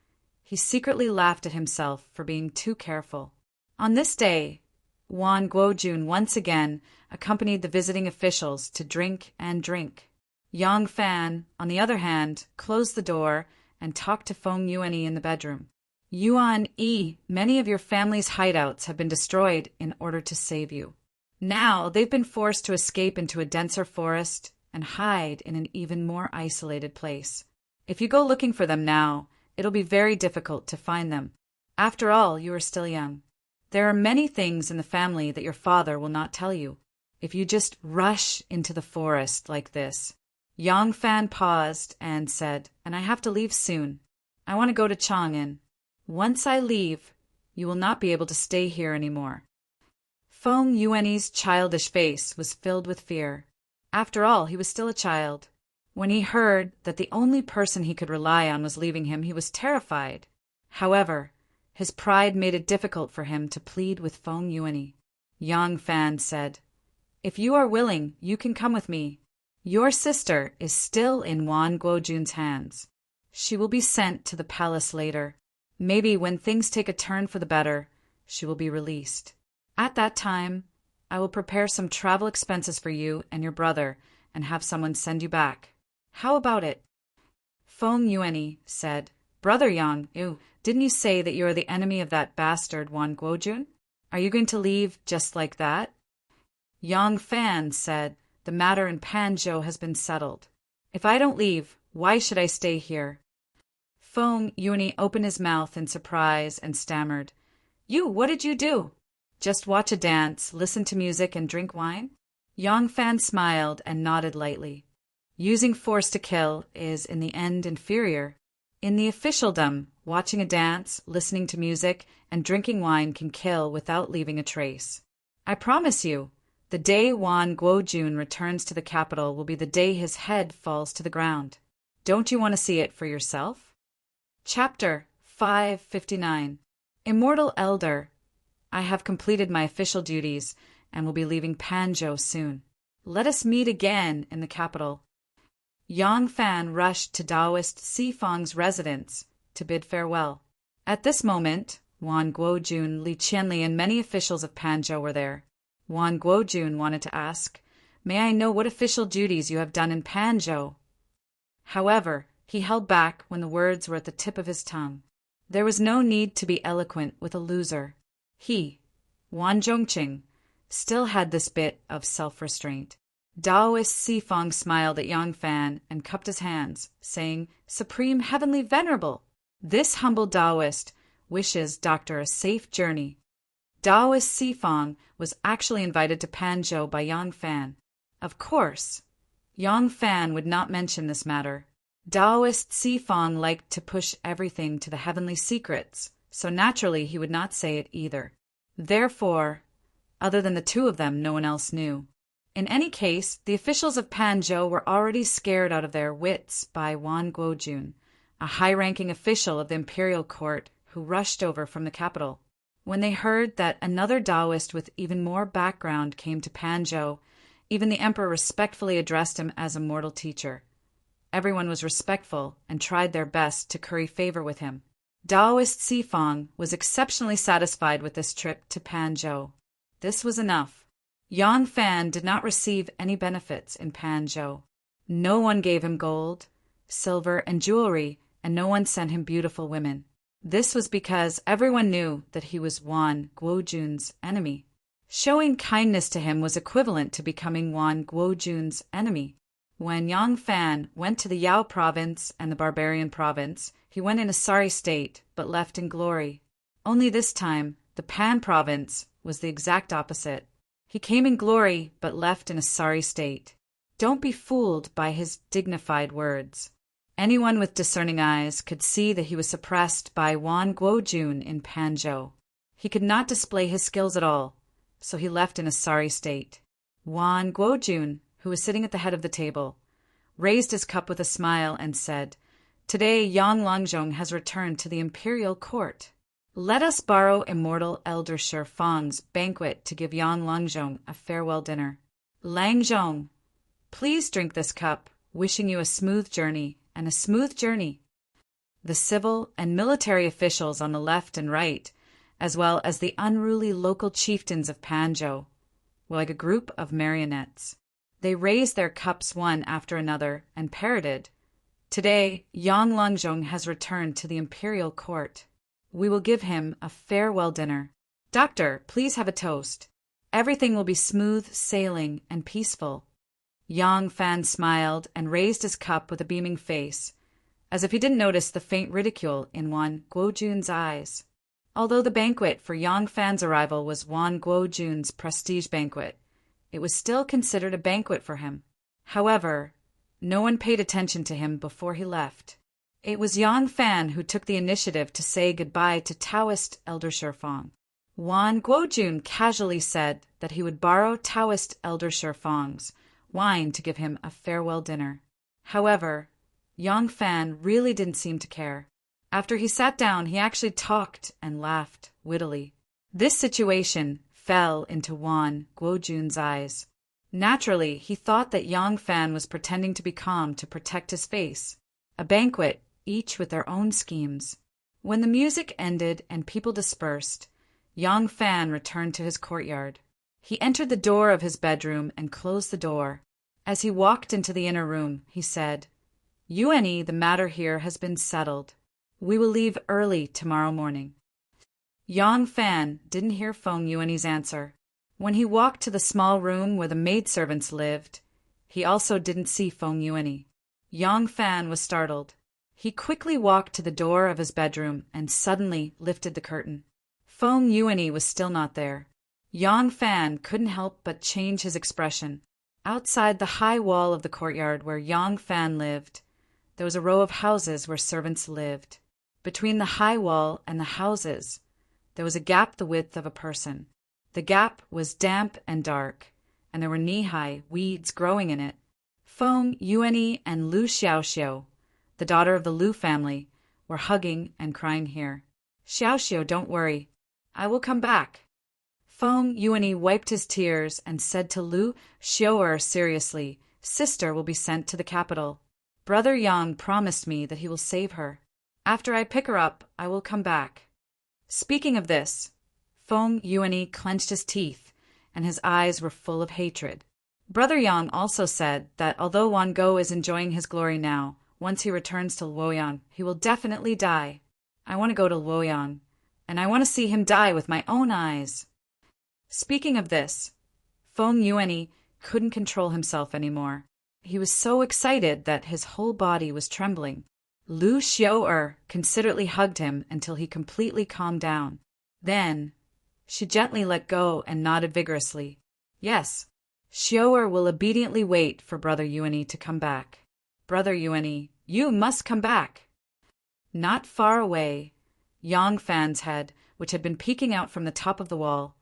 [SPEAKER 1] he secretly laughed at himself for being too careful. On this day, Wan Guojun once again accompanied the visiting officials to drink and drink. Yang Fan, on the other hand, closed the door and talked to Feng Yuanyi in the bedroom. Yuan Yi, many of your family's hideouts have been destroyed in order to save you. Now they've been forced to escape into a denser forest and hide in an even more isolated place. If you go looking for them now, it'll be very difficult to find them. After all, you are still young. There are many things in the family that your father will not tell you. If you just rush into the forest like this. Yang Fan paused and said, and I have to leave soon. I want to go to Chang'an. Once I leave, you will not be able to stay here anymore. Feng Yuanyi's childish face was filled with fear. After all, he was still a child. When he heard that the only person he could rely on was leaving him, he was terrified. However, his pride made it difficult for him to plead with Feng Yuanyi. Yang Fan said, if you are willing, you can come with me. Your sister is still in Wan Guojun's hands. She will be sent to the palace later. Maybe when things take a turn for the better, she will be released. At that time, I will prepare some travel expenses for you and your brother and have someone send you back. How about it? Feng Yuanyi said, Brother Yang, didn't you say that you are the enemy of that bastard Wan Guojun? Are you going to leave just like that? Yang Fan said, the matter in Panzhou has been settled. If I don't leave, why should I stay here? Feng Yuanyi opened his mouth in surprise and stammered, what did you do? Just watch a dance, listen to music, and drink wine? Yang Fan smiled and nodded lightly. Using force to kill is, in the end, inferior. In the officialdom, watching a dance, listening to music, and drinking wine can kill without leaving a trace. I promise you, the day Wan Guojun returns to the capital will be the day his head falls to the ground. Don't you want to see it for yourself? Chapter 559. Immortal Elder, I have completed my official duties and will be leaving Panzhou soon. Let us meet again in the capital. Yang Fan rushed to Taoist Sifong's residence to bid farewell. At this moment, Wan Guojun, Li Qianli, and many officials of Panzhou were there. Wan Guojun wanted to ask, May I know what official duties you have done in Panzhou? However, he held back when the words were at the tip of his tongue. There was no need to be eloquent with a loser. He, Wan Zhongqing, still had this bit of self-restraint. Taoist Sifong smiled at Yang Fan and cupped his hands, saying, Supreme Heavenly Venerable, this humble Taoist wishes Doctor a safe journey. Taoist Sifong was actually invited to Panzhou by Yang Fan. Of course, Yang Fan would not mention this matter. Taoist Sifong liked to push everything to the heavenly secrets, so naturally he would not say it either. Therefore, other than the two of them, no one else knew. In any case, the officials of Panzhou were already scared out of their wits by Wan Guojun, a high-ranking official of the imperial court who rushed over from the capital. When they heard that another Taoist with even more background came to Panzhou, even the emperor respectfully addressed him as a mortal teacher. Everyone was respectful and tried their best to curry favor with him. Taoist Xifeng was exceptionally satisfied with this trip to Panzhou. This was enough. Yang Fan did not receive any benefits in Panzhou. No one gave him gold, silver, and jewelry, and no one sent him beautiful women. This was because everyone knew that he was Wan Guojun's enemy. Showing kindness to him was equivalent to becoming Wan Guojun's enemy. When Yang Fan went to the Yao province and the Barbarian province, he went in a sorry state, but left in glory. Only this time, the Pan province was the exact opposite. He came in glory, but left in a sorry state. Don't be fooled by his dignified words. Anyone with discerning eyes could see that he was suppressed by Wan Guojun in Panzhou. He could not display his skills at all, so he left in a sorry state. Wan Guojun, who was sitting at the head of the table, raised his cup with a smile and said, "Today Yang Langzhong has returned to the imperial court. Let us borrow immortal Elder Shi Fang's banquet to give Yang Langzhong a farewell dinner. Langzhong, please drink this cup, wishing you a smooth journey, and a smooth journey." The civil and military officials on the left and right, as well as the unruly local chieftains of Panzhou, were like a group of marionettes. They raised their cups one after another and parroted, "Today, Yang Langzhong has returned to the imperial court. We will give him a farewell dinner. Doctor, please have a toast. Everything will be smooth sailing and peaceful." Yang Fan smiled and raised his cup with a beaming face, as if he didn't notice the faint ridicule in Wan Guojun's eyes. Although the banquet for Yang Fan's arrival was Wan Guojun's prestige banquet, it was still considered a banquet for him. However, no one paid attention to him before he left. It was Yang Fan who took the initiative to say goodbye to Taoist Elder Shi Fang. Wan Guojun casually said that he would borrow Taoist Elder Shi Fang's wine to give him a farewell dinner. However, Yang Fan really didn't seem to care. After he sat down, he actually talked and laughed wittily. This situation fell into Wan Guojun's eyes. Naturally, he thought that Yang Fan was pretending to be calm to protect his face. A banquet, each with their own schemes. When the music ended and people dispersed, Yang Fan returned to his courtyard. He entered the door of his bedroom and closed the door. As he walked into the inner room, he said, "Yuani, the matter here has been settled. We will leave early tomorrow morning." Yang Fan didn't hear Feng Yuani's answer. When he walked to the small room where the maidservants lived, he also didn't see Feng Yuani. Yang Fan was startled. He quickly walked to the door of his bedroom and suddenly lifted the curtain. Feng Yuani was still not there. Yang Fan couldn't help but change his expression. Outside the high wall of the courtyard where Yang Fan lived, there was a row of houses where servants lived. Between the high wall and the houses, there was a gap the width of a person. The gap was damp and dark, and there were knee-high weeds growing in it. Feng Yuani and Lu Xiaoxiu, the daughter of the Lu family, were hugging and crying here. "Xiaoxiu, don't worry. I will come back." Feng Yuani wiped his tears and said to Lu Xiaoer seriously, "Sister will be sent to the capital. Brother Yang promised me that he will save her. After I pick her up, I will come back." Speaking of this, Feng Yuani clenched his teeth, and his eyes were full of hatred. Brother Yang also said that although Wan Go is enjoying his glory now, once he returns to Luoyang, he will definitely die. I want to go to Luoyang, and I want to see him die with my own eyes. Speaking of this, Feng Yuani couldn't control himself anymore. He was so excited that his whole body was trembling. Lu Xiaoer considerately hugged him until he completely calmed down. Then, she gently let go and nodded vigorously. Yes, Xiaoer will obediently wait for Brother Yuani to come back. Brother Yuani, you must come back. Not far away, Yang Fan's head, which had been peeking out from the top of the wall,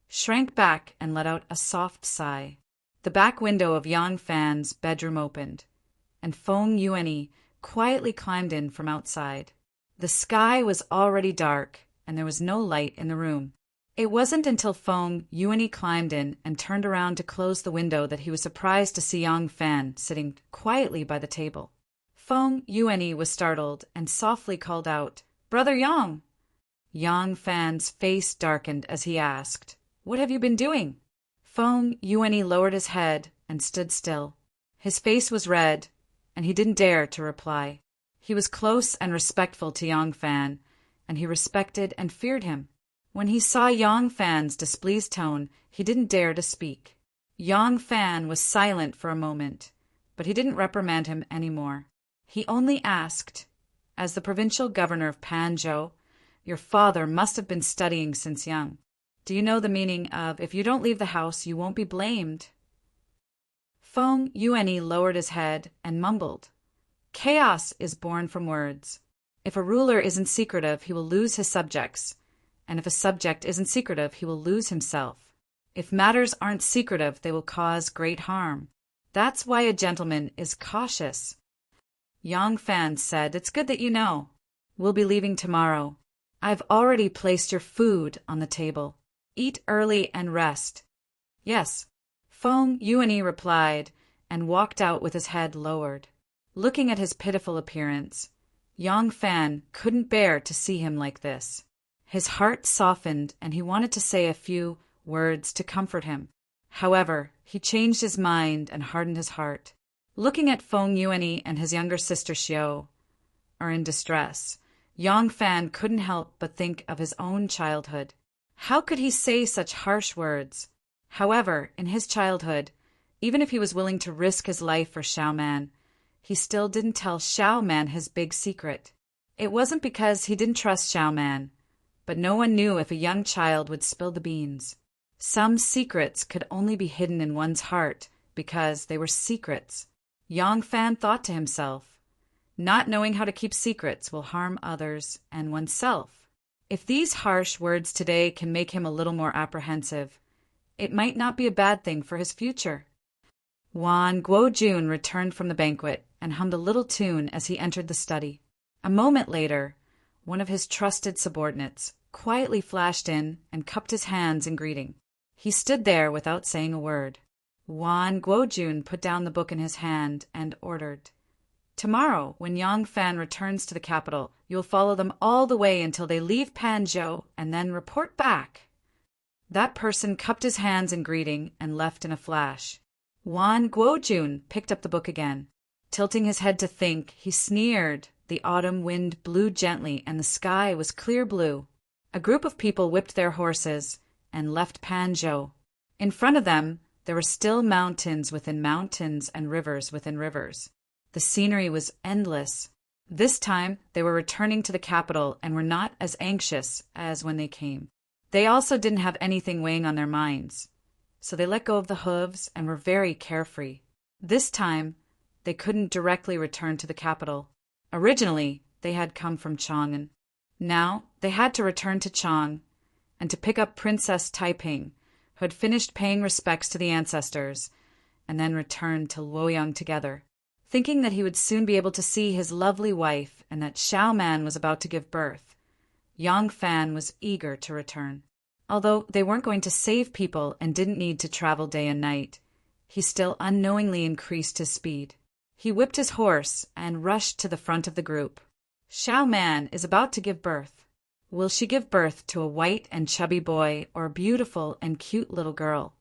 [SPEAKER 1] shrank back and let out a soft sigh. The back window of Yang Fan's bedroom opened, and Feng Yuani quietly climbed in from outside. The sky was already dark, and there was no light in the room. It wasn't until Feng Yuanyi climbed in and turned around to close the window that he was surprised to see Yang Fan sitting quietly by the table. Feng Yuanyi was startled and softly called out, "Brother Yang!" Yang Fan's face darkened as he asked, "What have you been doing?" Feng Yuanyi lowered his head and stood still. His face was red, and he didn't dare to reply. He was close and respectful to Yang Fan, and he respected and feared him. When he saw Yang Fan's displeased tone, he didn't dare to speak. Yang Fan was silent for a moment, but he didn't reprimand him any more. He only asked, "As the provincial governor of Panzhou, your father must have been studying since young. Do you know the meaning of 'if you don't leave the house, you won't be blamed'?" Feng Yuanyi lowered his head and mumbled, "Chaos is born from words. If a ruler isn't secretive, he will lose his subjects. And if a subject isn't secretive, he will lose himself. If matters aren't secretive, they will cause great harm. That's why a gentleman is cautious." Yang Fan said, "It's good that you know. We'll be leaving tomorrow. I've already placed your food on the table. Eat early and rest." "Yes," Feng Yuanyi replied, and walked out with his head lowered. Looking at his pitiful appearance, Yang Fan couldn't bear to see him like this. His heart softened, and he wanted to say a few words to comfort him. However, he changed his mind and hardened his heart. Looking at Feng Yuanyi and his younger sister Xiao are in distress, Yang Fan couldn't help but think of his own childhood. How could he say such harsh words? However, in his childhood, even if he was willing to risk his life for Xiao Man, he still didn't tell Xiao Man his big secret. It wasn't because he didn't trust Xiao Man, but no one knew if a young child would spill the beans. Some secrets could only be hidden in one's heart because they were secrets. Yang Fan thought to himself, "Not knowing how to keep secrets will harm others and oneself. If these harsh words today can make him a little more apprehensive, it might not be a bad thing for his future." Wan Guojun returned from the banquet and hummed a little tune as he entered the study. A moment later, one of his trusted subordinates quietly flashed in and cupped his hands in greeting. He stood there without saying a word. Wan Guojun put down the book in his hand and ordered, "Tomorrow, when Yang Fan returns to the capital, you will follow them all the way until they leave Panzhou and then report back." That person cupped his hands in greeting and left in a flash. Wan Guojun picked up the book again. Tilting his head to think, he sneered. The autumn wind blew gently and the sky was clear blue. A group of people whipped their horses and left Panzhou. In front of them, there were still mountains within mountains and rivers within rivers. The scenery was endless. This time, they were returning to the capital and were not as anxious as when they came. They also didn't have anything weighing on their minds, so they let go of the hooves and were very carefree. This time, they couldn't directly return to the capital. Originally, they had come from Chang'an. Now, they had to return to Chang and to pick up Princess Taiping, who had finished paying respects to the ancestors, and then returned to Luoyang together. Thinking that he would soon be able to see his lovely wife and that Xiao Man was about to give birth, Yang Fan was eager to return. Although they weren't going to save people and didn't need to travel day and night, he still unknowingly increased his speed. He whipped his horse and rushed to the front of the group. "Xiao Man is about to give birth. Will she give birth to a white and chubby boy or a beautiful and cute little girl?"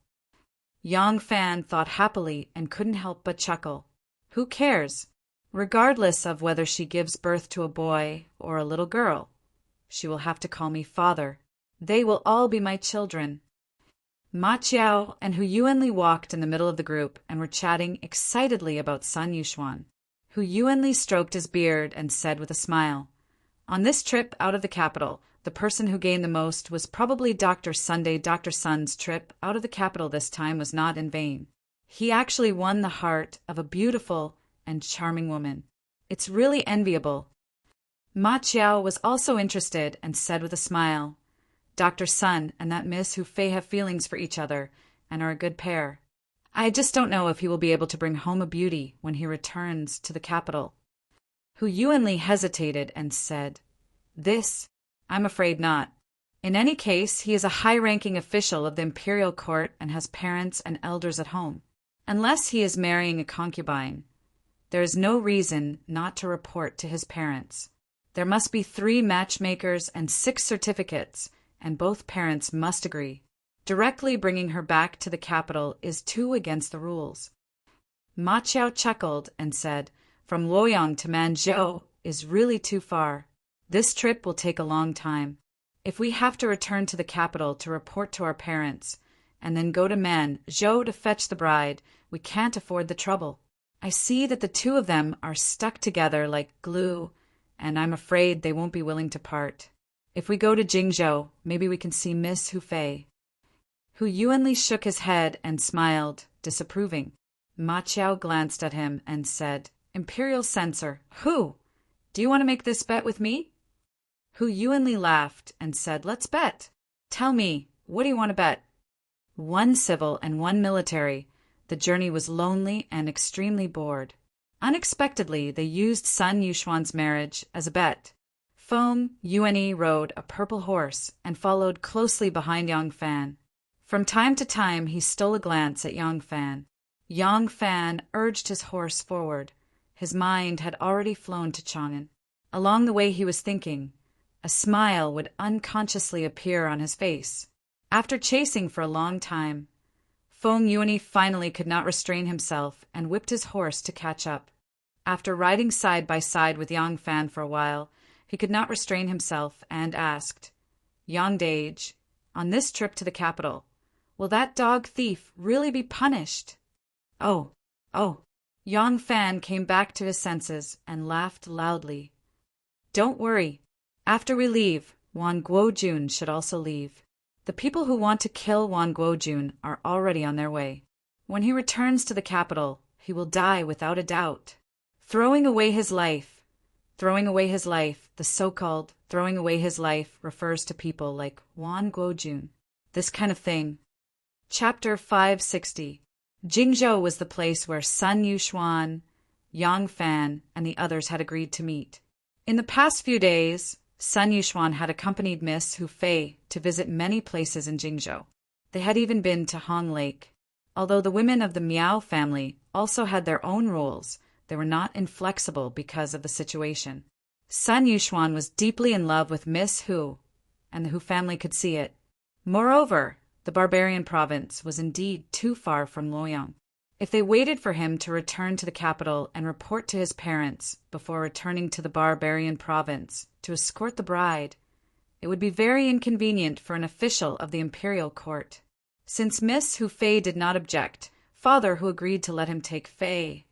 [SPEAKER 1] Yang Fan thought happily and couldn't help but chuckle. Who cares? Regardless of whether she gives birth to a boy or a little girl, she will have to call me father. They will all be my children. Ma Qiao and Hu Yuanli walked in the middle of the group and were chatting excitedly about Sun Yuxuan. Hu Yuanli stroked his beard and said with a smile, "On this trip out of the capital, the person who gained the most was probably Dr. Sunday. Dr. Sun's trip out of the capital this time was not in vain. He actually won the heart of a beautiful and charming woman. It's really enviable." Ma Qiao was also interested and said with a smile, "Dr. Sun and that Miss Hu Fei have feelings for each other and are a good pair. I just don't know if he will be able to bring home a beauty when he returns to the capital." Hu Yuanli hesitated and said, "This, I'm afraid not. In any case, he is a high-ranking official of the imperial court and has parents and elders at home. Unless he is marrying a concubine, there is no reason not to report to his parents. There must be 3 matchmakers and 6 certificates, and both parents must agree. Directly bringing her back to the capital is too against the rules." Ma Qiao chuckled and said, "From Luoyang to Manzhou is really too far. This trip will take a long time. If we have to return to the capital to report to our parents, and then go to Manzhou to fetch the bride, we can't afford the trouble. I see that the 2 of them are stuck together like glue, and I'm afraid they won't be willing to part. If we go to Jingzhou, maybe we can see Miss Hu Fei." Hu Yuanli shook his head and smiled, disapproving. Ma Qiao glanced at him and said, "Imperial censor, Hu, do you want to make this bet with me?" Hu Yuanli laughed and said, "Let's bet. Tell me, what do you want to bet?" 1 civil and 1 military. The journey was lonely and extremely bored. Unexpectedly, they used Sun Yushuan's marriage as a bet. Feng Yuanyi rode a purple horse and followed closely behind Yang Fan. From time to time, he stole a glance at Yang Fan. Yang Fan urged his horse forward. His mind had already flown to Chang'an. Along the way he was thinking. A smile would unconsciously appear on his face. After chasing for a long time, Feng Yuanyi finally could not restrain himself and whipped his horse to catch up. After riding side by side with Yang Fan for a while, he could not restrain himself and asked, "Yang Dage, on this trip to the capital, will that dog thief really be punished?" Oh. Yang Fan came back to his senses and laughed loudly. "Don't worry. After we leave, Wan Guojun should also leave. The people who want to kill Wan Guojun are already on their way. When he returns to the capital, he will die without a doubt. Throwing away his life, the so-called throwing away his life refers to people like Wan Guojun. This kind of thing." Chapter 560. Jingzhou was the place where Sun Yushuan, Yang Fan, and the others had agreed to meet. In the past few days, Sun Yushuan had accompanied Miss Hu Fei to visit many places in Jingzhou. They had even been to Hong Lake. Although the women of the Miao family also had their own rules, they were not inflexible because of the situation. Sun Yushuan was deeply in love with Miss Hu, and the Hu family could see it. Moreover, the barbarian province was indeed too far from Luoyang. If they waited for him to return to the capital and report to his parents before returning to the barbarian province to escort the bride, it would be very inconvenient for an official of the imperial court. Since Miss Hu Fei did not object, Father Hu agreed to let him take Fei,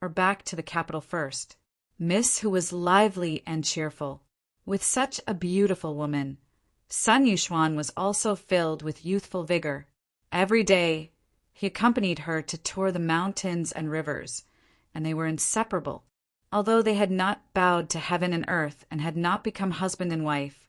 [SPEAKER 1] or back to the capital first. Miss Hu was lively and cheerful. With such a beautiful woman, Sun Yushuan was also filled with youthful vigor. Every day, he accompanied her to tour the mountains and rivers, and they were inseparable. Although they had not bowed to heaven and earth and had not become husband and wife,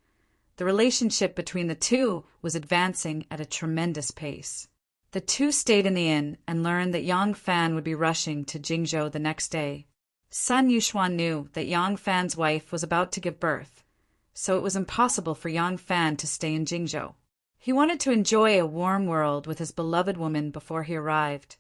[SPEAKER 1] the relationship between the 2 was advancing at a tremendous pace. The 2 stayed in the inn and learned that Yang Fan would be rushing to Jingzhou the next day. Sun Yushuan knew that Yang Fan's wife was about to give birth, so it was impossible for Yang Fan to stay in Jingzhou. He wanted to enjoy a warm world with his beloved woman before he arrived,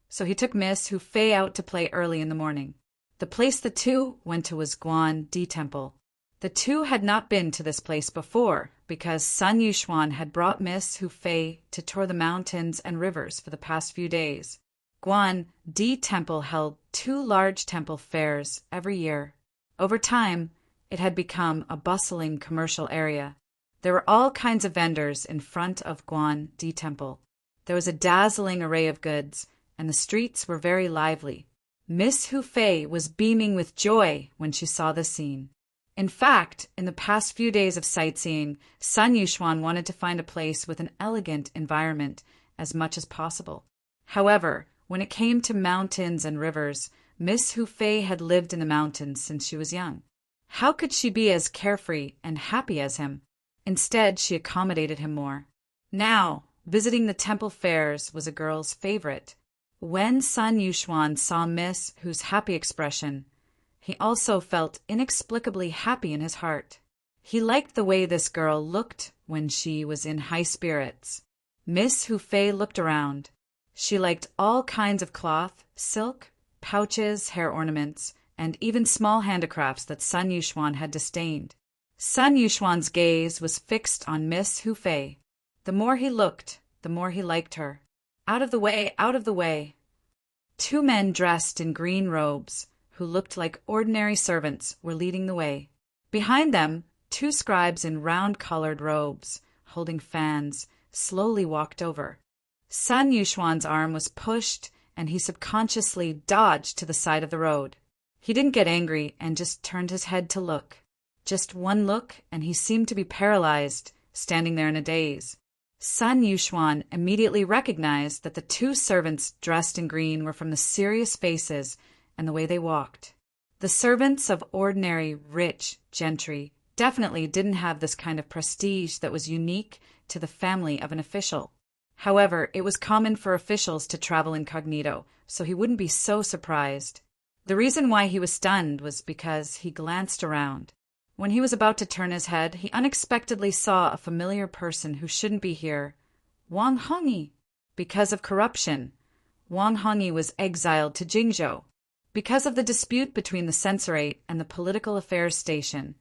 [SPEAKER 1] so he took Miss Hu Fei out to play early in the morning. The place the 2 went to was Guan Di Temple. The 2 had not been to this place before because Sun Yushuan had brought Miss Hu Fei to tour the mountains and rivers for the past few days. Guan Di Temple held 2 large temple fairs every year. Over time, it had become a bustling commercial area. There were all kinds of vendors in front of Guan Di Temple. There was a dazzling array of goods, and the streets were very lively. Miss Hu Fei was beaming with joy when she saw the scene. In fact, in the past few days of sightseeing, Sun Yushuan wanted to find a place with an elegant environment as much as possible. However, when it came to mountains and rivers, Miss Hu Fei had lived in the mountains since she was young. How could she be as carefree and happy as him? Instead, she accommodated him more. Now, visiting the temple fairs was a girl's favorite. When Sun Yushuan saw Miss Hu's happy expression, He also felt inexplicably happy in his heart. He liked the way this girl looked when she was in high spirits. Miss Hu Fei looked around. She liked all kinds of cloth, silk, pouches, hair ornaments, and even small handicrafts that Sun Yuxuan had disdained. Sun Yuxuan's gaze was fixed on Miss Hu Fei. The more he looked, the more he liked her. Out of the way, out of the way. Two men dressed in green robes, who looked like ordinary servants, were leading the way. Behind them, two scribes in round-collared robes, holding fans, slowly walked over. Sun Yuxuan's arm was pushed, and he subconsciously dodged to the side of the road. He didn't get angry and just turned his head to look. Just one look, and he seemed to be paralyzed, standing there in a daze. Sun Yuxuan immediately recognized that the two servants dressed in green were from the serious faces and the way they walked. The servants of ordinary, rich gentry definitely didn't have this kind of prestige that was unique to the family of an official. However, it was common for officials to travel incognito, so he wouldn't be so surprised. The reason why he was stunned was because he glanced around. When he was about to turn his head, he unexpectedly saw a familiar person who shouldn't be here. Wang Hongyi. Because of corruption, Wang Hongyi was exiled to Jingzhou. Because of the dispute between the censorate and the political affairs station,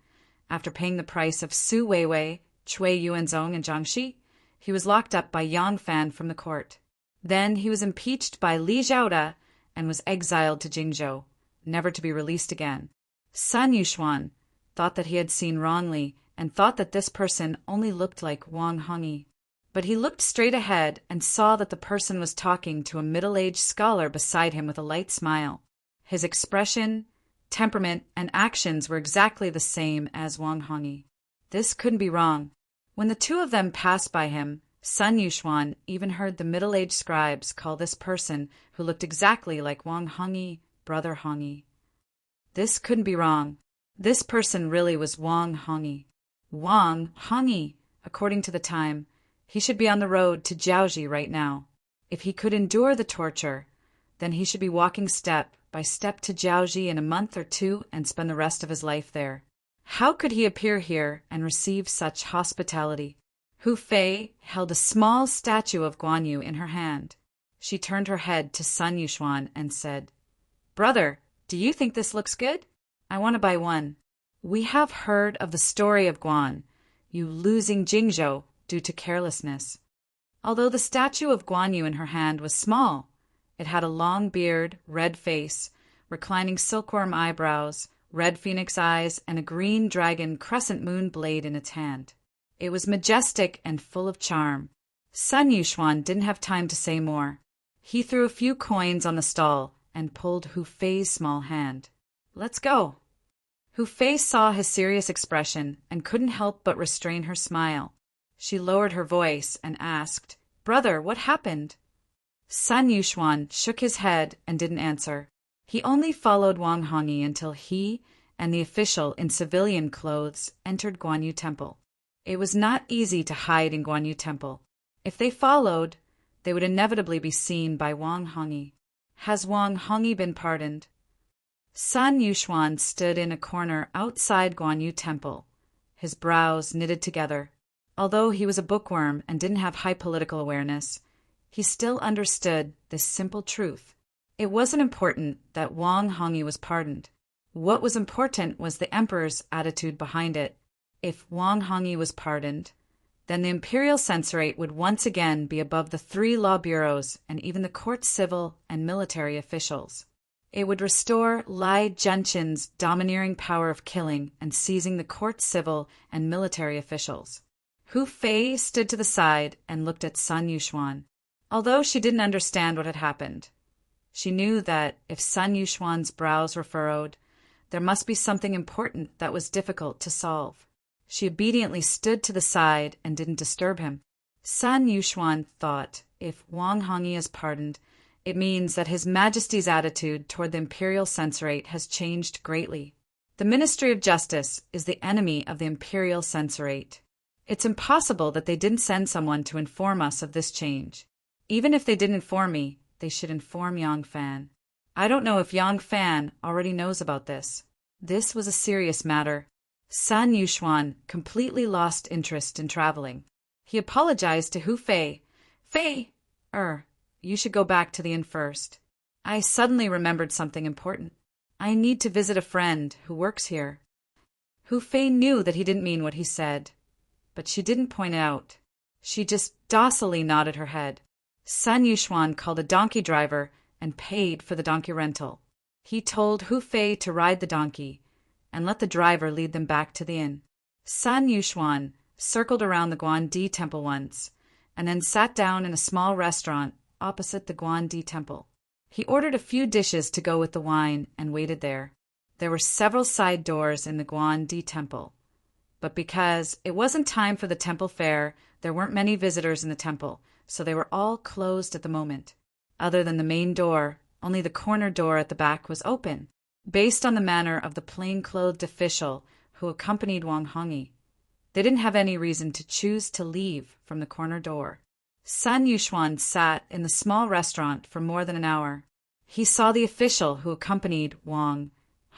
[SPEAKER 1] after paying the price of Su Weiwei, Cui Yuanzong, and Zhang Shi, he was locked up by Yang Fan from the court. Then he was impeached by Li Zhaoda and was exiled to Jingzhou, never to be released again. Sun Yuxuan thought that he had seen wrongly and thought that this person only looked like Wang Hongyi. But he looked straight ahead and saw that the person was talking to a middle-aged scholar beside him with a light smile. His expression, temperament, and actions were exactly the same as Wang Hongyi. This couldn't be wrong. When the two of them passed by him, Sun Yuxuan even heard the middle-aged scribes call this person who looked exactly like Wang Hongyi, Brother Hongyi. This couldn't be wrong. This person really was Wang Hongyi. Wang Hongyi, according to the time, he should be on the road to Jiaoji right now. If he could endure the torture, then he should be walking step by step to Jiaoji in a month or two and spend the rest of his life there. How could he appear here and receive such hospitality? Hu Fei held a small statue of Guan Yu in her hand. She turned her head to Sun Yuxuan and said, "Brother, do you think this looks good? I want to buy one. We have heard of the story of Guan Yu losing Jingzhou due to carelessness." Although the statue of Guan Yu in her hand was small, it had a long beard, red face, reclining silkworm eyebrows, red phoenix eyes, and a green dragon crescent moon blade in its hand. It was majestic and full of charm. Sun Yuxuan didn't have time to say more. He threw a few coins on the stall and pulled Hu Fei's small hand. "Let's go." Hu Fei saw his serious expression and couldn't help but restrain her smile. She lowered her voice and asked, "Brother, what happened?" Sun Yuxuan shook his head and didn't answer. He only followed Wang Hongyi until he and the official in civilian clothes entered Guan Yu Temple. It was not easy to hide in Guan Yu Temple. If they followed, they would inevitably be seen by Wang Hongyi. Has Wang Hongyi been pardoned? Sun Yuxuan stood in a corner outside Guan Yu Temple, his brows knitted together. Although he was a bookworm and didn't have high political awareness, he still understood this simple truth. It wasn't important that Wang Hongyi was pardoned. What was important was the emperor's attitude behind it. If Wang Hongyi was pardoned, then the imperial censorate would once again be above the 3 law bureaus and even the court civil and military officials. It would restore Lai Zhenqin's domineering power of killing and seizing the court civil and military officials. Hu Fei stood to the side and looked at Sun Yuxuan. Although she didn't understand what had happened, she knew that if Sun Yuxuan's brows were furrowed, there must be something important that was difficult to solve. She obediently stood to the side and didn't disturb him. Sun Yuxuan thought, if Wang Hongyi is pardoned, it means that His Majesty's attitude toward the imperial censorate has changed greatly. The Ministry of Justice is the enemy of the imperial censorate. It's impossible that they didn't send someone to inform us of this change. Even if they didn't inform me, they should inform Yang Fan. I don't know if Yang Fan already knows about this. This was a serious matter. Sun Yuxuan completely lost interest in traveling. He apologized to Hu Fei. Fei, you should go back to the inn first. I suddenly remembered something important. I need to visit a friend who works here. Hu Fei knew that he didn't mean what he said, but she didn't point it out. She just docilely nodded her head. Sun Yuxuan called a donkey driver and paid for the donkey rental. He told Hu Fei to ride the donkey and let the driver lead them back to the inn. Sun Yuxuan circled around the Guandi temple once and then sat down in a small restaurant opposite the Guandi temple. He ordered a few dishes to go with the wine and waited there. There were several side doors in the Guandi temple, but because it wasn't time for the temple fair, there weren't many visitors in the temple, so they were all closed at the moment. Other than the main door, only the corner door at the back was open. Based on the manner of the plain-clothed official who accompanied Wang Hongyi, they didn't have any reason to choose to leave from the corner door. Sun Yuxuan sat in the small restaurant for more than an hour. He saw the official who accompanied Wang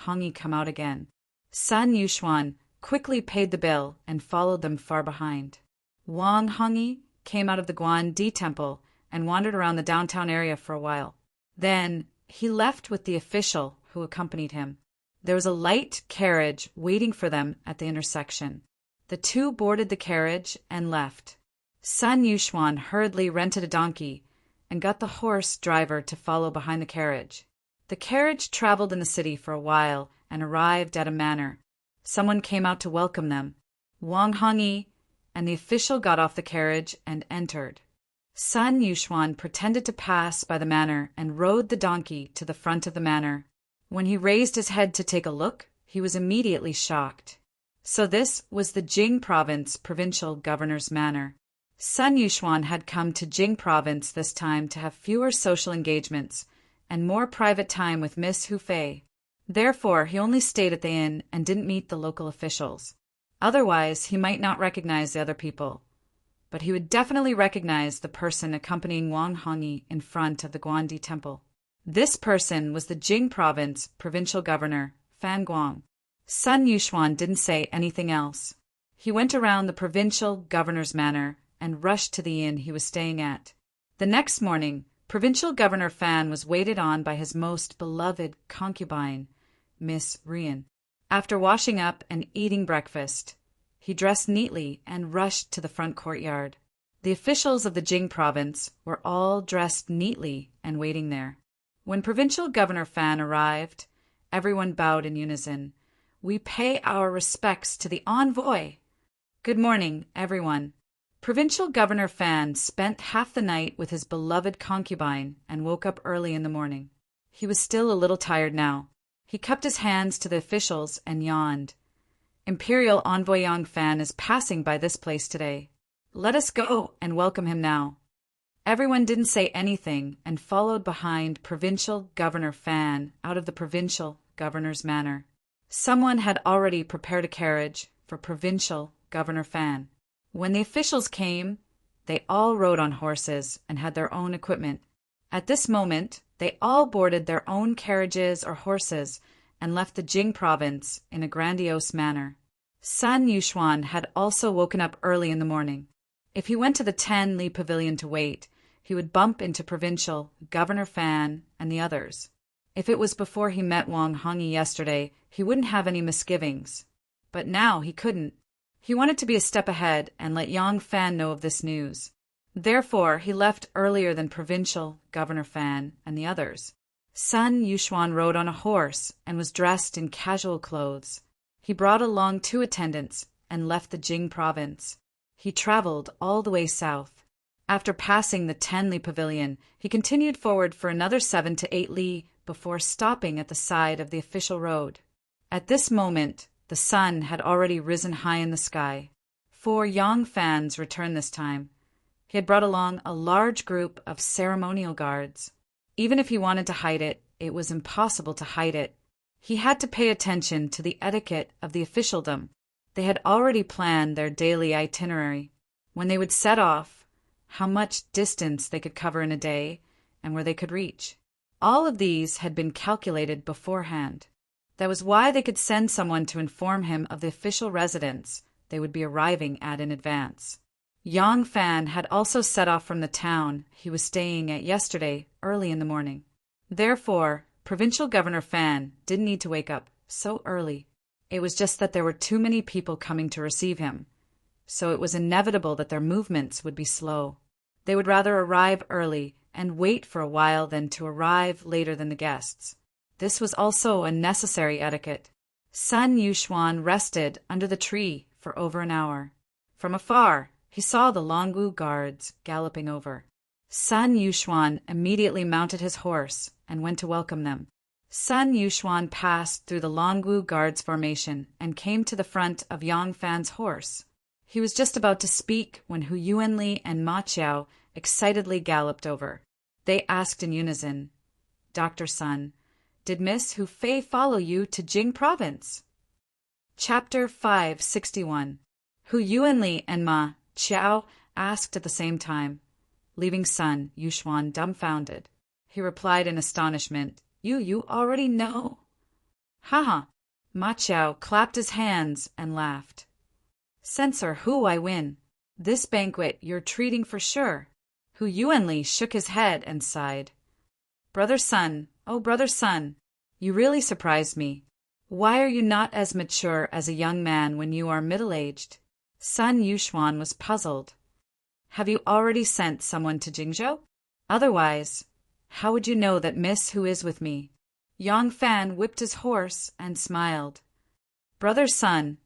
[SPEAKER 1] Hongyi come out again. Sun Yuxuan quickly paid the bill and followed them far behind. Wang Hongyi came out of the Guandi temple and wandered around the downtown area for a while. Then he left with the official who accompanied him. There was a light carriage waiting for them at the intersection. The two boarded the carriage and left. Sun Yuxuan hurriedly rented a donkey and got the horse driver to follow behind the carriage. The carriage traveled in the city for a while and arrived at a manor. Someone came out to welcome them. Wang Hongyi and the official got off the carriage and entered. Sun Yuxuan pretended to pass by the manor and rode the donkey to the front of the manor. When he raised his head to take a look, he was immediately shocked. So this was the Jing Province provincial governor's manor. Sun Yuxuan had come to Jing Province this time to have fewer social engagements and more private time with Miss Hu Fei. Therefore, he only stayed at the inn and didn't meet the local officials. Otherwise, he might not recognize the other people, but he would definitely recognize the person accompanying Wang Hongyi in front of the Guandi temple. This person was the Jing Province provincial governor, Fan Guang. Sun Yuxuan didn't say anything else. He went around the provincial governor's manor and rushed to the inn he was staying at. The next morning, Provincial Governor Fan was waited on by his most beloved concubine, Miss Rian. After washing up and eating breakfast, he dressed neatly and rushed to the front courtyard. The officials of the Jing province were all dressed neatly and waiting there. When Provincial Governor Fan arrived, everyone bowed in unison. "We pay our respects to the envoy." "Good morning, everyone." Provincial Governor Fan spent half the night with his beloved concubine and woke up early in the morning. He was still a little tired now. He cupped his hands to the officials and yawned. "Imperial Envoy Yang Fan is passing by this place today. Let us go and welcome him now." Everyone didn't say anything and followed behind Provincial Governor Fan out of the provincial governor's manor. Someone had already prepared a carriage for Provincial Governor Fan. When the officials came, they all rode on horses and had their own equipment. At this moment, they all boarded their own carriages or horses and left the Jing province in a grandiose manner. Sun Yuxuan had also woken up early in the morning. If he went to the 10 Li Pavilion to wait, he would bump into Provincial Governor Fan and the others. If it was before he met Wang Hongyi yesterday, he wouldn't have any misgivings. But now he couldn't. He wanted to be a step ahead and let Yang Fan know of this news. Therefore, he left earlier than Provincial Governor Fan and the others. Sun Yuxuan rode on a horse and was dressed in casual clothes. He brought along 2 attendants and left the Jing province. He traveled all the way south. After passing the 10 Li Pavilion, he continued forward for another 7 to 8 li before stopping at the side of the official road. At this moment, the sun had already risen high in the sky. 4 Yang Fans returned this time. He had brought along a large group of ceremonial guards. Even if he wanted to hide it, it was impossible to hide it. He had to pay attention to the etiquette of the officialdom. They had already planned their daily itinerary, when they would set off, how much distance they could cover in a day, and where they could reach. All of these had been calculated beforehand. That was why they could send someone to inform him of the official residence they would be arriving at in advance. Yang Fan had also set off from the town he was staying at yesterday early in the morning. Therefore, Provincial Governor Fan didn't need to wake up so early. It was just that there were too many people coming to receive him, so it was inevitable that their movements would be slow. They would rather arrive early and wait for a while than to arrive later than the guests. This was also a necessary etiquette. Sun Yuxuan rested under the tree for over an hour. From afar, he saw the Longwu guards galloping over. Sun Yuxuan immediately mounted his horse and went to welcome them. Sun Yuxuan passed through the Longwu guards formation and came to the front of Yang Fan's horse. He was just about to speak when Hu Yuanli and Ma Qiao excitedly galloped over. They asked in unison, "Dr. Sun, did Miss Hu Fei follow you to Jing Province?" Chapter 561. Hu Yuanli and Ma Qiao asked at the same time, leaving Sun Yuxuan dumbfounded. He replied in astonishment, You already know." "Ha!" Ma Qiao clapped his hands and laughed. "Censor Hu I win. This banquet you're treating for sure." Hu Yuanli shook his head and sighed. "Brother Sun, oh brother Sun, you really surprised me. Why are you not as mature as a young man when you are middle-aged?" Sun Yuxuan was puzzled. "Have you already sent someone to Jingzhou? Otherwise, how would you know that Miss Hu is with me?" Yang Fan whipped his horse and smiled. "Brother Sun,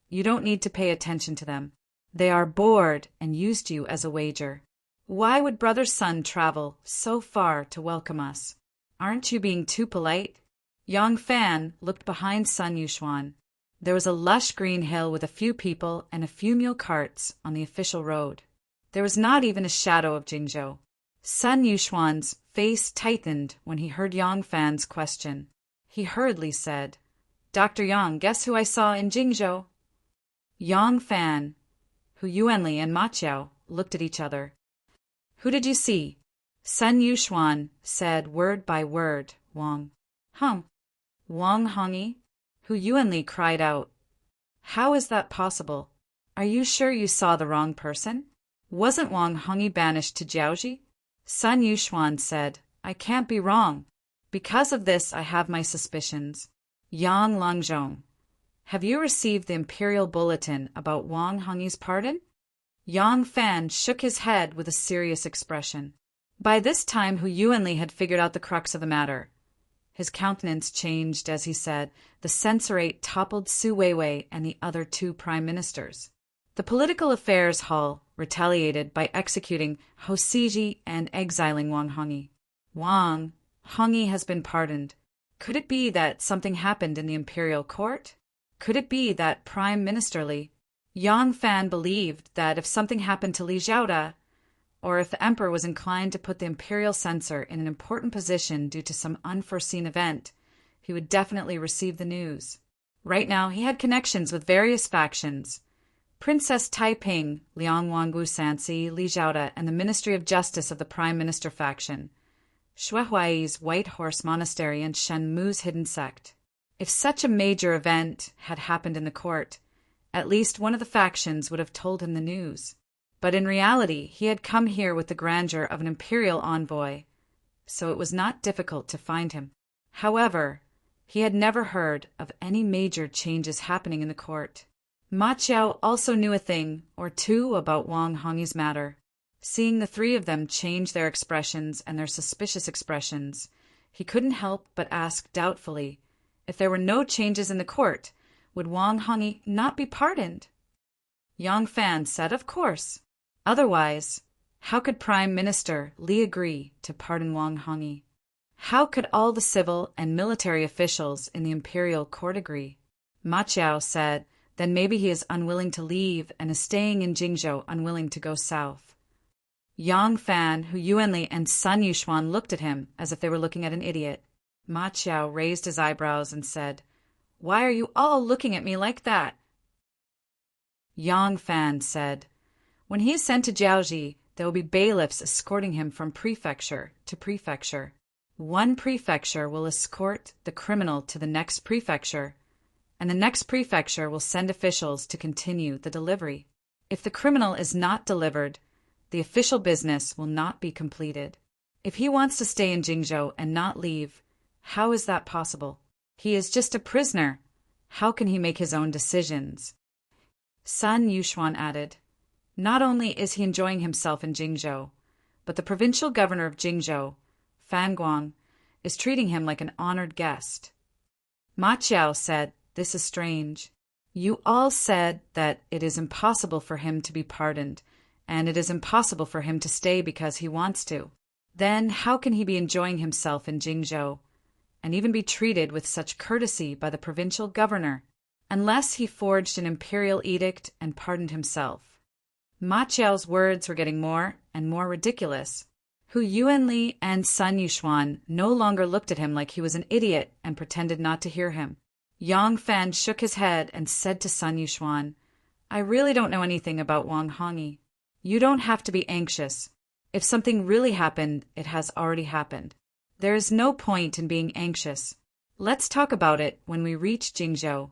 [SPEAKER 1] you don't need to pay attention to them. They are bored and used you as a wager. Why would Brother Sun travel so far to welcome us? Aren't you being too polite?" Yang Fan looked behind Sun Yuxuan. There was a lush green hill with a few people and a few mule carts on the official road. There was not even a shadow of Jingzhou. Sun Yuxuan's face tightened when he heard Yang Fan's question. He hurriedly said, "Dr. Yang, guess who I saw in Jingzhou?" Yang Fan, Hu Yuanli, and Ma Qiao looked at each other. "Who did you see?" Sun Yuxuan said word by word, "Wang." "Wang Hongyi?" Hu Yuanli cried out. "How is that possible? Are you sure you saw the wrong person? Wasn't Wang Hongyi banished to Jiaoji?" Sun Yuxuan said, "I can't be wrong. Because of this I have my suspicions. Yang Langzhong, have you received the imperial bulletin about Wang Hongyi's pardon?" Yang Fan shook his head with a serious expression. By this time Hu Yuanli had figured out the crux of the matter. His countenance changed as he said, "The censorate toppled Su Weiwei and the other two prime ministers. The Political Affairs Hall retaliated by executing Ho Siji and exiling Wang Hongyi. Wang Hongyi has been pardoned. Could it be that something happened in the imperial court? Could it be that Prime Minister Li?" Yang Fan believed that if something happened to Li Zhaoda, or if the emperor was inclined to put the imperial censor in an important position due to some unforeseen event, he would definitely receive the news. Right now he had connections with various factions. Princess Taiping, Liang Wanggu Sansi, Li Zhaoda, and the Ministry of Justice of the Prime Minister faction, Shuihuai's White Horse Monastery, and Shen Mu's hidden sect. If such a major event had happened in the court, at least one of the factions would have told him the news. But in reality, he had come here with the grandeur of an imperial envoy, so it was not difficult to find him. However, he had never heard of any major changes happening in the court. Ma Qiao also knew a thing or two about Wang Hongyi's matter. Seeing the three of them change their expressions and their suspicious expressions, he couldn't help but ask doubtfully, if there were no changes in the court, would Wang Hongyi not be pardoned? Yang Fan said, "Of course. Otherwise, how could Prime Minister Li agree to pardon Wang Hongyi? How could all the civil and military officials in the imperial court agree?" Ma Qiao said, "Then maybe he is unwilling to leave and is staying in Jingzhou, unwilling to go south." Yang Fan, Hu Yuanli, and Sun Yuxuan looked at him as if they were looking at an idiot. Ma Qiao raised his eyebrows and said, "Why are you all looking at me like that?" Yang Fan said, "When he is sent to Jiaoji, there will be bailiffs escorting him from prefecture to prefecture. One prefecture will escort the criminal to the next prefecture, and the next prefecture will send officials to continue the delivery. If the criminal is not delivered, the official business will not be completed. If he wants to stay in Jingzhou and not leave, how is that possible? He is just a prisoner. How can he make his own decisions? Sun Yuxuan added, not only is he enjoying himself in Jingzhou, but the provincial governor of Jingzhou, Fan Guang, is treating him like an honored guest. Ma Qiao said, this is strange. You all said that it is impossible for him to be pardoned, and it is impossible for him to stay because he wants to. Then how can he be enjoying himself in Jingzhou, and even be treated with such courtesy by the provincial governor, unless he forged an imperial edict and pardoned himself? Ma Qiao's words were getting more and more ridiculous. Hu Yuanli and Sun Yuxuan no longer looked at him like he was an idiot and pretended not to hear him. Yang Fan shook his head and said to Sun Yuxuan, I really don't know anything about Wang Hongyi. You don't have to be anxious. If something really happened, it has already happened. There is no point in being anxious. Let's talk about it when we reach Jingzhou.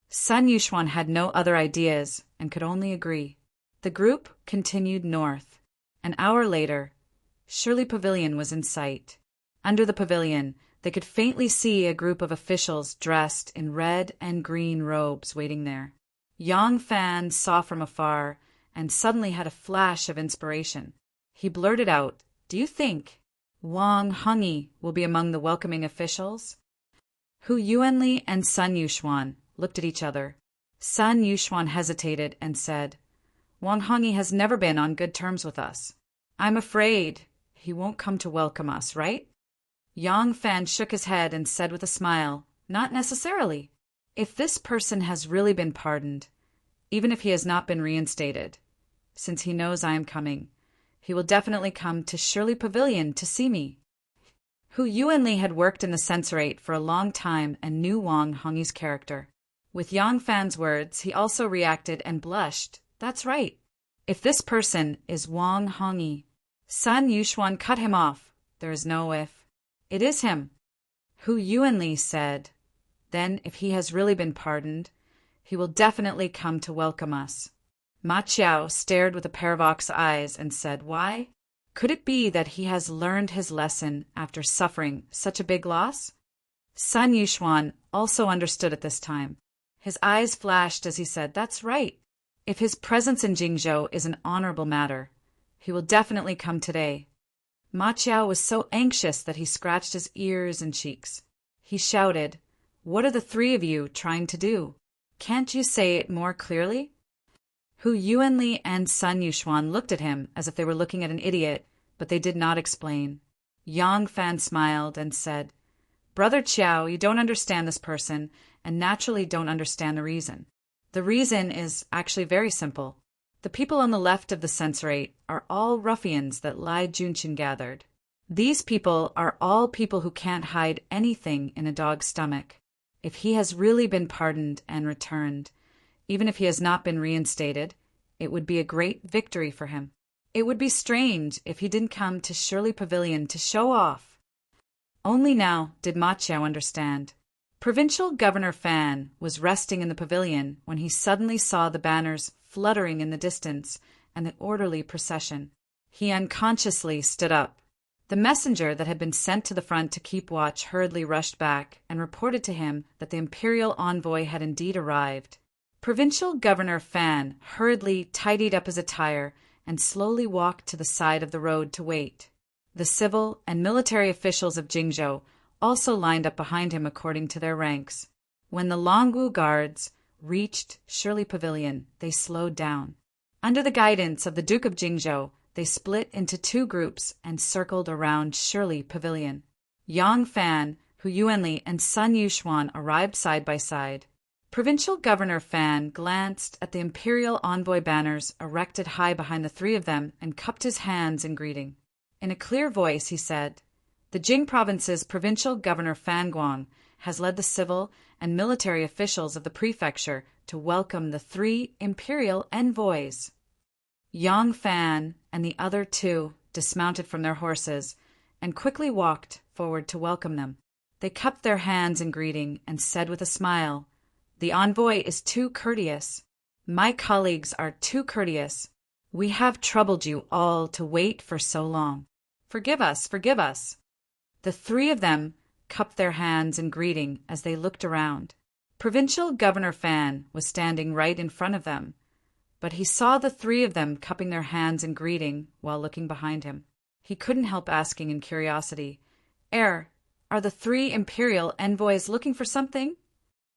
[SPEAKER 1] Sun Yuxuan had no other ideas and could only agree. The group continued north. An hour later, Shirley Pavilion was in sight. Under the pavilion, they could faintly see a group of officials dressed in red and green robes waiting there. Yang Fan saw from afar and suddenly had a flash of inspiration. He blurted out, do you think Wang Hongyi will be among the welcoming officials? Hu Yuanli and Sun Yuxuan looked at each other. Sun Yuxuan hesitated and said, Wang Hongyi has never been on good terms with us. I'm afraid he won't come to welcome us, right? Yang Fan shook his head and said with a smile, not necessarily. If this person has really been pardoned, even if he has not been reinstated, since he knows I am coming, he will definitely come to Shirley Pavilion to see me. Hu Yuanli had worked in the censorate for a long time and knew Wang Hongyi's character. With Yang Fan's words, he also reacted and blushed. That's right. If this person is Wang Hongyi. Sun Yuxuan cut him off. There is no if. It is him. Hu Yuanli said, then if he has really been pardoned, he will definitely come to welcome us. Ma Qiao stared with a pair of ox eyes and said, why? Could it be that he has learned his lesson after suffering such a big loss? Sun Yuxuan also understood at this time. His eyes flashed as he said, that's right. If his presence in Jingzhou is an honorable matter, he will definitely come today. Ma Qiao was so anxious that he scratched his ears and cheeks. He shouted, what are the three of you trying to do? Can't you say it more clearly? Hu Yuanli and Sun Yuxuan looked at him as if they were looking at an idiot, but they did not explain. Yang Fan smiled and said, Brother Qiao, you don't understand this person and naturally don't understand the reason. The reason is actually very simple. The people on the left of the censorate are all ruffians that Lai Junqin gathered. These people are all people who can't hide anything in a dog's stomach. If he has really been pardoned and returned, even if he has not been reinstated, it would be a great victory for him. It would be strange if he didn't come to Shirley Pavilion to show off. Only now did Ma Qiao understand. Provincial Governor Fan was resting in the pavilion when he suddenly saw the banners fluttering in the distance and the orderly procession. He unconsciously stood up. The messenger that had been sent to the front to keep watch hurriedly rushed back and reported to him that the imperial envoy had indeed arrived. Provincial Governor Fan hurriedly tidied up his attire and slowly walked to the side of the road to wait. The civil and military officials of Jingzhou also lined up behind him according to their ranks. When the Longwu guards reached Shirley Pavilion, they slowed down. Under the guidance of the Duke of Jingzhou, they split into two groups and circled around Shirley Pavilion. Yang Fan, Hu Yuanli, and Sun Yuxuan arrived side by side. Provincial Governor Fan glanced at the imperial envoy banners erected high behind the three of them and cupped his hands in greeting. In a clear voice, he said, The Jing Province's Provincial Governor Fan Guang has led the civil and military officials of the prefecture to welcome the three imperial envoys. Yang Fan and the other two dismounted from their horses and quickly walked forward to welcome them. They cupped their hands in greeting and said with a smile, "The envoy is too courteous. My colleagues are too courteous. We have troubled you all to wait for so long. Forgive us, forgive us." The three of them cupped their hands in greeting as they looked around. Provincial Governor Fan was standing right in front of them, but he saw the three of them cupping their hands in greeting while looking behind him. He couldn't help asking in curiosity, are the three imperial envoys looking for something?"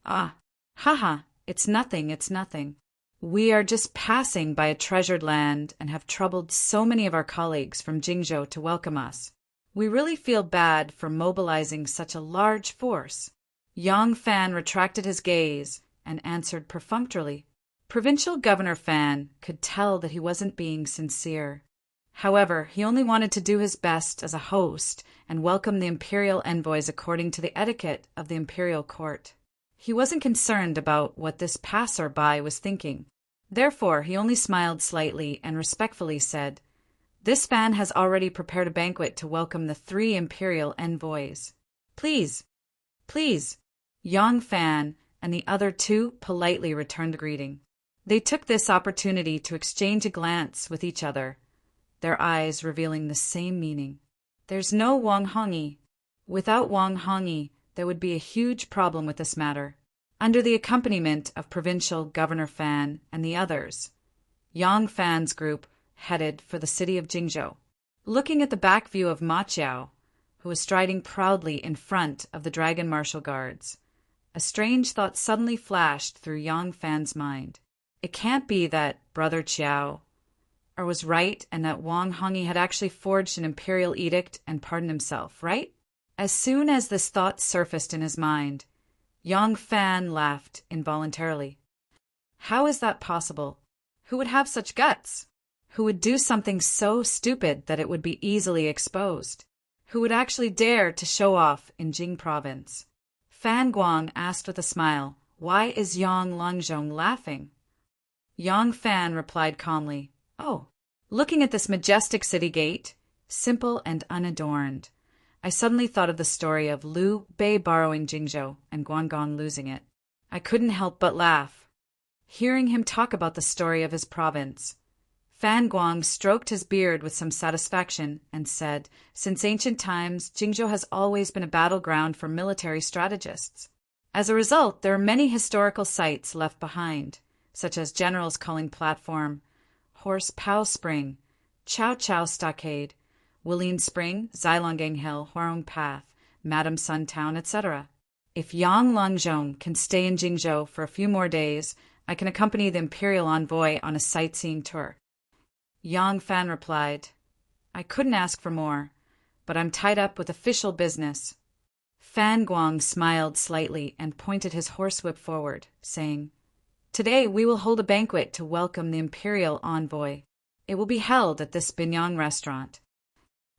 [SPEAKER 1] "Ah, haha, it's nothing, it's nothing. We are just passing by a treasured land and have troubled so many of our colleagues from Jingzhou to welcome us. We really feel bad for mobilizing such a large force." Yang Fan retracted his gaze and answered perfunctorily. Provincial Governor Fan could tell that he wasn't being sincere. However, he only wanted to do his best as a host and welcome the imperial envoys according to the etiquette of the imperial court. He wasn't concerned about what this passer-by was thinking. Therefore, he only smiled slightly and respectfully said, "This Fan has already prepared a banquet to welcome the three imperial envoys. Please, please." Yang Fan and the other two politely returned the greeting. They took this opportunity to exchange a glance with each other, their eyes revealing the same meaning. There's no Wang Hongyi. Without Wang Hongyi, there would be a huge problem with this matter. Under the accompaniment of Provincial Governor Fan and the others, Yang Fan's group headed for the city of Jingzhou. Looking at the back view of Ma Chiao, who was striding proudly in front of the Dragon Martial Guards, a strange thought suddenly flashed through Yang Fan's mind. It can't be that Brother Chiao was right and that Wang Hongyi had actually forged an imperial edict and pardoned himself, right? As soon as this thought surfaced in his mind, Yang Fan laughed involuntarily. How is that possible? Who would have such guts? Who would do something so stupid that it would be easily exposed? Who would actually dare to show off in Jing province? Fan Guang asked with a smile, "Why is Yang Langzhong laughing?" Yang Fan replied calmly, "Oh, looking at this majestic city gate, simple and unadorned, I suddenly thought of the story of Liu Bei borrowing Jingzhou and Guangong losing it. I couldn't help but laugh." Hearing him talk about the story of his province, Fan Guang stroked his beard with some satisfaction and said, "Since ancient times, Jingzhou has always been a battleground for military strategists. As a result, there are many historical sites left behind, such as General's Culling Platform, Horse Pao Spring, Chow Chow Stockade, Willeen Spring, Xilongang Hill, Huarong Path, Madam Sun Town, etc. If Yang Langzhong can stay in Jingzhou for a few more days, I can accompany the imperial envoy on a sightseeing tour." Yang Fan replied, "I couldn't ask for more, but I'm tied up with official business." Fan Guang smiled slightly and pointed his horsewhip forward, saying, "Today we will hold a banquet to welcome the imperial envoy. It will be held at this Binyang restaurant."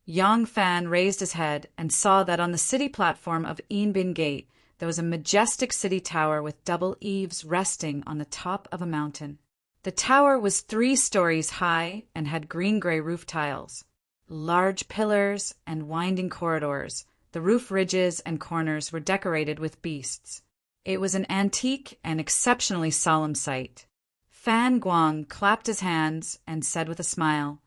[SPEAKER 1] Yang Fan raised his head and saw that on the city platform of Yinbin Gate there was a majestic city tower with double eaves resting on the top of a mountain. The tower was 3 stories high and had green-gray roof tiles. Large pillars and winding corridors, the roof ridges and corners were decorated with beasts. It was an antique and exceptionally solemn sight. Fan Guang clapped his hands and said with a smile,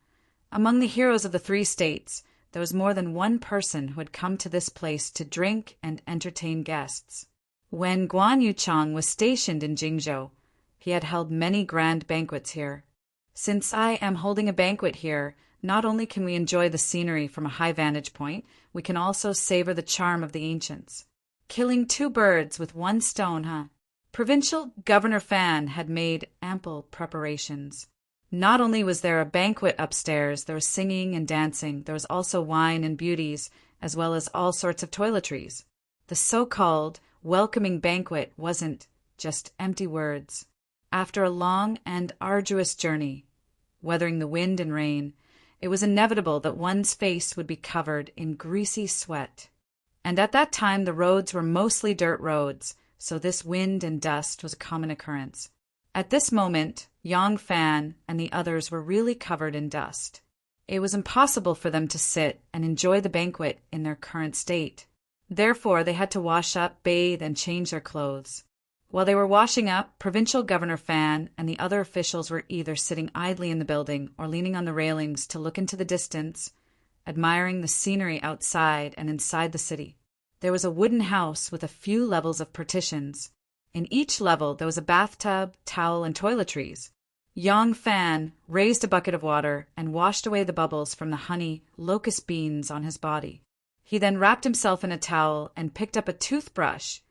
[SPEAKER 1] "Among the heroes of the 3 states, there was more than one person who had come to this place to drink and entertain guests. When Guan Yuchang was stationed in Jingzhou, he had held many grand banquets here. Since I am holding a banquet here, not only can we enjoy the scenery from a high vantage point, we can also savor the charm of the ancients. Killing 2 birds with 1 stone, huh?" Provincial Governor Fan had made ample preparations. Not only was there a banquet upstairs, there was singing and dancing, there was also wine and beauties, as well as all sorts of toiletries. The so-called welcoming banquet wasn't just empty words. After a long and arduous journey, weathering the wind and rain, it was inevitable that one's face would be covered in greasy sweat. And at that time the roads were mostly dirt roads, so this wind and dust was a common occurrence. At this moment, Yang Fan and the others were really covered in dust. It was impossible for them to sit and enjoy the banquet in their current state. Therefore, they had to wash up, bathe, and change their clothes. While they were washing up, Provincial Governor Fan and the other officials were either sitting idly in the building or leaning on the railings to look into the distance, admiring the scenery outside and inside the city. There was a wooden house with a few levels of partitions. In each level there was a bathtub, towel, and toiletries. Yong Fan raised a bucket of water and washed away the bubbles from the honey locust beans on his body. He then wrapped himself in a towel and picked up a toothbrush,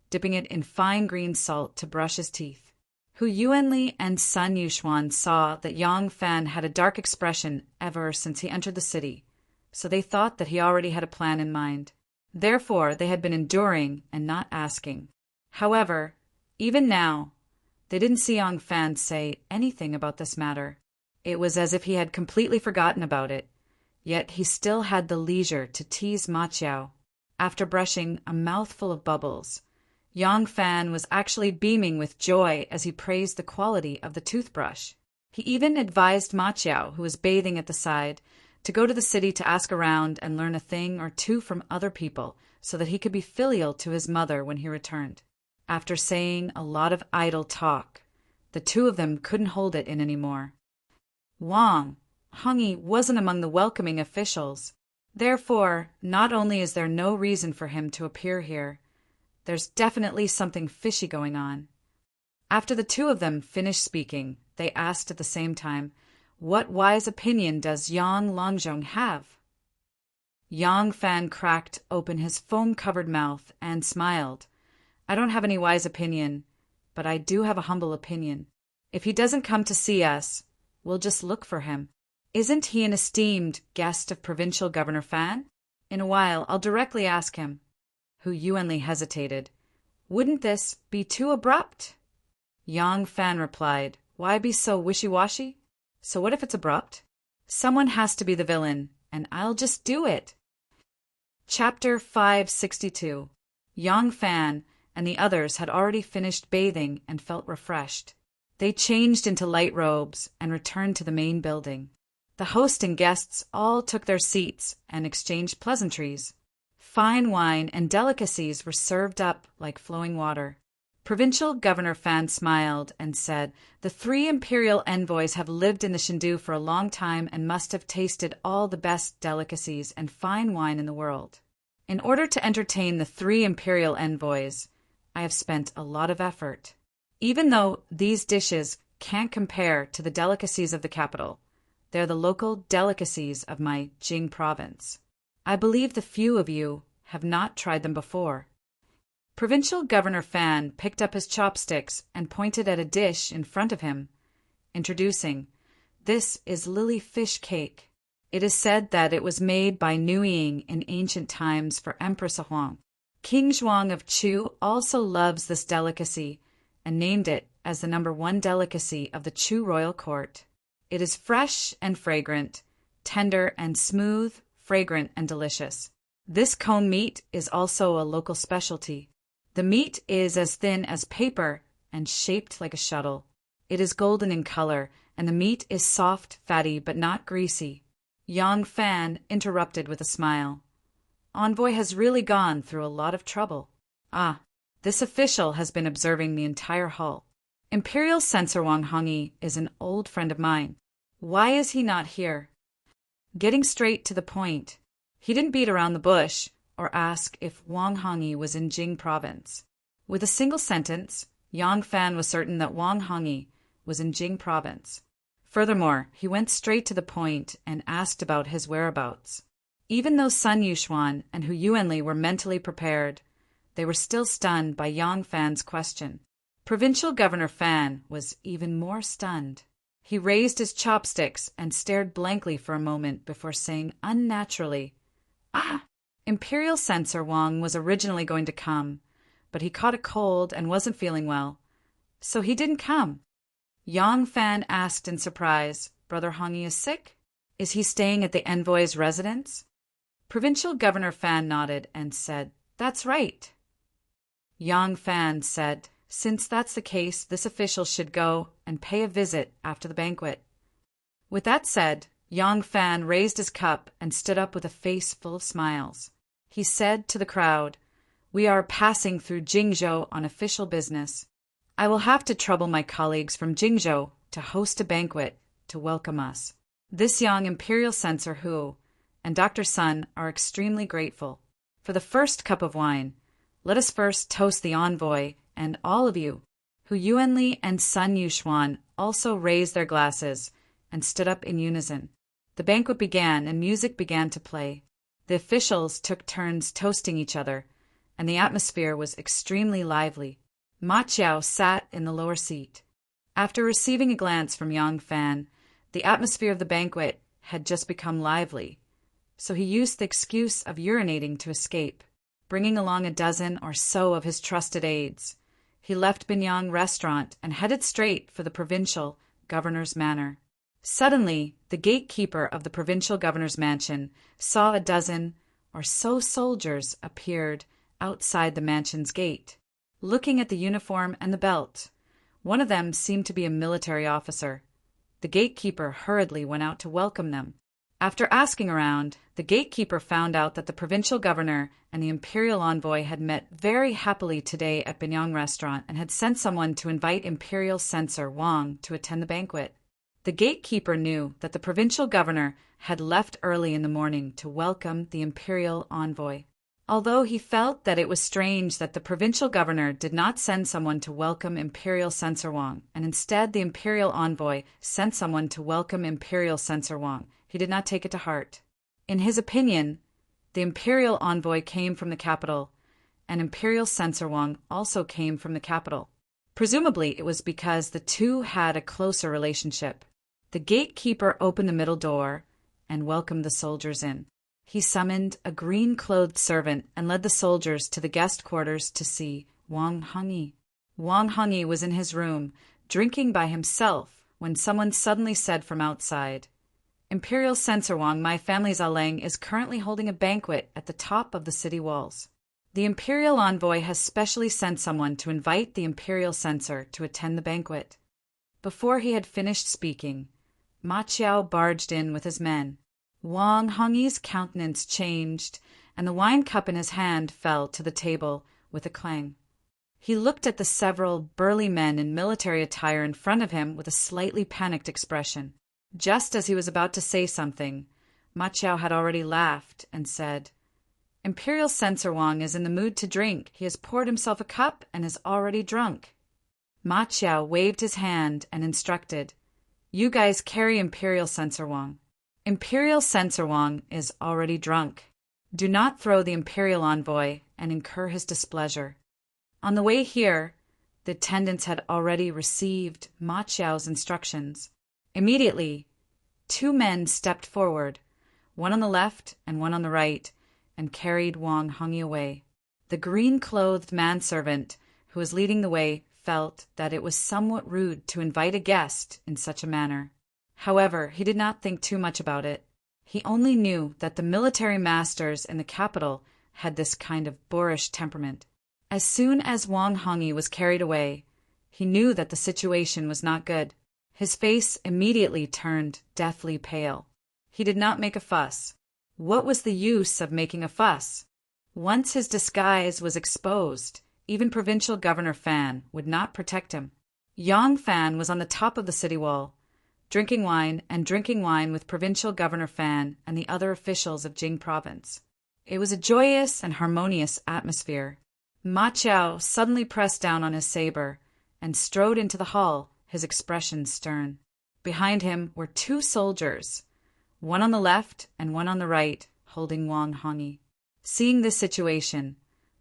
[SPEAKER 1] dipping it in fine green salt to brush his teeth. Hu Yuanli and Sun Yuxuan saw that Yong Fan had a dark expression ever since he entered the city, so they thought that he already had a plan in mind. Therefore, they had been enduring and not asking. However, even now, they didn't see Yong Fan say anything about this matter. It was as if he had completely forgotten about it, yet he still had the leisure to tease Ma Chiao. After brushing a mouthful of bubbles, Yong Fan was actually beaming with joy as he praised the quality of the toothbrush. He even advised Ma Chiao, who was bathing at the side, to go to the city to ask around and learn a thing or two from other people so that he could be filial to his mother when he returned. After saying a lot of idle talk, the two of them couldn't hold it in anymore. Wang Hongyi wasn't among the welcoming officials. Therefore, not only is there no reason for him to appear here, there's definitely something fishy going on. After the two of them finished speaking, they asked at the same time, "What wise opinion does Yang Longzhong have?" Yong Fan cracked open his foam-covered mouth and smiled. "I don't have any wise opinion, but I do have a humble opinion. If he doesn't come to see us, we'll just look for him. Isn't he an esteemed guest of Provincial Governor Fan? In a while, I'll directly ask him." Hu Yuanli hesitated. "Wouldn't this be too abrupt?" Yong Fan replied, "Why be so wishy-washy? So what if it's abrupt? Someone has to be the villain, and I'll just do it." Chapter 562. Yong Fan and the others had already finished bathing and felt refreshed. They changed into light robes and returned to the main building. The host and guests all took their seats and exchanged pleasantries. Fine wine and delicacies were served up like flowing water. Provincial Governor Fan smiled and said, "The 3 imperial envoys have lived in the Shindu for a long time and must have tasted all the best delicacies and fine wine in the world. In order to entertain the 3 imperial envoys, I have spent a lot of effort. Even though these dishes can't compare to the delicacies of the capital, they're the local delicacies of my Jing province. I believe the few of you have not tried them before." Provincial Governor Fan picked up his chopsticks and pointed at a dish in front of him, introducing, "This is lily fish cake. It is said that it was made by Nuying in ancient times for Empress Huang. King Zhuang of Chu also loves this delicacy and named it as the #1 delicacy of the Chu royal court. It is fresh and fragrant, tender and smooth, fragrant and delicious. This cone meat is also a local specialty. The meat is as thin as paper and shaped like a shuttle. It is golden in color, and the meat is soft, fatty, but not greasy." Yong Fan interrupted with a smile. "Envoy has really gone through a lot of trouble. Ah, this official has been observing the entire hall. Imperial Censor Wang Hongyi is an old friend of mine. Why is he not here?" Getting straight to the point, he didn't beat around the bush or ask if Wang Hongyi was in Jing province. With a single sentence, Yong Fan was certain that Wang Hongyi was in Jing province. Furthermore, he went straight to the point and asked about his whereabouts. Even though Sun Yuxuan and Hu Yuanli were mentally prepared, they were still stunned by Yong Fan's question. Provincial Governor Fan was even more stunned. He raised his chopsticks and stared blankly for a moment before saying unnaturally, "Ah, Imperial Censor Wang was originally going to come, but he caught a cold and wasn't feeling well, so he didn't come." Yong Fan asked in surprise, "Brother Hongyi is sick? Is he staying at the envoy's residence?" Provincial Governor Fan nodded and said, "That's right." Yong Fan said, "Since that's the case, this official should go and pay a visit after the banquet." With that said, Yang Fan raised his cup and stood up with a face full of smiles. He said to the crowd, "We are passing through Jingzhou on official business. I will have to trouble my colleagues from Jingzhou to host a banquet to welcome us. This young imperial censor Hu and Dr. Sun are extremely grateful. For the first cup of wine, let us first toast the envoy and all of you." Hu Yuanli and Sun Yuxuan also raised their glasses and stood up in unison. The banquet began and music began to play. The officials took turns toasting each other, and the atmosphere was extremely lively. Ma Qiao sat in the lower seat. After receiving a glance from Yang Fan, the atmosphere of the banquet had just become lively, so he used the excuse of urinating to escape. Bringing along a dozen or so of his trusted aides, he left Binyang Restaurant and headed straight for the provincial governor's manor. Suddenly, the gatekeeper of the provincial governor's mansion saw a dozen or so soldiers appeared outside the mansion's gate. Looking at the uniform and the belt, one of them seemed to be a military officer. The gatekeeper hurriedly went out to welcome them. After asking around, the gatekeeper found out that the provincial governor and the imperial envoy had met very happily today at Binyang Restaurant and had sent someone to invite imperial censor Wang to attend the banquet. The gatekeeper knew that the provincial governor had left early in the morning to welcome the imperial envoy. Although he felt that it was strange that the provincial governor did not send someone to welcome imperial censor Wang, and instead the imperial envoy sent someone to welcome imperial censor Wang, he did not take it to heart. In his opinion, the imperial envoy came from the capital, and imperial censor Wang also came from the capital. Presumably, it was because the two had a closer relationship. The gatekeeper opened the middle door and welcomed the soldiers in. He summoned a green-clothed servant and led the soldiers to the guest quarters to see Wang Hongyi. Wang Hongyi was in his room, drinking by himself, when someone suddenly said from outside, "Imperial censor Wang, my family Zaleng is currently holding a banquet at the top of the city walls. The imperial envoy has specially sent someone to invite the imperial censor to attend the banquet." Before he had finished speaking, Ma Qiao barged in with his men. Wang Hongyi's countenance changed, and the wine cup in his hand fell to the table with a clang. He looked at the several burly men in military attire in front of him with a slightly panicked expression. Just as he was about to say something, Ma Qiao had already laughed and said, "Imperial censor Wang is in the mood to drink. He has poured himself a cup and is already drunk." Ma Qiao waved his hand and instructed, "You guys carry imperial censor Wang. Imperial censor Wang is already drunk. Do not throw the imperial envoy and incur his displeasure." On the way here, the attendants had already received Ma Qiao's instructions. Immediately, two men stepped forward, one on the left and one on the right, and carried Wang Hongyi away. The green-clothed manservant who was leading the way felt that it was somewhat rude to invite a guest in such a manner. However, he did not think too much about it. He only knew that the military masters in the capital had this kind of boorish temperament. As soon as Wang Hongyi was carried away, he knew that the situation was not good. His face immediately turned deathly pale. He did not make a fuss. What was the use of making a fuss? Once his disguise was exposed, even Provincial Governor Fan would not protect him. Yang Fan was on the top of the city wall, drinking wine with Provincial Governor Fan and the other officials of Jing Province. It was a joyous and harmonious atmosphere. Ma Qiao suddenly pressed down on his saber and strode into the hall, his expression stern. Behind him were two soldiers, one on the left and one on the right, holding Wang Hongyi. Seeing this situation,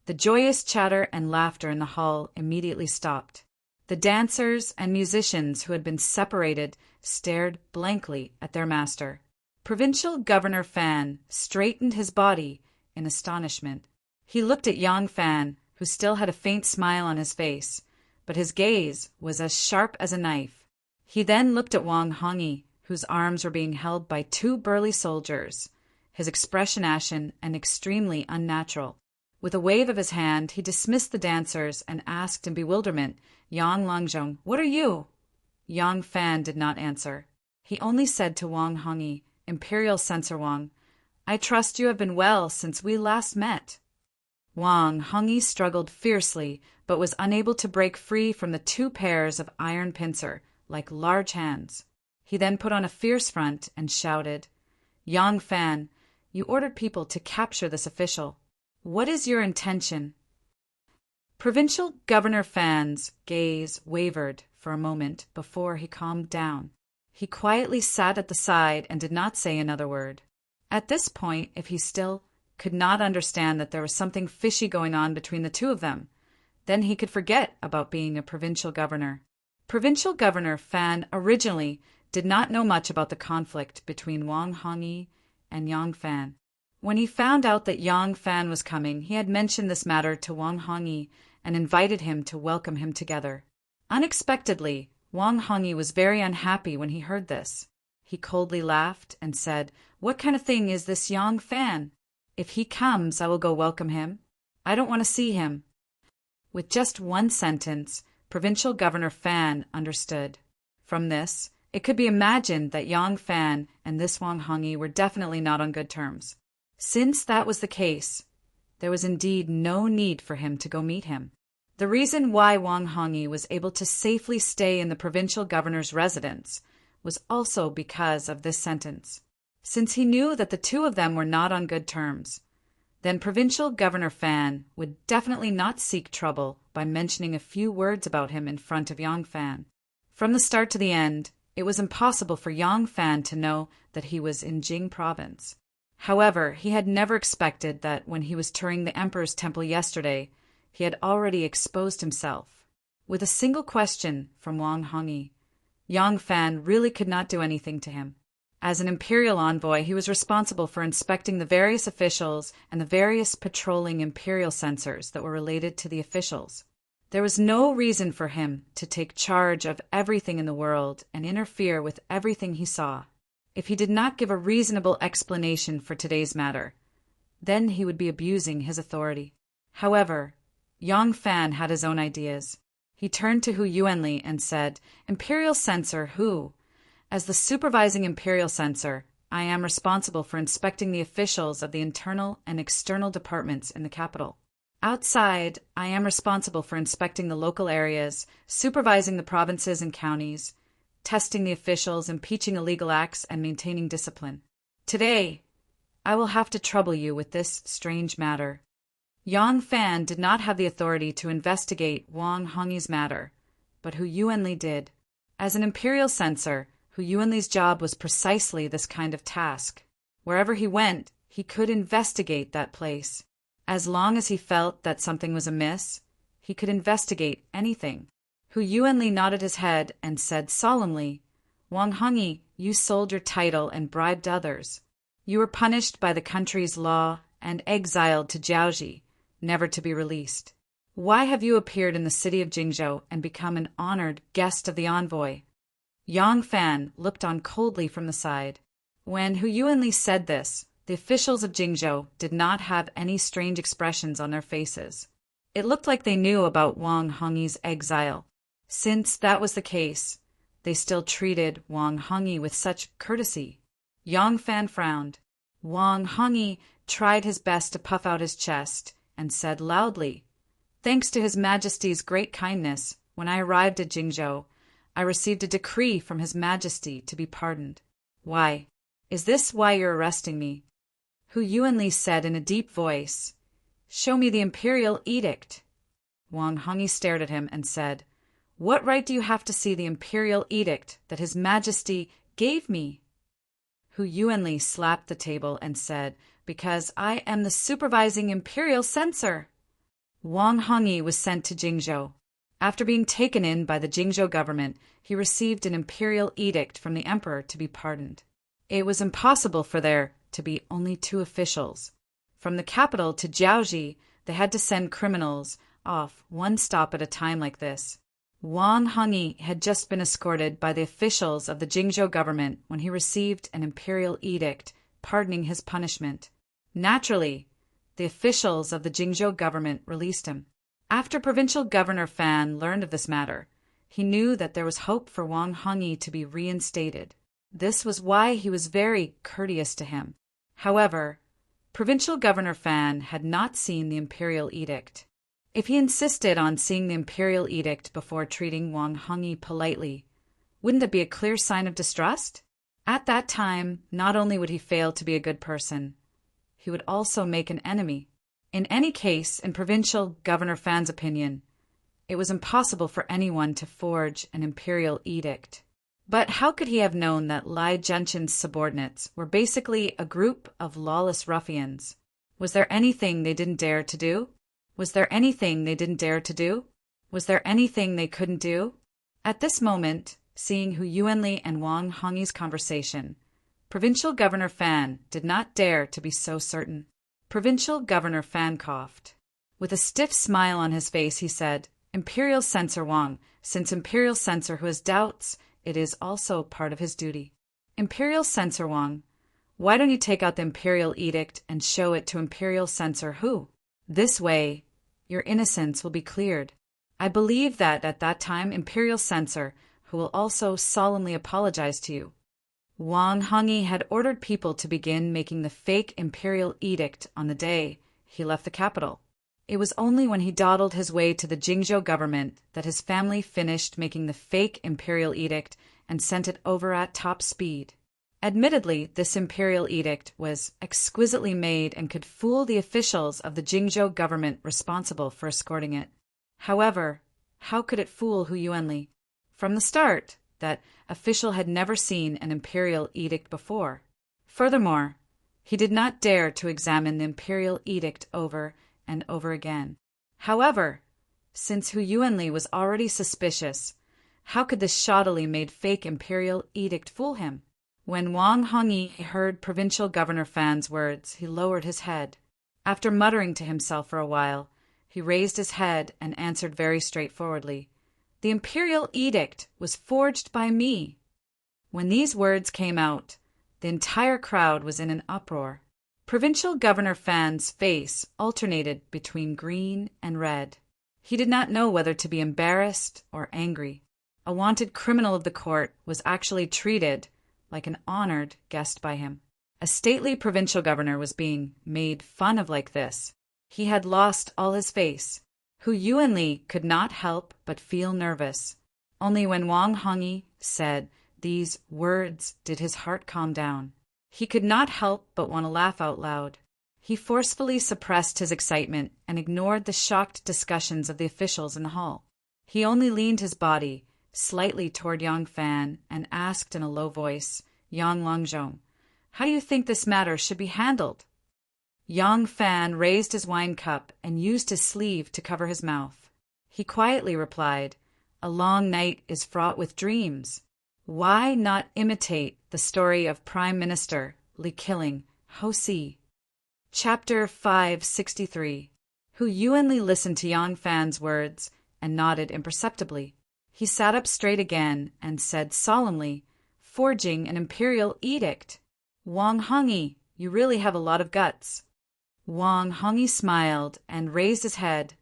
[SPEAKER 1] the joyous chatter and laughter in the hall immediately stopped. The dancers and musicians who had been separated stared blankly at their master. Provincial Governor Fan straightened his body in astonishment. He looked at Yang Fan, who still had a faint smile on his face, but his gaze was as sharp as a knife. He then looked at Wang Hongyi, whose arms were being held by two burly soldiers, his expression ashen and extremely unnatural. With a wave of his hand, he dismissed the dancers and asked in bewilderment, "Yang Langzhong, what are you?" Yang Fan did not answer. He only said to Wang Hongyi, Imperial Censor Wang. I trust you have been well since we last met. Wang Hongyi struggled fiercely, but was unable to break free from the 2 pairs of iron pincer, like large hands. He then put on a fierce front and shouted, Yang Fan, you ordered people to capture this official. What is your intention? Provincial Governor Fan's gaze wavered for a moment before he calmed down. He quietly sat at the side and did not say another word. At this point, if he still could not understand that there was something fishy going on between the 2 of them, then he could forget about being a provincial governor. Provincial Governor Fan originally did not know much about the conflict between Wang Hongyi and Yang Fan. When he found out that Yang Fan was coming, he had mentioned this matter to Wang Hongyi and invited him to welcome him together. Unexpectedly, Wang Hongyi was very unhappy when he heard this. He coldly laughed and said, What kind of thing is this Yang Fan? If he comes, I will go welcome him. I don't want to see him. With just one sentence, Provincial Governor Fan understood. From this, it could be imagined that Yang Fan and this Wang Hongyi were definitely not on good terms. Since that was the case, there was indeed no need for him to go meet him. The reason why Wang Hongyi was able to safely stay in the provincial governor's residence was also because of this sentence. Since he knew that the 2 of them were not on good terms, then Provincial Governor Fan would definitely not seek trouble by mentioning a few words about him in front of Yang Fan. From the start to the end, it was impossible for Yang Fan to know that he was in Jing province. However, he had never expected that when he was touring the Emperor's temple yesterday, he had already exposed himself. With a single question from Wang Hongyi, Yang Fan really could not do anything to him. As an imperial envoy, he was responsible for inspecting the various officials and the various patrolling imperial censors that were related to the officials. There was no reason for him to take charge of everything in the world and interfere with everything he saw. If he did not give a reasonable explanation for today's matter, then he would be abusing his authority. However, Yang Fan had his own ideas. He turned to Hu Yuanli and said, Imperial Censor Hu, as the supervising Imperial Censor, I am responsible for inspecting the officials of the internal and external departments in the capital. Outside, I am responsible for inspecting the local areas, supervising the provinces and counties, testing the officials, impeaching illegal acts, and maintaining discipline. Today, I will have to trouble you with this strange matter. Yang Fan did not have the authority to investigate Wang Hongyi's matter, but Hu Yuanli did. As an imperial censor, Hu Yuanli's job was precisely this kind of task. Wherever he went, he could investigate that place. As long as he felt that something was amiss, he could investigate anything. Hu Yuanli nodded his head and said solemnly, Wang Hongyi, you sold your title and bribed others. You were punished by the country's law and exiled to Jiaoji, never to be released. Why have you appeared in the city of Jingzhou and become an honored guest of the envoy? Yang Fan looked on coldly from the side. When Hu Yuanli said this, the officials of Jingzhou did not have any strange expressions on their faces. It looked like they knew about Wang Hongyi's exile. Since that was the case, they still treated Wang Hongyi with such courtesy. Yang Fan frowned. Wang Hongyi tried his best to puff out his chest and said loudly, Thanks to His Majesty's great kindness, when I arrived at Jingzhou, I received a decree from His Majesty to be pardoned. Why? Is this why you're arresting me? Hu Yuanli said in a deep voice, Show me the imperial edict. Wang Hongyi stared at him and said, What right do you have to see the imperial edict that His Majesty gave me? Hu Yuanli slapped the table and said, Because I am the supervising imperial censor. Wang Hongyi was sent to Jingzhou. After being taken in by the Jingzhou government, he received an imperial edict from the emperor to be pardoned. It was impossible for there to be only 2 officials. From the capital to Jiaoji, they had to send criminals off one stop at a time like this. Wang Hongyi had just been escorted by the officials of the Jingzhou government when he received an imperial edict pardoning his punishment. Naturally, the officials of the Jingzhou government released him. After Provincial Governor Fan learned of this matter, he knew that there was hope for Wang Hongyi to be reinstated. This was why he was very courteous to him. However, Provincial Governor Fan had not seen the imperial edict. If he insisted on seeing the imperial edict before treating Wang Hongyi politely, wouldn't it be a clear sign of distrust? At that time, not only would he fail to be a good person, he would also make an enemy. In any case, in Provincial Governor Fan's opinion, it was impossible for anyone to forge an imperial edict. But how could he have known that Lai Genshin's subordinates were basically a group of lawless ruffians? Was there anything they didn't dare to do? Was there anything they didn't dare to do? Was there anything they couldn't do? At this moment, seeing Hu Yuanli and Wang Hongyi's conversation, Provincial Governor Fan did not dare to be so certain. Provincial Governor Fan coughed. With a stiff smile on his face, he said, "Imperial Censor Wang, since Imperial Censor who has doubts, it is also part of his duty. Imperial Censor Wang, why don't you take out the imperial edict and show it to Imperial Censor Hu? This way, your innocence will be cleared. I believe that at that time Imperial Censor Hu will also solemnly apologize to you." Wang Hongyi had ordered people to begin making the fake imperial edict on the day he left the capital. It was only when he dawdled his way to the Jingzhou government that his family finished making the fake imperial edict and sent it over at top speed. Admittedly, this imperial edict was exquisitely made and could fool the officials of the Jingzhou government responsible for escorting it. However, how could it fool Hu Yuanli? From the start, that official had never seen an imperial edict before. Furthermore, he did not dare to examine the imperial edict over and over again. However, since Hu Yuanli was already suspicious, how could this shoddily made fake imperial edict fool him? When Wang Hongyi heard Provincial Governor Fan's words, he lowered his head. After muttering to himself for a while, he raised his head and answered very straightforwardly, "The imperial edict was forged by me." When these words came out, the entire crowd was in an uproar. Provincial Governor Fan's face alternated between green and red. He did not know whether to be embarrassed or angry. A wanted criminal of the court was actually treated like an honored guest by him. A stately provincial governor was being made fun of like this. He had lost all his face. Hu Yuanli could not help but feel nervous. Only when Wang Hongyi said these words did his heart calm down. He could not help but want to laugh out loud. He forcefully suppressed his excitement and ignored the shocked discussions of the officials in the hall. He only leaned his body slightly toward Yang Fan and asked in a low voice, "Yang Langzhong, how do you think this matter should be handled?" Yang Fan raised his wine cup and used his sleeve to cover his mouth. He quietly replied, "A long night is fraught with dreams. Why not imitate the story of Prime Minister Li killing Ho Si?" Chapter 563. Hu Yuanli listened to Yang Fan's words and nodded imperceptibly. He sat up straight again and said solemnly, "Forging an imperial edict. Wang Hongyi, you really have a lot of guts." Wang Hongyi smiled and raised his head,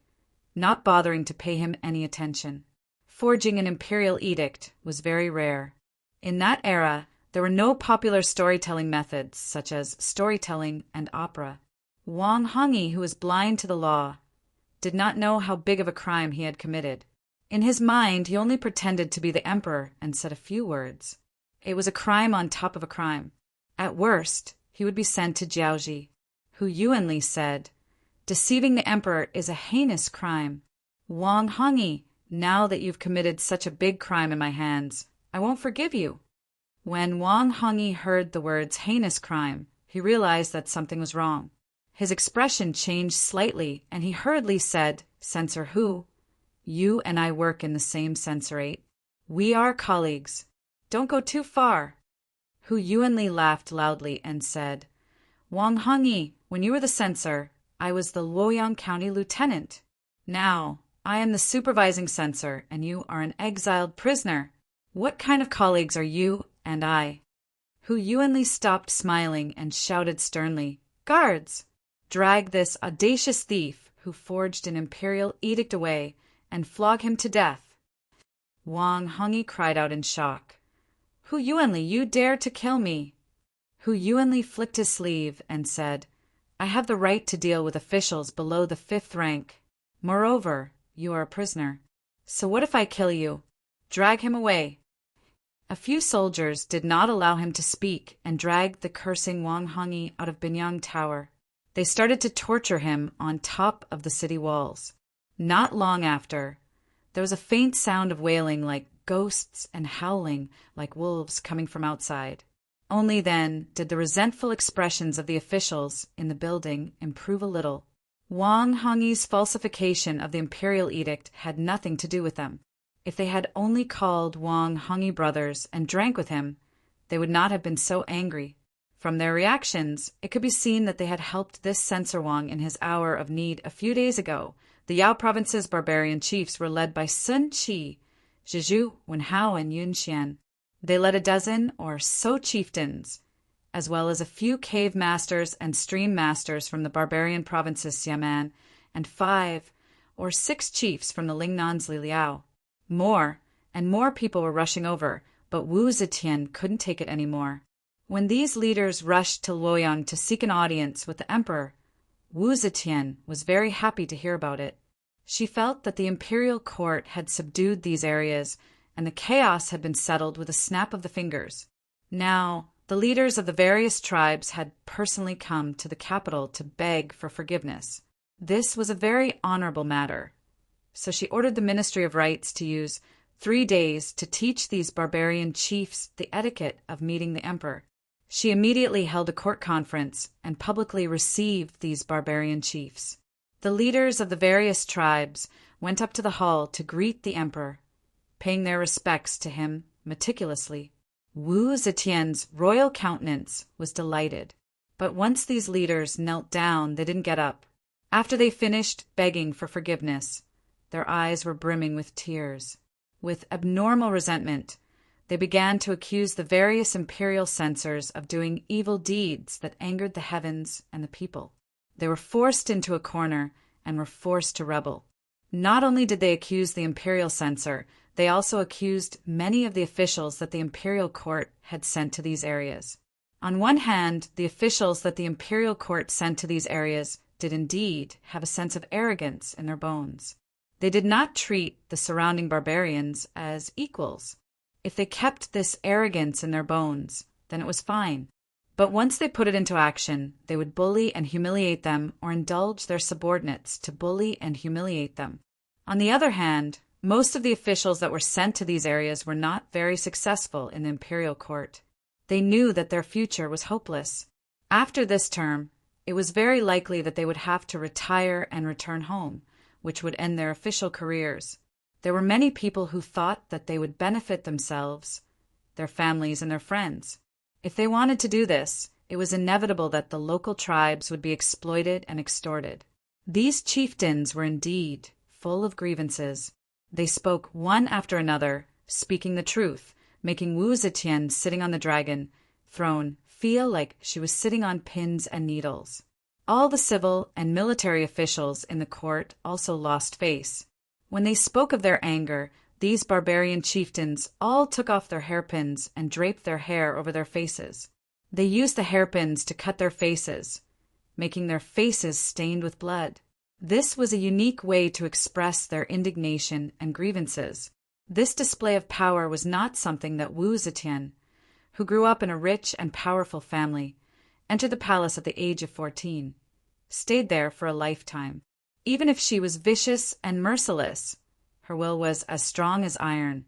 [SPEAKER 1] not bothering to pay him any attention. Forging an imperial edict was very rare. In that era, there were no popular storytelling methods such as storytelling and opera. Wang Hongyi, who was blind to the law, did not know how big of a crime he had committed. In his mind, he only pretended to be the emperor and said a few words. It was a crime on top of a crime. At worst, he would be sent to Jiaoji. Hu Yuanli said, "Deceiving the emperor is a heinous crime. Wang Hongyi, now that you've committed such a big crime in my hands, I won't forgive you." When Wang Hongyi heard the words heinous crime, he realized that something was wrong. His expression changed slightly, and he hurriedly said, "Censor Hu, you and I work in the same censorate. We are colleagues. Don't go too far." Hu Yuanli laughed loudly and said, "Wang Hongyi, when you were the censor, I was the Luoyang County lieutenant. Now, I am the supervising censor, and you are an exiled prisoner. What kind of colleagues are you and I?" Hu Yuanli stopped smiling and shouted sternly, "Guards! Drag this audacious thief who forged an imperial edict away and flog him to death." Wang Hongyi cried out in shock. Hu Yuanli, you dare to kill me! Hu Yuanli flicked his sleeve and said, I have the right to deal with officials below the 5th rank. Moreover, you are a prisoner. So what if I kill you? Drag him away. A few soldiers did not allow him to speak and dragged the cursing Wang Hongyi out of Binyang Tower. They started to torture him on top of the city walls. Not long after, there was a faint sound of wailing like ghosts and howling like wolves coming from outside. Only then did the resentful expressions of the officials in the building improve a little. Wang Hongyi's falsification of the imperial edict had nothing to do with them. If they had only called Wang Hongyi brothers and drank with him, they would not have been so angry. From their reactions, it could be seen that they had helped this censor Wang in his hour of need a few days ago. The Yao province's barbarian chiefs were led by Sun Qi, Zhizhu, Wenhao, and Yunxian. They led a dozen or so chieftains, as well as a few cave masters and stream masters from the barbarian provinces Xiamen, and 5 or 6 chiefs from the Lingnan's Liliao. More and more people were rushing over, but Wu Zetian couldn't take it anymore. When these leaders rushed to Luoyang to seek an audience with the emperor, Wu Zetian was very happy to hear about it. She felt that the imperial court had subdued these areas and the chaos had been settled with a snap of the fingers. Now, the leaders of the various tribes had personally come to the capital to beg for forgiveness. This was a very honorable matter. So she ordered the Ministry of Rites to use 3 days to teach these barbarian chiefs the etiquette of meeting the emperor. She immediately held a court conference and publicly received these barbarian chiefs. The leaders of the various tribes went up to the hall to greet the emperor, paying their respects to him meticulously. Wu Zetian's royal countenance was delighted. But once these leaders knelt down, they didn't get up. After they finished begging for forgiveness, their eyes were brimming with tears. With abnormal resentment, they began to accuse the various imperial censors of doing evil deeds that angered the heavens and the people. They were forced into a corner and were forced to rebel. Not only did they accuse the imperial censor, they also accused many of the officials that the imperial court had sent to these areas. On one hand, the officials that the imperial court sent to these areas did indeed have a sense of arrogance in their bones. They did not treat the surrounding barbarians as equals. If they kept this arrogance in their bones, then it was fine. But once they put it into action, they would bully and humiliate them or indulge their subordinates to bully and humiliate them. On the other hand, most of the officials that were sent to these areas were not very successful in the imperial court. They knew that their future was hopeless. After this term, it was very likely that they would have to retire and return home, which would end their official careers. There were many people who thought that they would benefit themselves, their families, and their friends. If they wanted to do this, it was inevitable that the local tribes would be exploited and extorted. These chieftains were indeed full of grievances. They spoke one after another, speaking the truth, making Wu Zetian sitting on the dragon throne feel like she was sitting on pins and needles. All the civil and military officials in the court also lost face. When they spoke of their anger, these barbarian chieftains all took off their hairpins and draped their hair over their faces. They used the hairpins to cut their faces, making their faces stained with blood. This was a unique way to express their indignation and grievances. This display of power was not something that Wu Zetian, who grew up in a rich and powerful family, entered the palace at the age of 14, stayed there for a lifetime. Even if she was vicious and merciless, her will was as strong as iron.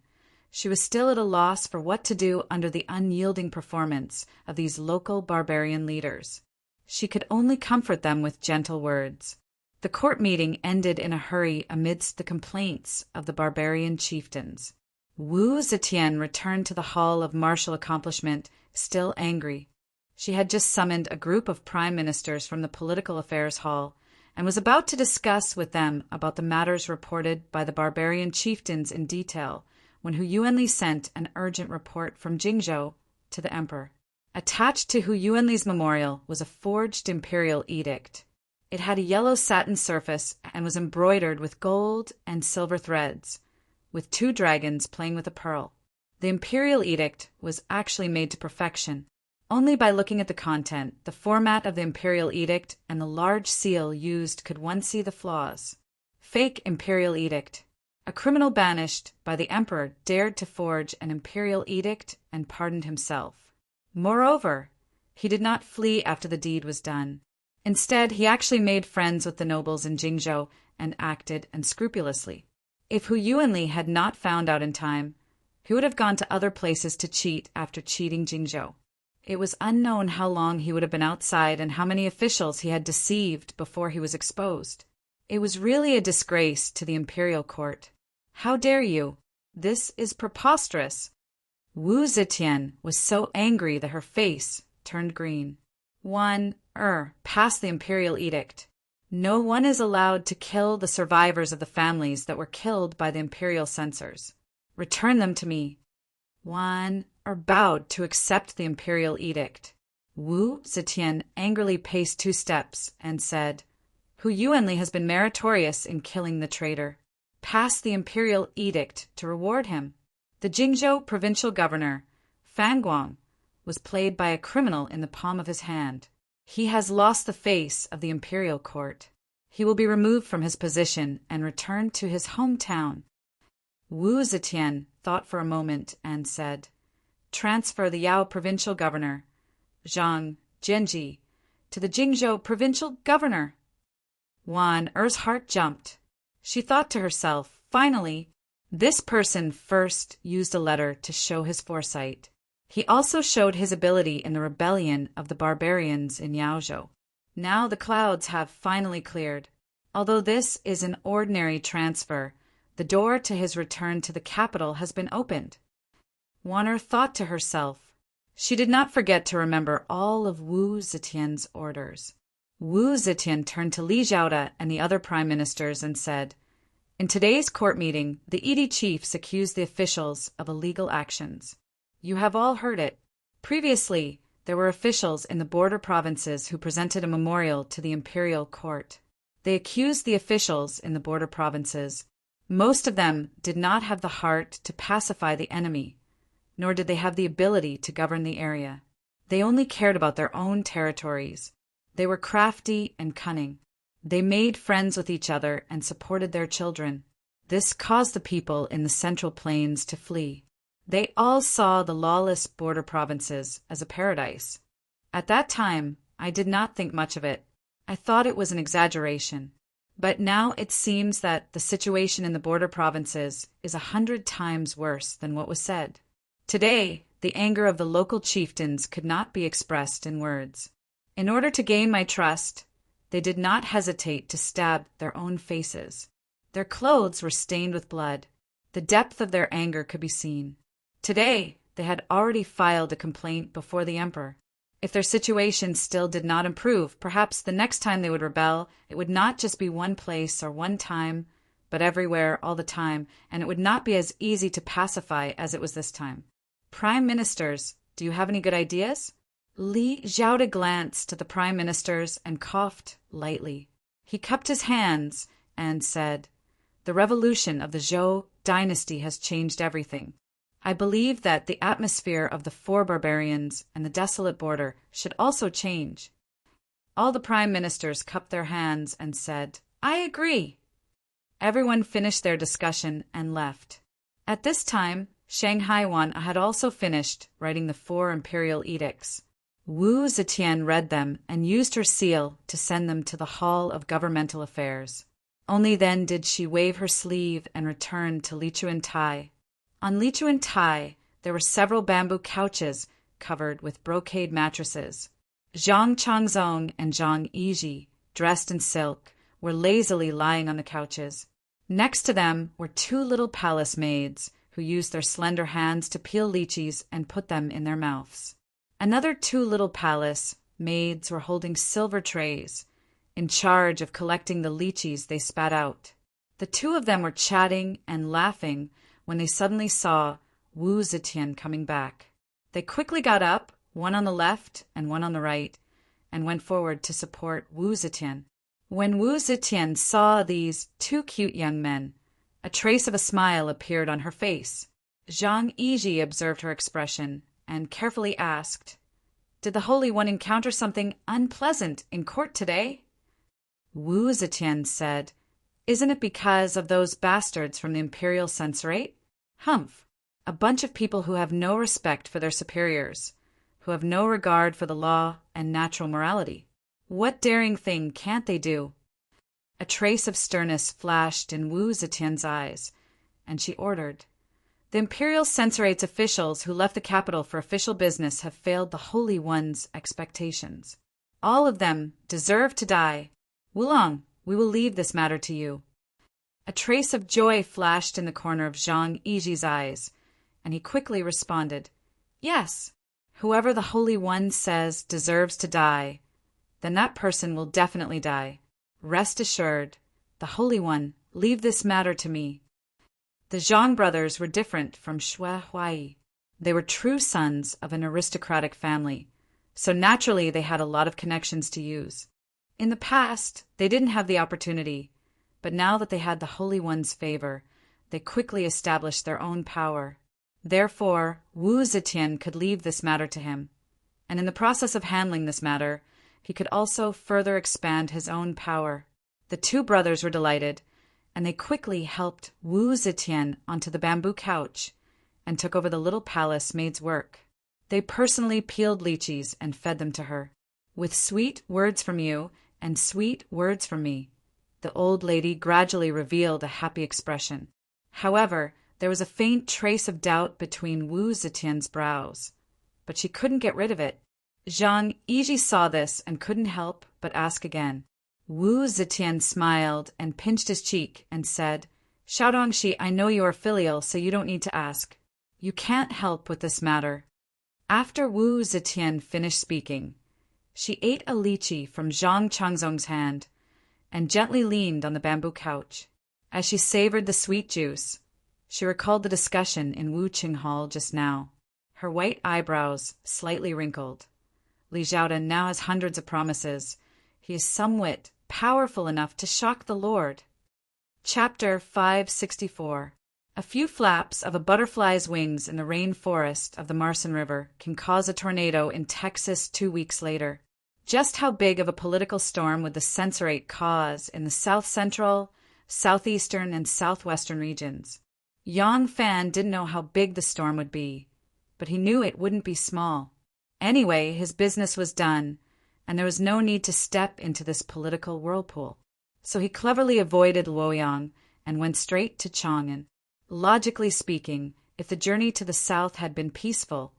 [SPEAKER 1] She was still at a loss for what to do under the unyielding performance of these local barbarian leaders. She could only comfort them with gentle words. The court meeting ended in a hurry amidst the complaints of the barbarian chieftains. Wu Zetian returned to the hall of martial accomplishment, still angry. She had just summoned a group of prime ministers from the political affairs hall and was about to discuss with them about the matters reported by the barbarian chieftains in detail when Hu Yuanli sent an urgent report from Jingzhou to the emperor. Attached to Hu Yuanli's memorial was a forged imperial edict. It had a yellow satin surface and was embroidered with gold and silver threads, with 2 dragons playing with a pearl. The imperial edict was actually made to perfection. Only by looking at the content, the format of the imperial edict, and the large seal used could one see the flaws. Fake imperial edict. A criminal banished by the emperor dared to forge an imperial edict and pardoned himself. Moreover, he did not flee after the deed was done. Instead, he actually made friends with the nobles in Jingzhou and acted unscrupulously. If Hu Yuanli had not found out in time, he would have gone to other places to cheat after cheating Jingzhou. It was unknown how long he would have been outside and how many officials he had deceived before he was exposed. It was really a disgrace to the imperial court. How dare you? This is preposterous. Wu Zetian was so angry that her face turned green. Pass the imperial edict. No one is allowed to kill the survivors of the families that were killed by the imperial censors. Return them to me. Bowed to accept the imperial edict. Wu Zetian angrily paced 2 steps and said, Hu Yuanli has been meritorious in killing the traitor. Pass the imperial edict to reward him. The Jingzhou provincial governor, Fan Guang, was played by a criminal in the palm of his hand. He has lost the face of the imperial court. He will be removed from his position and returned to his hometown. Wu Zetian thought for a moment and said, Transfer the Yao provincial governor, Zhang Jianji, to the Jingzhou provincial governor. Wan Er's heart jumped. She thought to herself, finally, this person first used a letter to show his foresight. He also showed his ability in the rebellion of the barbarians in Yaozhou. Now the clouds have finally cleared. Although this is an ordinary transfer, the door to his return to the capital has been opened. Wan thought to herself. She did not forget to remember all of Wu Zetian's orders. Wu Zetian turned to Li Zhaoda and the other prime ministers and said, In today's court meeting, the Yidi chiefs accused the officials of illegal actions. You have all heard it. Previously, there were officials in the border provinces who presented a memorial to the imperial court. They accused the officials in the border provinces. Most of them did not have the heart to pacify the enemy, nor did they have the ability to govern the area. They only cared about their own territories. They were crafty and cunning. They made friends with each other and supported their children. This caused the people in the Central Plains to flee. They all saw the lawless border provinces as a paradise. At that time, I did not think much of it. I thought it was an exaggeration. But now it seems that the situation in the border provinces is 100 times worse than what was said. Today, the anger of the local chieftains could not be expressed in words. In order to gain my trust, they did not hesitate to stab their own faces. Their clothes were stained with blood. The depth of their anger could be seen. Today, they had already filed a complaint before the emperor. If their situation still did not improve, perhaps the next time they would rebel, it would not just be one place or one time, but everywhere all the time, and it would not be as easy to pacify as it was this time. Prime ministers, do you have any good ideas? Li Zhaoda glanced at the prime ministers and coughed lightly. He cupped his hands and said, The revolution of the Zhou dynasty has changed everything. I believe that the atmosphere of the 4 barbarians and the desolate border should also change. All the prime ministers cupped their hands and said, I agree. Everyone finished their discussion and left. At this time, Shanghai Wan had also finished writing the 4 imperial edicts. Wu Zetian read them and used her seal to send them to the Hall of Governmental Affairs. Only then did she wave her sleeve and return to Lichuantai. On Lichuantai, there were several bamboo couches covered with brocade mattresses. Zhang Changzong and Zhang Yizhi, dressed in silk, were lazily lying on the couches. Next to them were 2 little palace maids who used their slender hands to peel lychees and put them in their mouths. Another 2 little palace maids were holding silver trays, in charge of collecting the lychees they spat out. The 2 of them were chatting and laughing when they suddenly saw Wu Zetian coming back. They quickly got up, one on the left and one on the right, and went forward to support Wu Zetian. When Wu Zetian saw these 2 cute young men, a trace of a smile appeared on her face. Zhang Yiji observed her expression and carefully asked, "Did the Holy One encounter something unpleasant in court today?" Wu Zetian said, "Isn't it because of those bastards from the imperial censorate? Humph! A bunch of people who have no respect for their superiors, who have no regard for the law and natural morality. What daring thing can't they do?" A trace of sternness flashed in Wu Zetian's eyes, and she ordered, "The imperial censorate's officials who left the capital for official business have failed the Holy One's expectations. All of them deserve to die. Wulong, we will leave this matter to you." A trace of joy flashed in the corner of Zhang Yiji's eyes, and he quickly responded, "Yes, whoever the Holy One says deserves to die, then that person will definitely die. Rest assured, the Holy One, leave this matter to me." The Zhang brothers were different from Xue Huai. They were true sons of an aristocratic family, so naturally they had a lot of connections to use. In the past, they didn't have the opportunity, but now that they had the Holy One's favor, they quickly established their own power. Therefore, Wu Zetian could leave this matter to him, and in the process of handling this matter, he could also further expand his own power. The two brothers were delighted, and they quickly helped Wu Zetian onto the bamboo couch and took over the little palace maid's work. They personally peeled lychees and fed them to her. "With sweet words from you and sweet words from me," the old lady gradually revealed a happy expression. However, there was a faint trace of doubt between Wu Zetian's brows, but she couldn't get rid of it. Zhang Yiji saw this and couldn't help but ask again. Wu Zetian smiled and pinched his cheek and said, "Xiaodongxi, I know you are filial, so you don't need to ask. You can't help with this matter." After Wu Zetian finished speaking, she ate a lychee from Zhang Changzong's hand and gently leaned on the bamboo couch. As she savored the sweet juice, she recalled the discussion in Wu Qing Hall just now. Her white eyebrows slightly wrinkled. Li Xiaodan now has hundreds of promises. He is somewhat powerful enough to shock the Lord. Chapter 564. A few flaps of a butterfly's wings in the rainforest of the Marsan River can cause a tornado in Texas 2 weeks later. Just how big of a political storm would the censorate cause in the south-central, southeastern, and southwestern regions? Yang Fan didn't know how big the storm would be, but he knew it wouldn't be small. Anyway, his business was done, and there was no need to step into this political whirlpool. So he cleverly avoided Luoyang and went straight to Chang'an. Logically speaking, if the journey to the south had been peaceful,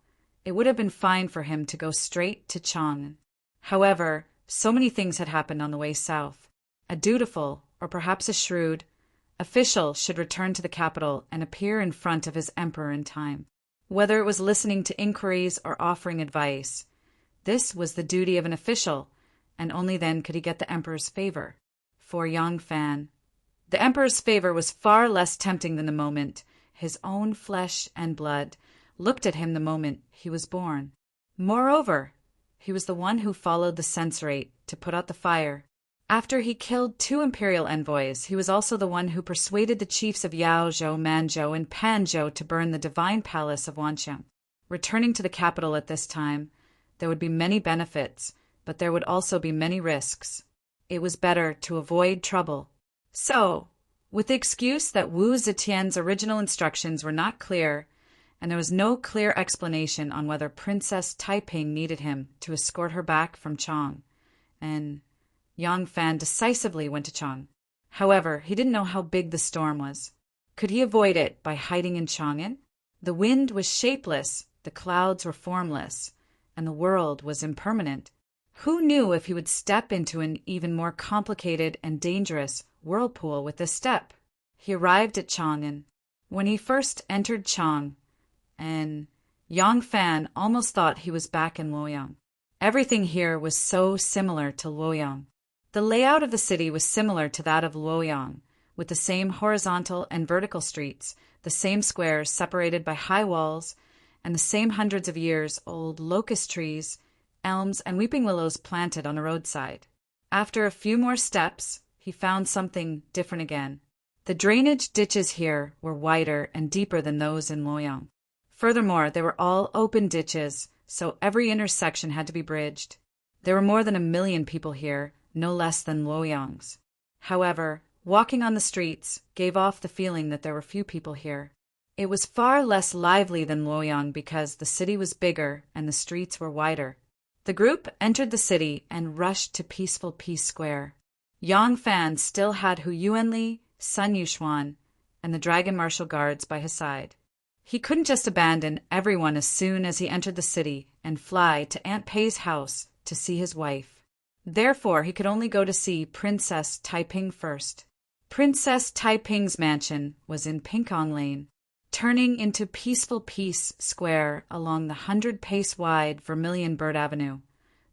[SPEAKER 1] it would have been fine for him to go straight to Chang'an. However, so many things had happened on the way south. A dutiful, or perhaps a shrewd, official should return to the capital and appear in front of his emperor in time. Whether it was listening to inquiries or offering advice, this was the duty of an official, and only then could he get the emperor's favor. For Yang Fan, the emperor's favor was far less tempting than the moment his own flesh and blood looked at him the moment he was born. Moreover, he was the one who followed the censorate to put out the fire. After he killed 2 imperial envoys, he was also the one who persuaded the chiefs of Yaozhou, Manzhou, and Panzhou to burn the divine palace of Wanqiang. Returning to the capital at this time, there would be many benefits, but there would also be many risks. It was better to avoid trouble. So, with the excuse that Wu Zetian's original instructions were not clear, and there was no clear explanation on whether Princess Taiping needed him to escort her back from Chang, and Yang Fan decisively went to Chang. However, he didn't know how big the storm was. Could he avoid it by hiding in Chang'an? The wind was shapeless, the clouds were formless, and the world was impermanent. Who knew if he would step into an even more complicated and dangerous whirlpool with this step? He arrived at Chang'an. When he first entered Chang, and Yang Fan almost thought he was back in Luoyang. Everything here was so similar to Luoyang. The layout of the city was similar to that of Luoyang, with the same horizontal and vertical streets, the same squares separated by high walls, and the same hundreds of years old locust trees, elms, and weeping willows planted on the roadside. After a few more steps, he found something different again. The drainage ditches here were wider and deeper than those in Luoyang. Furthermore, they were all open ditches, so every intersection had to be bridged. There were more than 1 million people here, no less than Luoyang's. However, walking on the streets gave off the feeling that there were few people here. It was far less lively than Luoyang because the city was bigger and the streets were wider. The group entered the city and rushed to peaceful Peace Square. Yang Fan still had Hu Yuanli, Sun Yuxuan, and the Dragon Martial Guards by his side. He couldn't just abandon everyone as soon as he entered the city and fly to Aunt Pei's house to see his wife. Therefore, he could only go to see Princess Taiping first. Princess Taiping's mansion was in Pinkong Lane, turning into peaceful Peace Square along the 100-pace-wide Vermilion Bird Avenue.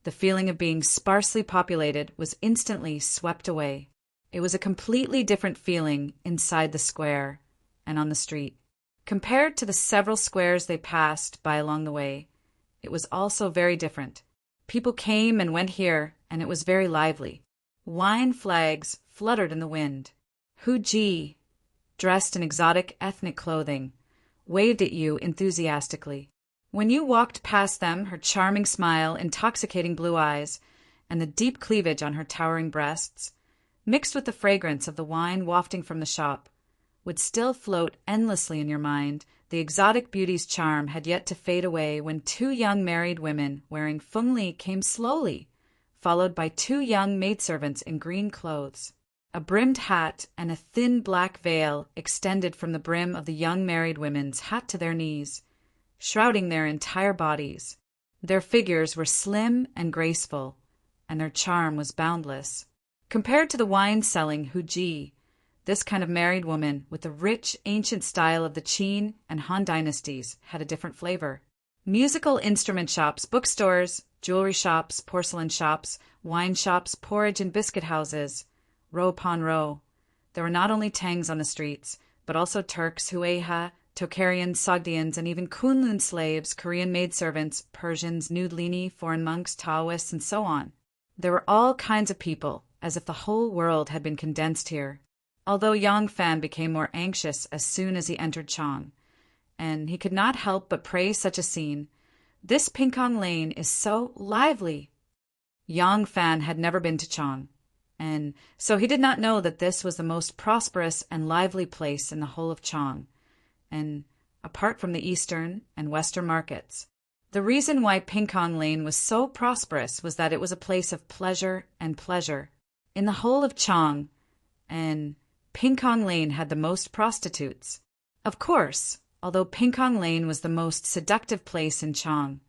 [SPEAKER 1] The feeling of being sparsely populated was instantly swept away. It was a completely different feeling inside the square and on the street. Compared to the several squares they passed by along the way, it was also very different. People came and went here, and it was very lively. Wine flags fluttered in the wind. Hu Ji, dressed in exotic ethnic clothing, waved at you enthusiastically. When you walked past them, her charming smile, intoxicating blue eyes, and the deep cleavage on her towering breasts, mixed with the fragrance of the wine wafting from the shop, would still float endlessly in your mind. The exotic beauty's charm had yet to fade away when 2 young married women wearing fengli came slowly, followed by 2 young maidservants in green clothes. A brimmed hat and a thin black veil extended from the brim of the young married women's hat to their knees, shrouding their entire bodies. Their figures were slim and graceful, and their charm was boundless. Compared to the wine-selling Hu Ji, this kind of married woman, with the rich, ancient style of the Qin and Han dynasties, had a different flavor. Musical instrument shops, bookstores, jewelry shops, porcelain shops, wine shops, porridge and biscuit houses, row upon row. There were not only Tangs on the streets, but also Turks, Hueha, Tocharians, Sogdians, and even Kunlun slaves, Korean maidservants, Persians, Nudlini, foreign monks, Taoists, and so on. There were all kinds of people, as if the whole world had been condensed here. Although Yang Fan became more anxious as soon as he entered Chang, and he could not help but praise such a scene. This Pinkong Lane is so lively. Yang Fan had never been to Chang, and so he did not know that this was the most prosperous and lively place in the whole of Chang, and apart from the eastern and western markets. The reason why Pinkong Lane was so prosperous was that it was a place of pleasure and pleasure. In the whole of Chang, and Pinkong Lane had the most prostitutes. Of course, although Pinkong Lane was the most seductive place in Chang,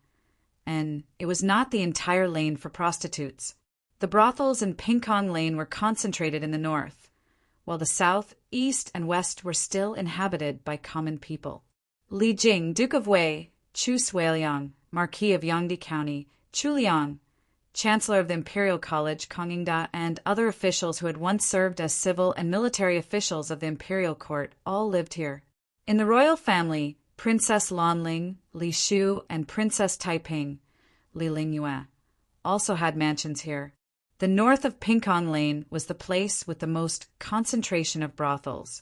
[SPEAKER 1] and it was not the entire lane for prostitutes. The brothels in Pinkong Lane were concentrated in the north, while the south, east, and west were still inhabited by common people. Li Jing, Duke of Wei, Chu Suiliang, Marquis of Yangdi County, Chu Liang, Chancellor of the Imperial College, Kongingda, and other officials who had once served as civil and military officials of the imperial court all lived here. In the royal family, Princess Lanling, Li Shu, and Princess Taiping, Li Lingyue, also had mansions here. The north of Pinkong Lane was the place with the most concentration of brothels.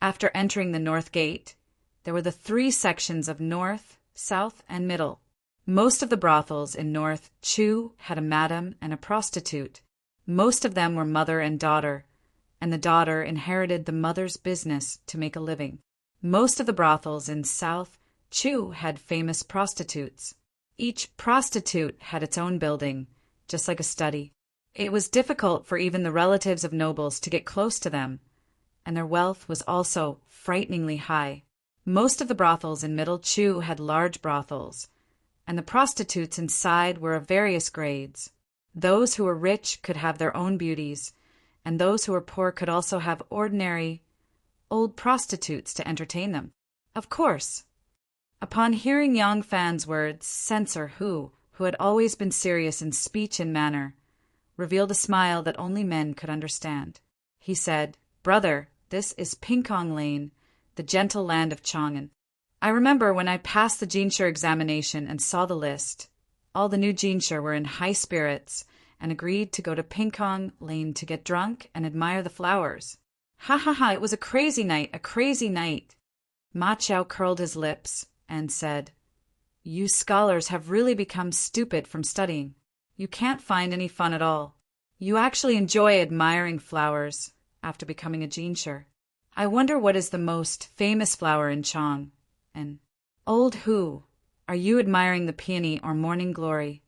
[SPEAKER 1] After entering the north gate, there were the 3 sections of north, south, and middle. Most of the brothels in North Chu had a madam and a prostitute. Most of them were mother and daughter, and the daughter inherited the mother's business to make a living. Most of the brothels in South Chu had famous prostitutes. Each prostitute had its own building, just like a study. It was difficult for even the relatives of nobles to get close to them, and their wealth was also frighteningly high. Most of the brothels in Middle Chu had large brothels, and the prostitutes inside were of various grades. Those who were rich could have their own beauties, and those who were poor could also have ordinary, old prostitutes to entertain them. Of course. Upon hearing Yang Fan's words, Censor who had always been serious in speech and manner, revealed a smile that only men could understand. He said, "Brother, this is Pinkong Lane, the gentle land of Chang'an. I remember when I passed the Jinsher examination and saw the list, all the new Jinsher were in high spirits and agreed to go to Pinkong Lane to get drunk and admire the flowers. Ha ha ha, it was a crazy night, a crazy night. Ma Chao curled his lips and said, You scholars have really become stupid from studying. You can't find any fun at all. You actually enjoy admiring flowers after becoming a jinshi. I wonder what is the most famous flower in Chang. And old Hu, are you admiring the peony or morning glory?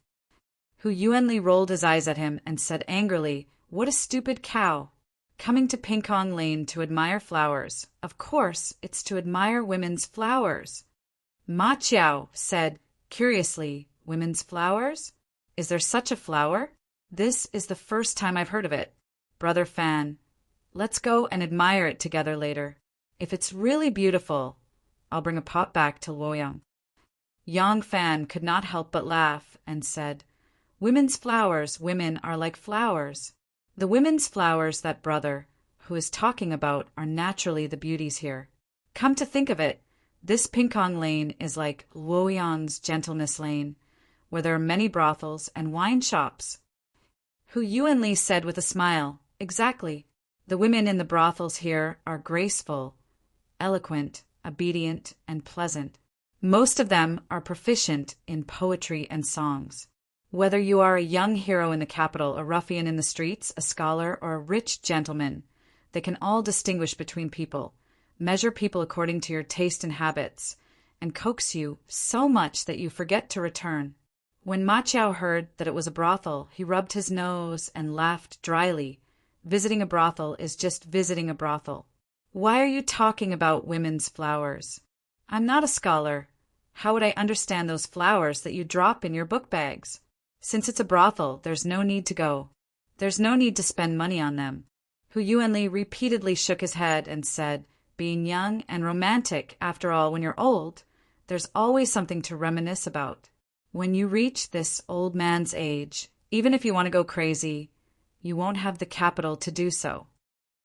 [SPEAKER 1] Hu Yuanli rolled his eyes at him and said angrily, What a stupid cow! Coming to Pinkong Lane to admire flowers. Of course, it's to admire women's flowers. Ma Chiao said, curiously, Women's flowers? Is there such a flower? This is the first time I've heard of it. Brother Fan, let's go and admire it together later. If it's really beautiful, I'll bring a pot back to Luoyang. Yang Fan could not help but laugh and said, Women's flowers, women are like flowers. The women's flowers that brother, who is talking about, are naturally the beauties here. Come to think of it, this Pinkong Lane is like Luoyang's Gentleness Lane, where there are many brothels and wine shops. Hu Yuanli said with a smile, Exactly. The women in the brothels here are graceful, eloquent, obedient, and pleasant. Most of them are proficient in poetry and songs. Whether you are a young hero in the capital, a ruffian in the streets, a scholar, or a rich gentleman, they can all distinguish between people, measure people according to your taste and habits, and coax you so much that you forget to return. When Ma Chao heard that it was a brothel, he rubbed his nose and laughed dryly. Visiting a brothel is just visiting a brothel. Why are you talking about women's flowers? I'm not a scholar. How would I understand those flowers that you drop in your book bags? Since it's a brothel, there's no need to go. There's no need to spend money on them. Hu Yuanli repeatedly shook his head and said, Being young and romantic, after all, when you're old, there's always something to reminisce about. When you reach this old man's age, even if you want to go crazy, you won't have the capital to do so.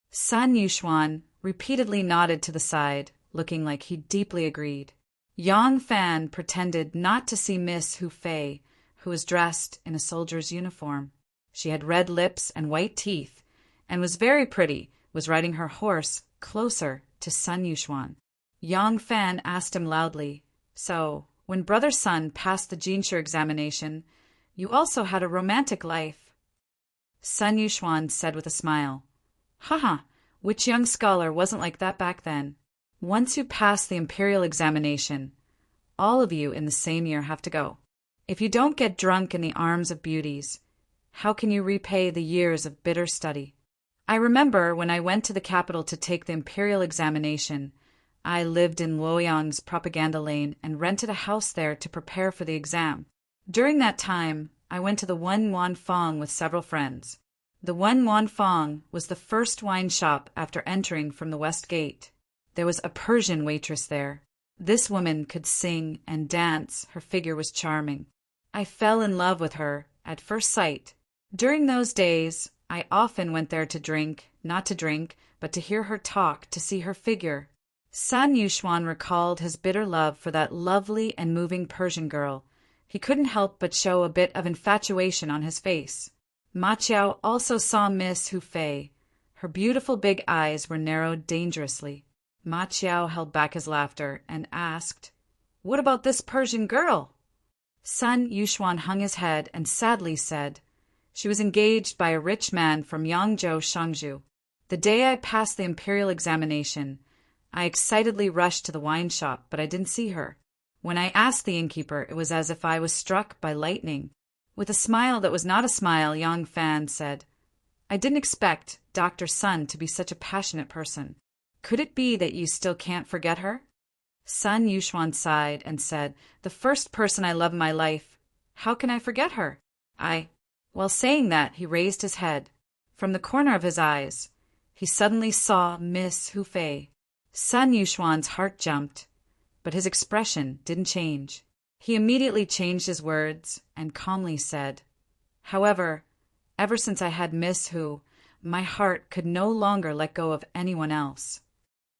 [SPEAKER 1] Sun Yuxuan repeatedly nodded to the side, looking like he deeply agreed. Yang Fan pretended not to see Miss Hu Fei, who was dressed in a soldier's uniform. She had red lips and white teeth, and was very pretty, was riding her horse closer to Sun Yuxuan. Yang Fan asked him loudly, So, when Brother Sun passed the jinshi examination, you also had a romantic life? Sun Yuxuan said with a smile, Haha, which young scholar wasn't like that back then? Once you pass the imperial examination, all of you in the same year have to go. If you don't get drunk in the arms of beauties, how can you repay the years of bitter study? I remember when I went to the capital to take the imperial examination, I lived in Luoyang's propaganda lane and rented a house there to prepare for the exam. During that time, I went to the Wen Wan Fong with several friends. The Wen Wan Fong was the first wine shop after entering from the West Gate. There was a Persian waitress there. This woman could sing and dance. Her figure was charming. I fell in love with her at first sight. During those days, I often went there to drink, not to drink, but to hear her talk, to see her figure. Sun Yuxuan recalled his bitter love for that lovely and moving Persian girl. He couldn't help but show a bit of infatuation on his face. Ma Chao also saw Miss Hu Fei. Her beautiful big eyes were narrowed dangerously. Ma Chao held back his laughter and asked, What about this Persian girl? Sun Yuxuan hung his head and sadly said, She was engaged by a rich man from Yangzhou, Shangzhou. The day I passed the imperial examination, I excitedly rushed to the wine shop, but I didn't see her. When I asked the innkeeper, it was as if I was struck by lightning. With a smile that was not a smile, Yang Fan said, I didn't expect Dr. Sun to be such a passionate person. Could it be that you still can't forget her? Sun Yuxuan sighed and said, The first person I love in my life. How can I forget her? While saying that, he raised his head. From the corner of his eyes, he suddenly saw Miss Hu Fei. Sun Yuxuan's heart jumped, but his expression didn't change. He immediately changed his words and calmly said, However, ever since I had Miss Hu, my heart could no longer let go of anyone else.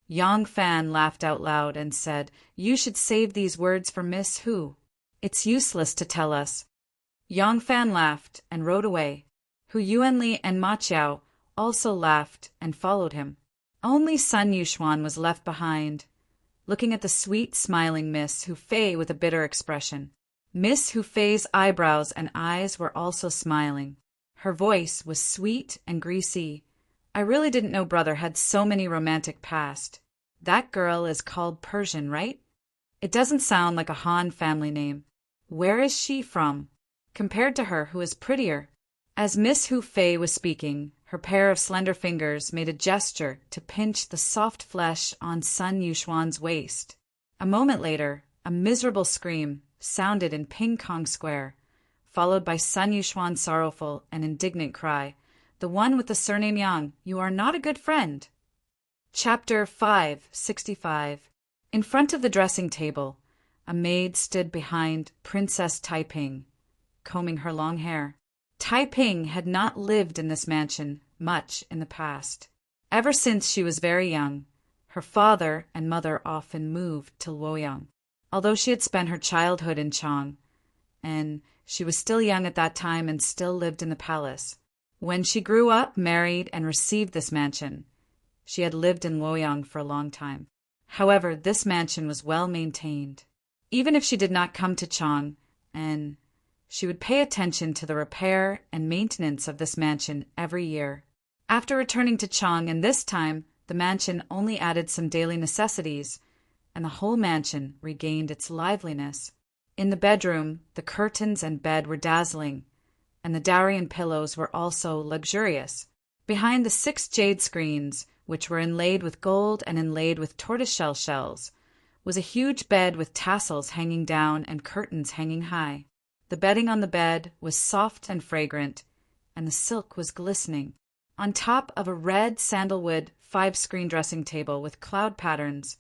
[SPEAKER 1] Yang Fan laughed out loud and said, You should save these words for Miss Hu. It's useless to tell us. Yang Fan laughed and rode away. Hu Yuanli and Ma Chao also laughed and followed him. Only Sun Yuxuan was left behind, looking at the sweet, smiling Miss Hu Fei with a bitter expression. Miss Hu Fei's eyebrows and eyes were also smiling. Her voice was sweet and greasy. I really didn't know brother had so many romantic past. That girl is called Persian, right? It doesn't sound like a Han family name. Where is she from? Compared to her, who is prettier? As Miss Hu Fei was speaking, her pair of slender fingers made a gesture to pinch the soft flesh on Sun Yuxuan's waist. A moment later, a miserable scream sounded in Ping Kong Square, followed by Sun Yuxuan's sorrowful and indignant cry, "The one with the surname Yang, you are not a good friend." Chapter 565. In front of the dressing table, a maid stood behind Princess Taiping, combing her long hair. Taiping had not lived in this mansion much in the past. Ever since she was very young, her father and mother often moved to Luoyang, although she had spent her childhood in Chang, and she was still young at that time and still lived in the palace. When she grew up, married, and received this mansion, she had lived in Luoyang for a long time. However, this mansion was well maintained. Even if she did not come to Chang, and she would pay attention to the repair and maintenance of this mansion every year. After returning to Chang, and this time the mansion only added some daily necessities, and the whole mansion regained its liveliness. In the bedroom, the curtains and bed were dazzling, and the Darien pillows were also luxurious. Behind the 6 jade screens, which were inlaid with gold and inlaid with tortoiseshell shells, was a huge bed with tassels hanging down and curtains hanging high. The bedding on the bed was soft and fragrant, and the silk was glistening. On top of a red sandalwood 5-screen dressing table with cloud patterns,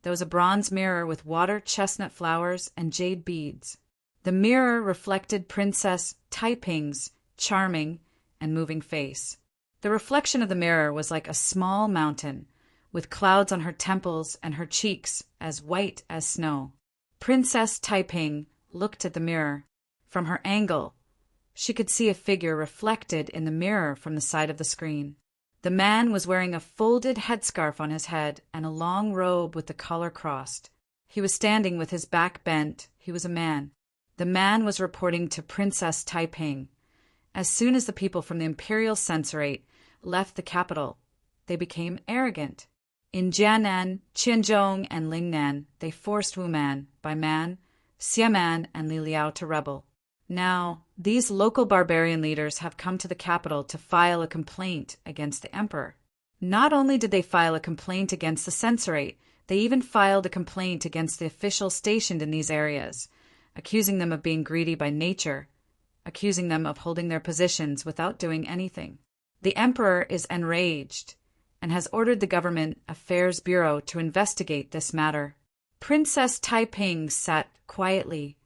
[SPEAKER 1] there was a bronze mirror with water chestnut flowers and jade beads. The mirror reflected Princess Taiping's charming and moving face. The reflection of the mirror was like a small mountain, with clouds on her temples and her cheeks as white as snow. Princess Taiping looked at the mirror. From her angle, she could see a figure reflected in the mirror from the side of the screen. The man was wearing a folded headscarf on his head and a long robe with the collar crossed. He was standing with his back bent. He was a man. The man was reporting to Princess Taiping. As soon as the people from the imperial censorate left the capital, they became arrogant. In Jianan, Qianzhong, and Lingnan, they forced Wuman, Baiman, Xiamen, and Liliao to rebel. Now, these local barbarian leaders have come to the capital to file a complaint against the emperor. Not only did they file a complaint against the censorate, they even filed a complaint against the officials stationed in these areas, accusing them of being greedy by nature, accusing them of holding their positions without doing anything. The emperor is enraged and has ordered the Government Affairs Bureau to investigate this matter. Princess Taiping sat quietly,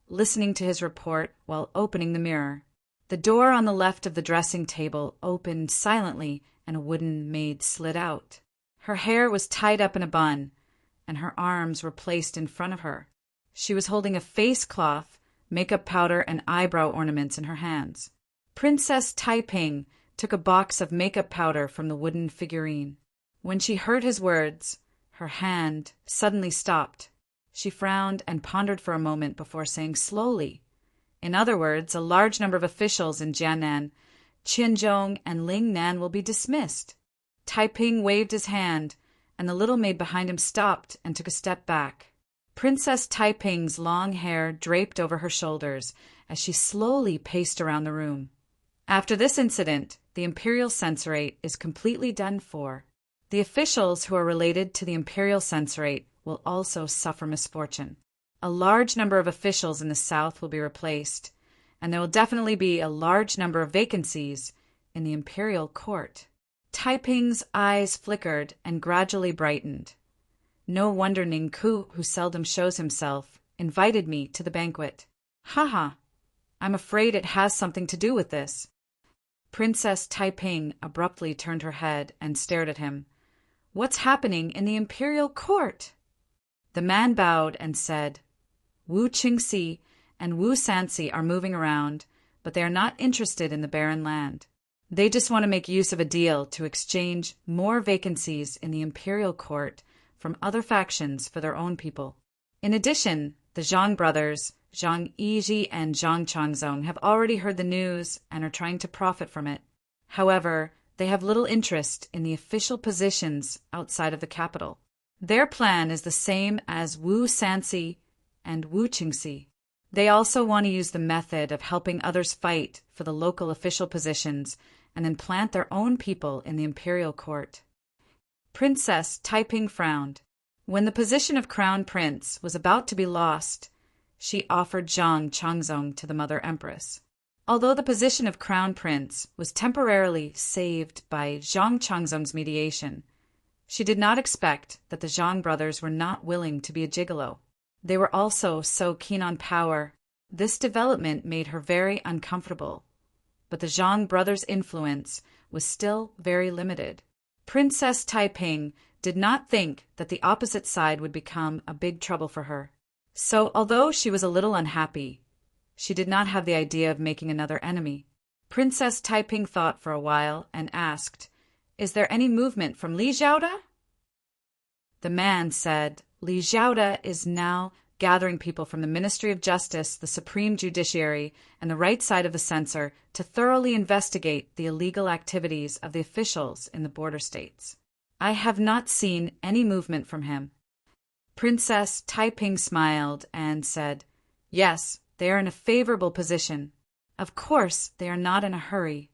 [SPEAKER 1] listening to his report while opening the mirror. The door on the left of the dressing table opened silently and a wooden maid slid out. Her hair was tied up in a bun, and her arms were placed in front of her. She was holding a face cloth, makeup powder, and eyebrow ornaments in her hands. Princess Taiping took a box of makeup powder from the wooden figurine. When she heard his words, her hand suddenly stopped. She frowned and pondered for a moment before saying slowly, "In other words, a large number of officials in Jianan, Qianzhong, and Lingnan will be dismissed." Taiping waved his hand, and the little maid behind him stopped and took a step back. Princess Taiping's long hair draped over her shoulders as she slowly paced around the room. After this incident, the imperial censorate is completely done for. The officials who are related to the imperial censorate will also suffer misfortune. A large number of officials in the south will be replaced, and there will definitely be a large number of vacancies in the imperial court. Taiping's eyes flickered and gradually brightened. No wonder Ningku, who seldom shows himself, invited me to the banquet. Haha, I'm afraid it has something to do with this. Princess Taiping abruptly turned her head and stared at him. What's happening in the imperial court? The man bowed and said, Wu Qingxi and Wu Sanxi are moving around, but they are not interested in the barren land. They just want to make use of a deal to exchange more vacancies in the imperial court from other factions for their own people. In addition, the Zhang brothers, Zhang Yiji and Zhang Changzong, have already heard the news and are trying to profit from it. However, they have little interest in the official positions outside of the capital. Their plan is the same as Wu Sanxi and Wu Qingxi. They also want to use the method of helping others fight for the local official positions and then plant their own people in the imperial court. Princess Taiping frowned. When the position of crown prince was about to be lost, she offered Zhang Changzong to the mother empress. Although the position of crown prince was temporarily saved by Zhang Changzong's mediation, she did not expect that the Zhang brothers were not willing to be a gigolo. They were also so keen on power. This development made her very uncomfortable, but the Zhang brothers' influence was still very limited. Princess Taiping did not think that the opposite side would become a big trouble for her. So, although she was a little unhappy, she did not have the idea of making another enemy. Princess Taiping thought for a while and asked, "Is there any movement from Li Zhaoda?" The man said, "Li Zhaoda is now gathering people from the Ministry of Justice, the Supreme Judiciary, and the right side of the censor to thoroughly investigate the illegal activities of the officials in the border states. I have not seen any movement from him." Princess Taiping smiled and said, "Yes, they are in a favorable position. Of course, they are not in a hurry."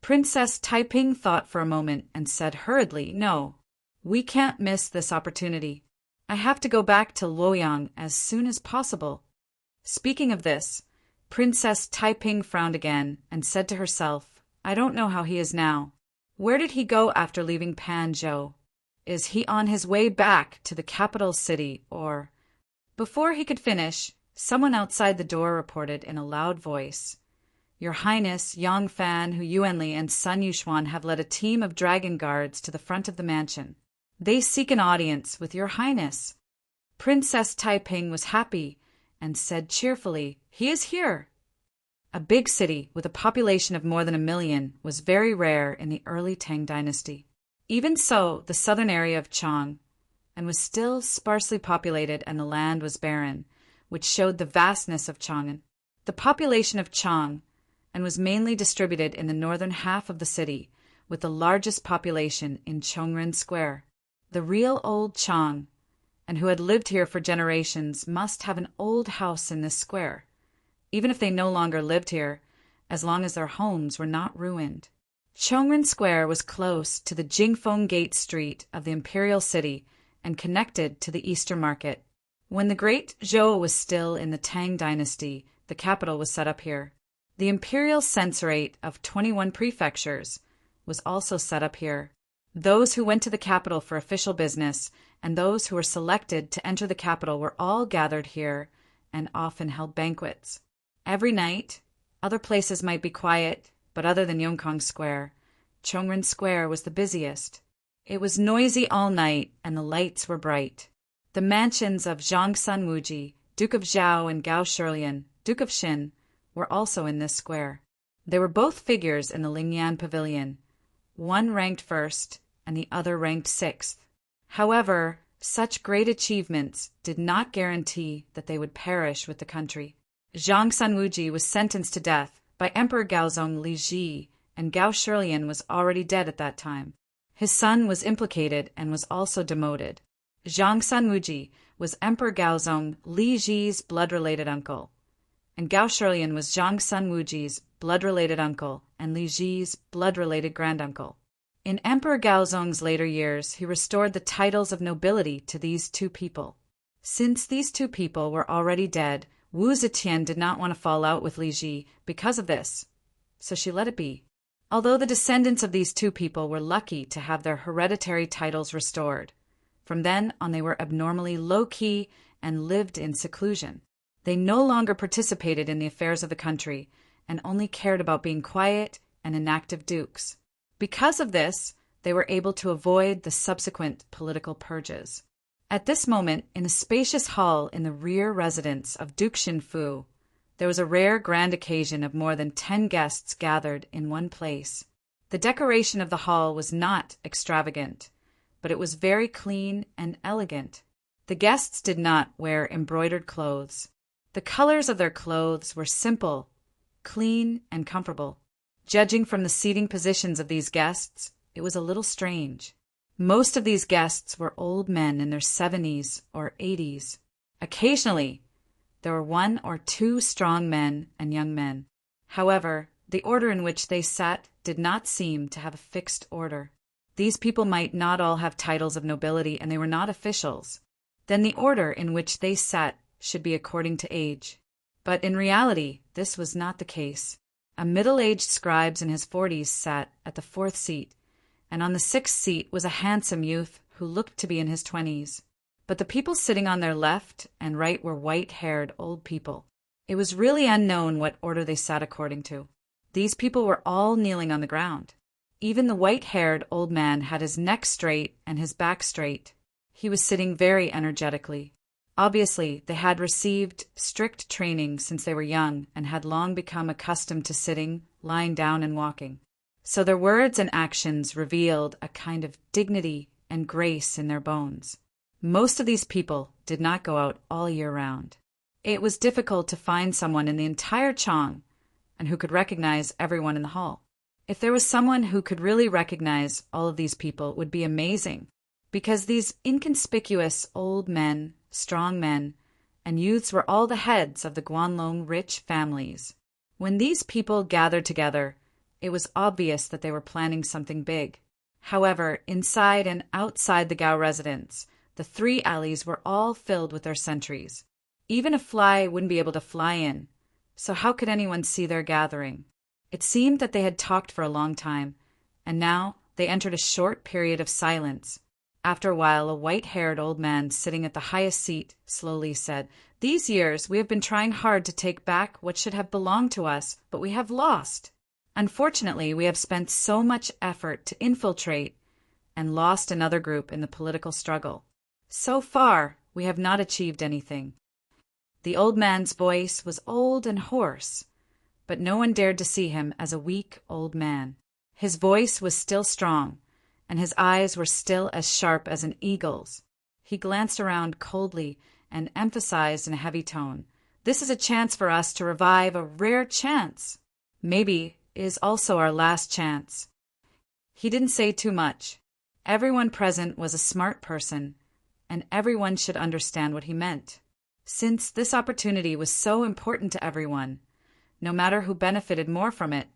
[SPEAKER 1] Princess Taiping thought for a moment and said hurriedly, "No, we can't miss this opportunity. I have to go back to Luoyang as soon as possible." Speaking of this, Princess Taiping frowned again and said to herself, "I don't know how he is now. Where did he go after leaving Panzhou? Is he on his way back to the capital city, or—" Before he could finish, someone outside the door reported in a loud voice, "Your Highness, Yang Fan, Hu Yuanli, and Sun Yuxuan have led a team of dragon guards to the front of the mansion. They seek an audience with your Highness." Princess Taiping was happy and said cheerfully, "He is here." A big city with a population of more than 1 million was very rare in the early Tang dynasty. Even so, the southern area of Chang and was still sparsely populated, and the land was barren, which showed the vastness of Chang'an. The population of Chang and was mainly distributed in the northern half of the city, with the largest population in Chongren Square. The real old Chang, and who had lived here for generations, must have an old house in this square, even if they no longer lived here, as long as their homes were not ruined. Chongren Square was close to the Jingfeng Gate Street of the imperial city and connected to the Easter Market. When the great Zhou was still in the Tang dynasty, the capital was set up here. The imperial censorate of 21 prefectures was also set up here. Those who went to the capital for official business and those who were selected to enter the capital were all gathered here and often held banquets. Every night, other places might be quiet, but other than Yongkang Square, Chongren Square was the busiest. It was noisy all night, and the lights were bright. The mansions of Zhang Sanwuji, Duke of Zhao, and Gao Shilian, Duke of Xin, were also in this square. They were both figures in the Lingyan Pavilion, one ranked first and the other ranked sixth. However, such great achievements did not guarantee that they would perish with the country. Zhang Sanwuji was sentenced to death by Emperor Gaozong Liji, and Gao Shilian was already dead at that time. His son was implicated and was also demoted. Zhang Sanwuji was Emperor Gaozong Liji's blood-related uncle, and Gao Shilian was Zhang Sanwuji's blood-related uncle and Liji's blood-related granduncle. In Emperor Gaozong's later years, he restored the titles of nobility to these two people. Since these two people were already dead, Wu Zetian did not want to fall out with Li Ji because of this, so she let it be. Although the descendants of these two people were lucky to have their hereditary titles restored, from then on they were abnormally low-key and lived in seclusion. They no longer participated in the affairs of the country and only cared about being quiet and inactive dukes. Because of this, they were able to avoid the subsequent political purges. At this moment, in a spacious hall in the rear residence of Duke Xinfu, There was a rare grand occasion of more than 10 guests gathered in one place. The decoration of the hall was not extravagant, but it was very clean and elegant. The guests did not wear embroidered clothes. The colors of their clothes were simple, clean, and comfortable. Judging from the seating positions of these guests, it was a little strange. Most of these guests were old men in their 70s or 80s. Occasionally, there were 1 or 2 strong men and young men. However, the order in which they sat did not seem to have a fixed order. These people might not all have titles of nobility, and they were not officials. Then the order in which they sat should be according to age. But in reality, this was not the case. A middle-aged scribe in his 40s sat at the 4th seat, and on the 6th seat was a handsome youth who looked to be in his 20s. But the people sitting on their left and right were white-haired old people. It was really unknown what order they sat according to. These people were all kneeling on the ground. Even the white-haired old man had his neck straight and his back straight. He was sitting very energetically. Obviously, they had received strict training since they were young and had long become accustomed to sitting, lying down, and walking. So their words and actions revealed a kind of dignity and grace in their bones. Most of these people did not go out all year round. It was difficult to find someone in the entire Chong and who could recognize everyone in the hall. If there was someone who could really recognize all of these people, it would be amazing, because these inconspicuous old men, strong men, and youths were all the heads of the Guanlong rich families. When these people gathered together, it was obvious that they were planning something big. However, inside and outside the Gao residence, the 3 alleys were all filled with their sentries. Even a fly wouldn't be able to fly in, so how could anyone see their gathering? It seemed that they had talked for a long time, and now they entered a short period of silence. After a while, a white-haired old man sitting at the highest seat slowly said, "These years we have been trying hard to take back what should have belonged to us, but we have lost. Unfortunately, we have spent so much effort to infiltrate and lost another group in the political struggle. So far, we have not achieved anything." The old man's voice was old and hoarse, but no one dared to see him as a weak old man. His voice was still strong, and his eyes were still as sharp as an eagle's. He glanced around coldly and emphasized in a heavy tone, "This is a chance for us to revive, a rare chance. Maybe it is also our last chance." He didn't say too much. Everyone present was a smart person, and everyone should understand what he meant. Since this opportunity was so important to everyone, no matter who benefited more from it,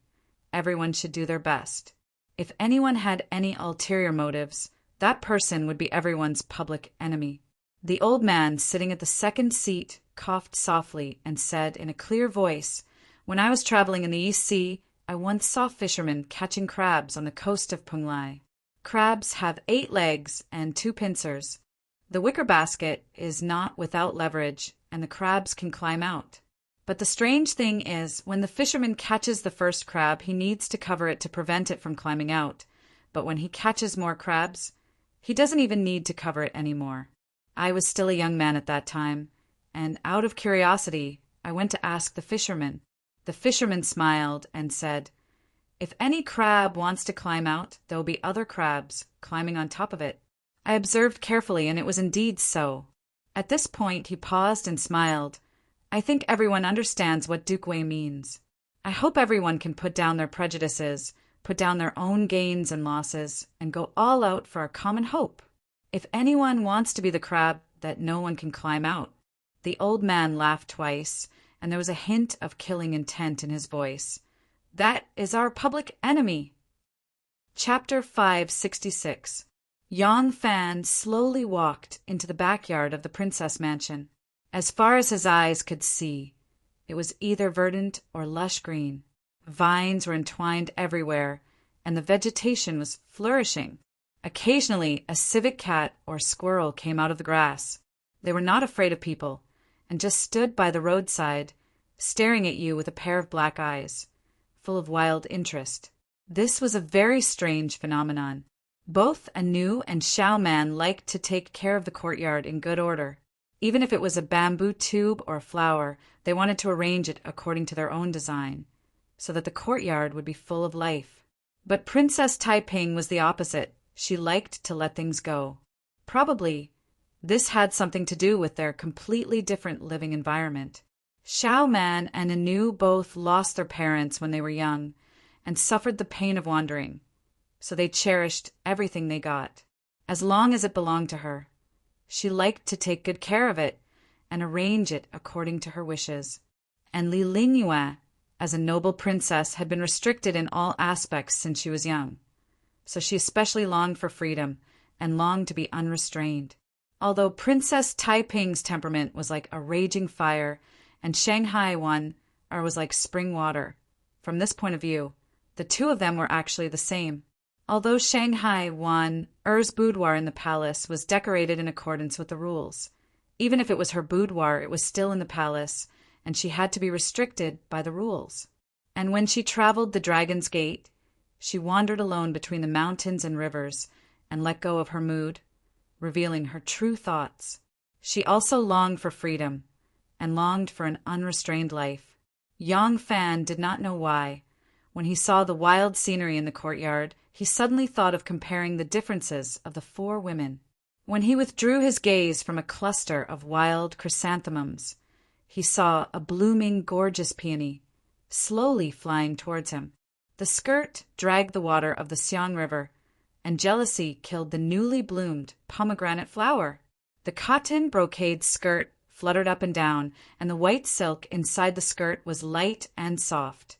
[SPEAKER 1] everyone should do their best. If anyone had any ulterior motives, that person would be everyone's public enemy. The old man sitting at the 2nd seat coughed softly and said in a clear voice, "When I was traveling in the East Sea, I once saw fishermen catching crabs on the coast of Punglai. Crabs have 8 legs and 2 pincers. The wicker basket is not without leverage, and the crabs can climb out. But the strange thing is, when the fisherman catches the first crab, he needs to cover it to prevent it from climbing out. But when he catches more crabs, he doesn't even need to cover it anymore." I was still a young man at that time, and out of curiosity, I went to ask the fisherman. The fisherman smiled and said, "If any crab wants to climb out, there will be other crabs climbing on top of it." I observed carefully, and it was indeed so. At this point, he paused and smiled. "I think everyone understands what Dukwei means. I hope everyone can put down their prejudices, put down their own gains and losses, and go all out for a common hope. If anyone wants to be the crab that no one can climb out." The old man laughed twice, and there was a hint of killing intent in his voice. "That is our public enemy." Chapter 566. Yang Fan slowly walked into the backyard of the princess mansion. As far as his eyes could see, it was either verdant or lush green. Vines were entwined everywhere, and the vegetation was flourishing. Occasionally, a civet cat or squirrel came out of the grass. They were not afraid of people, and just stood by the roadside, staring at you with a pair of black eyes, full of wild interest. This was a very strange phenomenon. Both Anu and Xiao Man liked to take care of the courtyard in good order. Even if it was a bamboo tube or a flower, they wanted to arrange it according to their own design, so that the courtyard would be full of life. But Princess Taiping was the opposite. She liked to let things go. Probably, this had something to do with their completely different living environment. Xiao Man and Anu both lost their parents when they were young and suffered the pain of wandering, so they cherished everything they got, as long as it belonged to her. She liked to take good care of it and arrange it according to her wishes. And Li Lingyue, as a noble princess, had been restricted in all aspects since she was young, so she especially longed for freedom and longed to be unrestrained. Although Princess Taiping's temperament was like a raging fire and Shanghai was like spring water, from this point of view, the two of them were actually the same. Although Shanghai Er's boudoir in the palace was decorated in accordance with the rules. Even if it was her boudoir, it was still in the palace, and she had to be restricted by the rules. And when she traveled the Dragon's Gate, she wandered alone between the mountains and rivers and let go of her mood, revealing her true thoughts. She also longed for freedom and longed for an unrestrained life. Yang Fan did not know why. When he saw the wild scenery in the courtyard, he suddenly thought of comparing the differences of the four women. When he withdrew his gaze from a cluster of wild chrysanthemums, he saw a blooming, gorgeous peony, slowly flying towards him. The skirt dragged the water of the Xiang River, and jealousy killed the newly bloomed pomegranate flower. The cotton brocade skirt fluttered up and down, and the white silk inside the skirt was light and soft,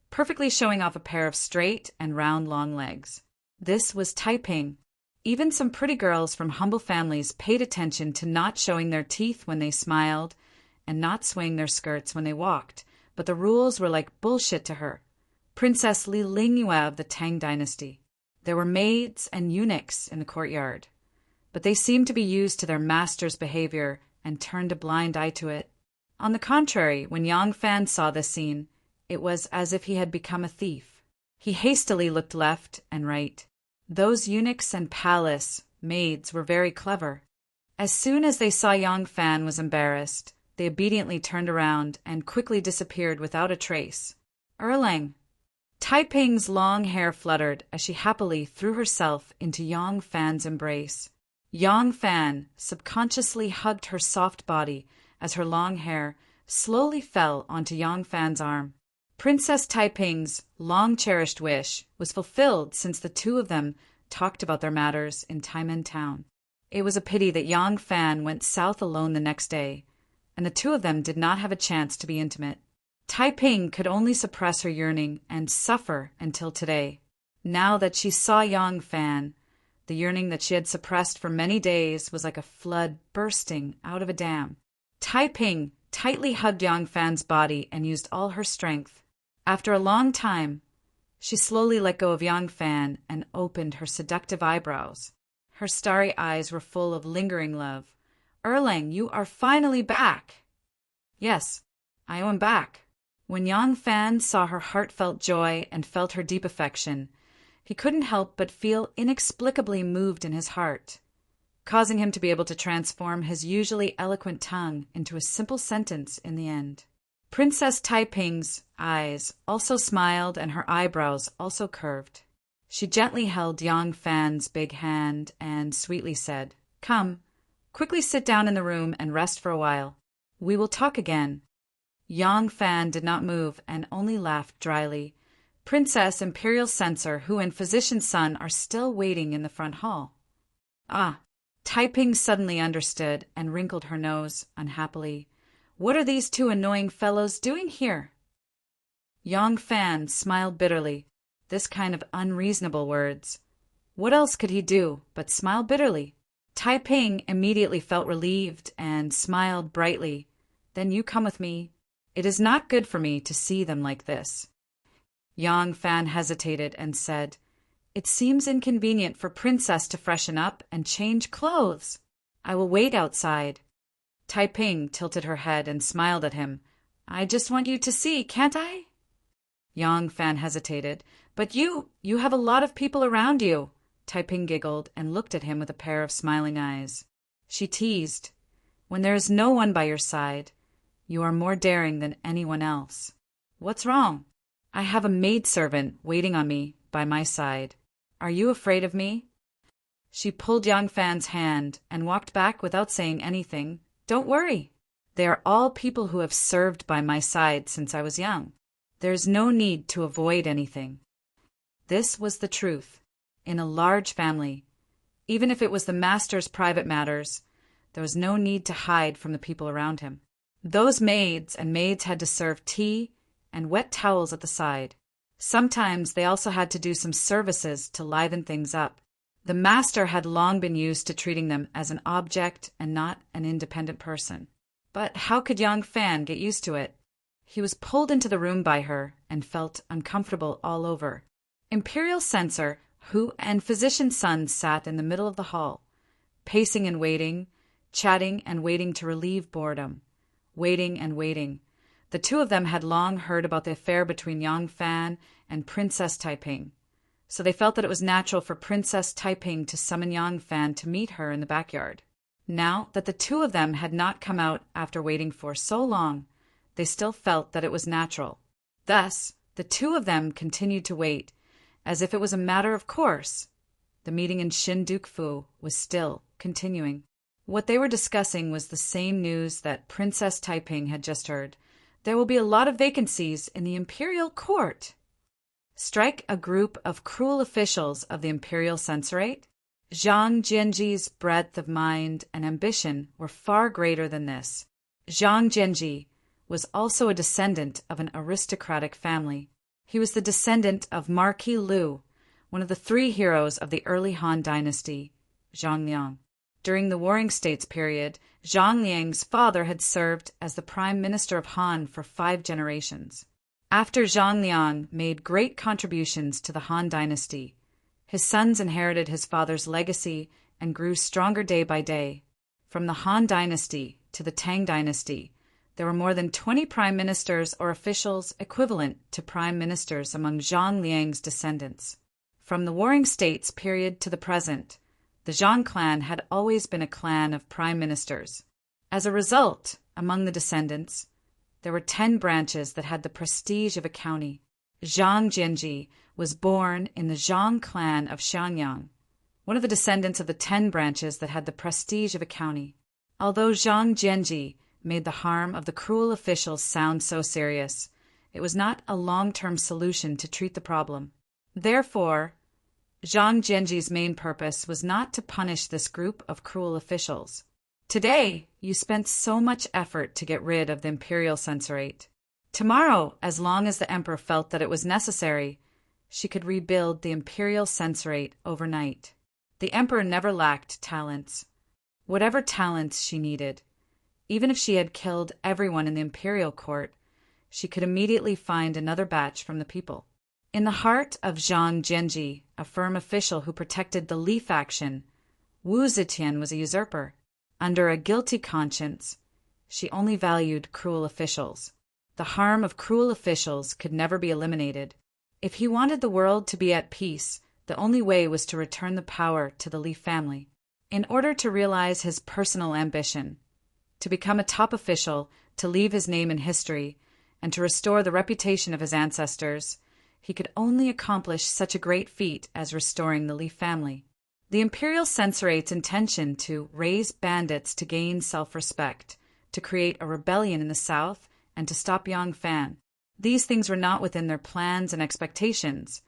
[SPEAKER 1] perfectly showing off a pair of straight and round long legs. This was Taiping. Even some pretty girls from humble families paid attention to not showing their teeth when they smiled and not swaying their skirts when they walked, but the rules were like bullshit to her. Princess Li Lingyue of the Tang dynasty. There were maids and eunuchs in the courtyard, but they seemed to be used to their master's behavior and turned a blind eye to it. On the contrary, when Yang Fan saw this scene, it was as if he had become a thief. He hastily looked left and right. Those eunuchs and palace maids were very clever. As soon as they saw Yang Fan was embarrassed, they obediently turned around and quickly disappeared without a trace. Erlang. Taiping's long hair fluttered as she happily threw herself into Yang Fan's embrace. Yang Fan subconsciously hugged her soft body as her long hair slowly fell onto Yang Fan's arm. Princess Taiping's long-cherished wish was fulfilled since the two of them talked about their matters in Taimen town. It was a pity that Yang Fan went south alone the next day, and the two of them did not have a chance to be intimate. Taiping could only suppress her yearning and suffer until today. Now that she saw Yang Fan, the yearning that she had suppressed for many days was like a flood bursting out of a dam. Taiping tightly hugged Yang Fan's body and used all her strength. After a long time, she slowly let go of Yang Fan and opened her seductive eyebrows. Her starry eyes were full of lingering love. Erlang, you are finally back. Yes, I am back. When Yang Fan saw her heartfelt joy and felt her deep affection, he couldn't help but feel inexplicably moved in his heart, causing him to be able to transform his usually eloquent tongue into a simple sentence in the end. Princess Taiping's eyes also smiled and her eyebrows also curved. She gently held Yang Fan's big hand and sweetly said, "Come, quickly sit down in the room and rest for a while. We will talk again." Yang Fan did not move and only laughed dryly. Princess Imperial Censor, who and Physician's son are still waiting in the front hall. Ah, Taiping suddenly understood and wrinkled her nose unhappily. What are these two annoying fellows doing here? Yang Fan smiled bitterly. This kind of unreasonable words. What else could he do but smile bitterly? Taiping immediately felt relieved and smiled brightly. Then you come with me. It is not good for me to see them like this. Yang Fan hesitated and said, "It seems inconvenient for Princess to freshen up and change clothes. I will wait outside." Taiping tilted her head and smiled at him. "I just want you to see, can't I?" Yang Fan hesitated. "But you have a lot of people around you." Taiping giggled and looked at him with a pair of smiling eyes. She teased, When there is no one by your side, you are more daring than anyone else. What's wrong? I have a maidservant waiting on me by my side. Are you afraid of me? She pulled Yang Fan's hand and walked back without saying anything. Don't worry. They are all people who have served by my side since I was young. There is no need to avoid anything. This was the truth. In a large family, even if it was the master's private matters, there was no need to hide from the people around him. Those maids had to serve tea and wet towels at the side. Sometimes they also had to do some services to liven things up. The master had long been used to treating them as an object and not an independent person. But how could Yang Fan get used to it? He was pulled into the room by her and felt uncomfortable all over. Imperial censor Hu and physician's son sat in the middle of the hall, pacing and waiting, chatting and waiting to relieve boredom. Waiting and waiting. The two of them had long heard about the affair between Yang Fan and Princess Taiping, so they felt that it was natural for Princess Taiping to summon Yang Fan to meet her in the backyard. Now that the two of them had not come out after waiting for so long, they still felt that it was natural. Thus, the two of them continued to wait, as if it was a matter of course. The meeting in Shinduku was still continuing. What they were discussing was the same news that Princess Taiping had just heard. There will be a lot of vacancies in the imperial court. Strike a group of cruel officials of the imperial censorate? Zhang Jianji's breadth of mind and ambition were far greater than this. Zhang Jianji was also a descendant of an aristocratic family. He was the descendant of Marquis Lu, one of the three heroes of the early Han dynasty, Zhang Liang. During the Warring States period, Zhang Liang's father had served as the prime minister of Han for 5 generations. After Zhang Liang made great contributions to the Han dynasty, his sons inherited his father's legacy and grew stronger day by day. From the Han dynasty to the Tang dynasty, there were more than 20 prime ministers or officials equivalent to prime ministers among Zhang Liang's descendants. From the Warring States period to the present, the Zhang clan had always been a clan of prime ministers. As a result, among the descendants, there were 10 branches that had the prestige of a county. Zhang Jianji was born in the Zhang clan of Xianyang, one of the descendants of the 10 branches that had the prestige of a county. Although Zhang Jianji made the harm of the cruel officials sound so serious, it was not a long-term solution to treat the problem. Therefore, Zhang Jianji's main purpose was not to punish this group of cruel officials. Today, you spent so much effort to get rid of the imperial censorate. Tomorrow, as long as the emperor felt that it was necessary, she could rebuild the imperial censorate overnight. The emperor never lacked talents. Whatever talents she needed, even if she had killed everyone in the imperial court, she could immediately find another batch from the people. In the heart of Zhang Jianji, a firm official who protected the Li faction, Wu Zetian was a usurper. Under a guilty conscience, she only valued cruel officials. The harm of cruel officials could never be eliminated. If he wanted the world to be at peace, the only way was to return the power to the Li family. In order to realize his personal ambition, to become a top official, to leave his name in history, and to restore the reputation of his ancestors, he could only accomplish such a great feat as restoring the Li family. The imperial censorate's intention to raise bandits to gain self-respect, to create a rebellion in the south, and to stop Yang Fan. These things were not within their plans and expectations,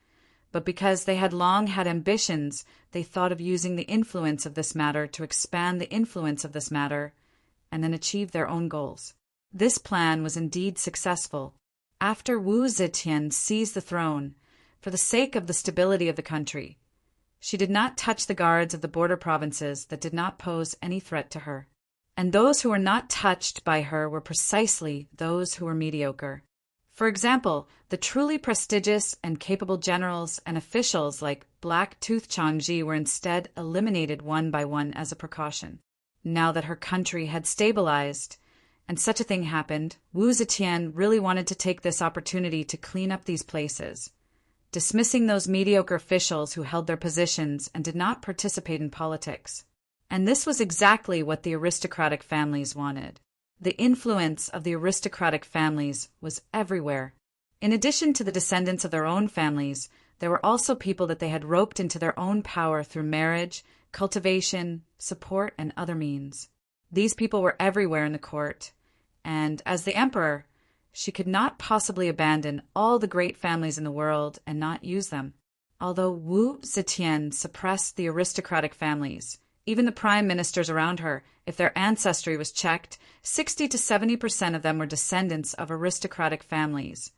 [SPEAKER 1] but because they had long had ambitions, they thought of using the influence of this matter to expand the influence of this matter, and then achieve their own goals. This plan was indeed successful. After Wu Zetian seized the throne, for the sake of the stability of the country, she did not touch the guards of the border provinces that did not pose any threat to her. And those who were not touched by her were precisely those who were mediocre. For example, the truly prestigious and capable generals and officials like Black Tooth Changji were instead eliminated one by one as a precaution. Now that her country had stabilized, and such a thing happened, Wu Zetian really wanted to take this opportunity to clean up these places, dismissing those mediocre officials who held their positions and did not participate in politics. And this was exactly what the aristocratic families wanted. The influence of the aristocratic families was everywhere. In addition to the descendants of their own families, there were also people that they had roped into their own power through marriage, cultivation, support, and other means. These people were everywhere in the court, and as the emperor, she could not possibly abandon all the great families in the world and not use them. Although Wu Zetian suppressed the aristocratic families, even the prime ministers around her, if their ancestry was checked, 60 to 70% of them were descendants of aristocratic families.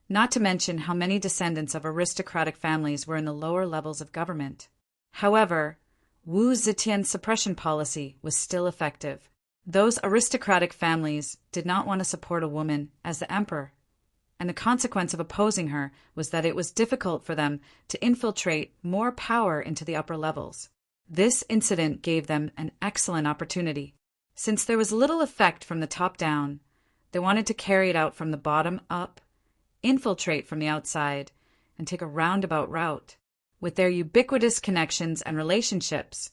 [SPEAKER 1] Not to mention how many descendants of aristocratic families were in the lower levels of government. However, Wu Zetian's suppression policy was still effective. Those aristocratic families did not want to support a woman as the emperor, and the consequence of opposing her was that it was difficult for them to infiltrate more power into the upper levels. This incident gave them an excellent opportunity. Since there was little effect from the top down, they wanted to carry it out from the bottom up, infiltrate from the outside, and take a roundabout route. With their ubiquitous connections and relationships,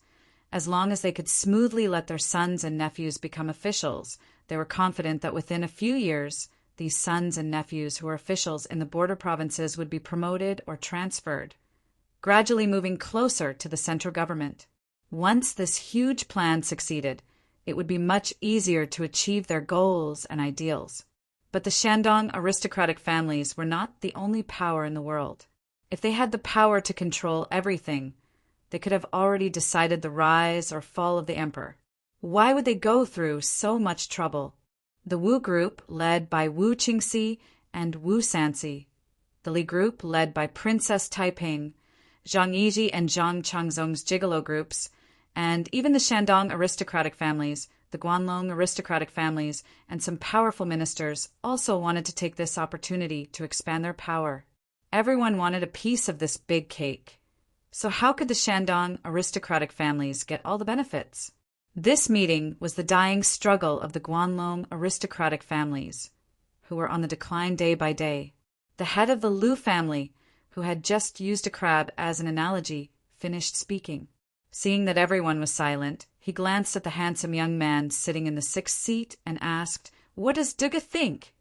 [SPEAKER 1] as long as they could smoothly let their sons and nephews become officials, they were confident that within a few years, these sons and nephews who were officials in the border provinces would be promoted or transferred, gradually moving closer to the central government. Once this huge plan succeeded, it would be much easier to achieve their goals and ideals. But the Shandong aristocratic families were not the only power in the world. If they had the power to control everything, they could have already decided the rise or fall of the emperor. Why would they go through so much trouble? The Wu group, led by Wu Qingxi and Wu Sanxi, the Li group, led by Princess Taiping, Zhang Yiji and Zhang Changzong's gigolo groups, and even the Shandong aristocratic families, the Guanlong aristocratic families, and some powerful ministers also wanted to take this opportunity to expand their power. Everyone wanted a piece of this big cake. So how could the Shandong aristocratic families get all the benefits? This meeting was the dying struggle of the Guanlong aristocratic families, who were on the decline day by day. The head of the Lu family, who had just used a crab as an analogy, finished speaking. Seeing that everyone was silent, he glanced at the handsome young man sitting in the 6th seat and asked, "What does Duga think?"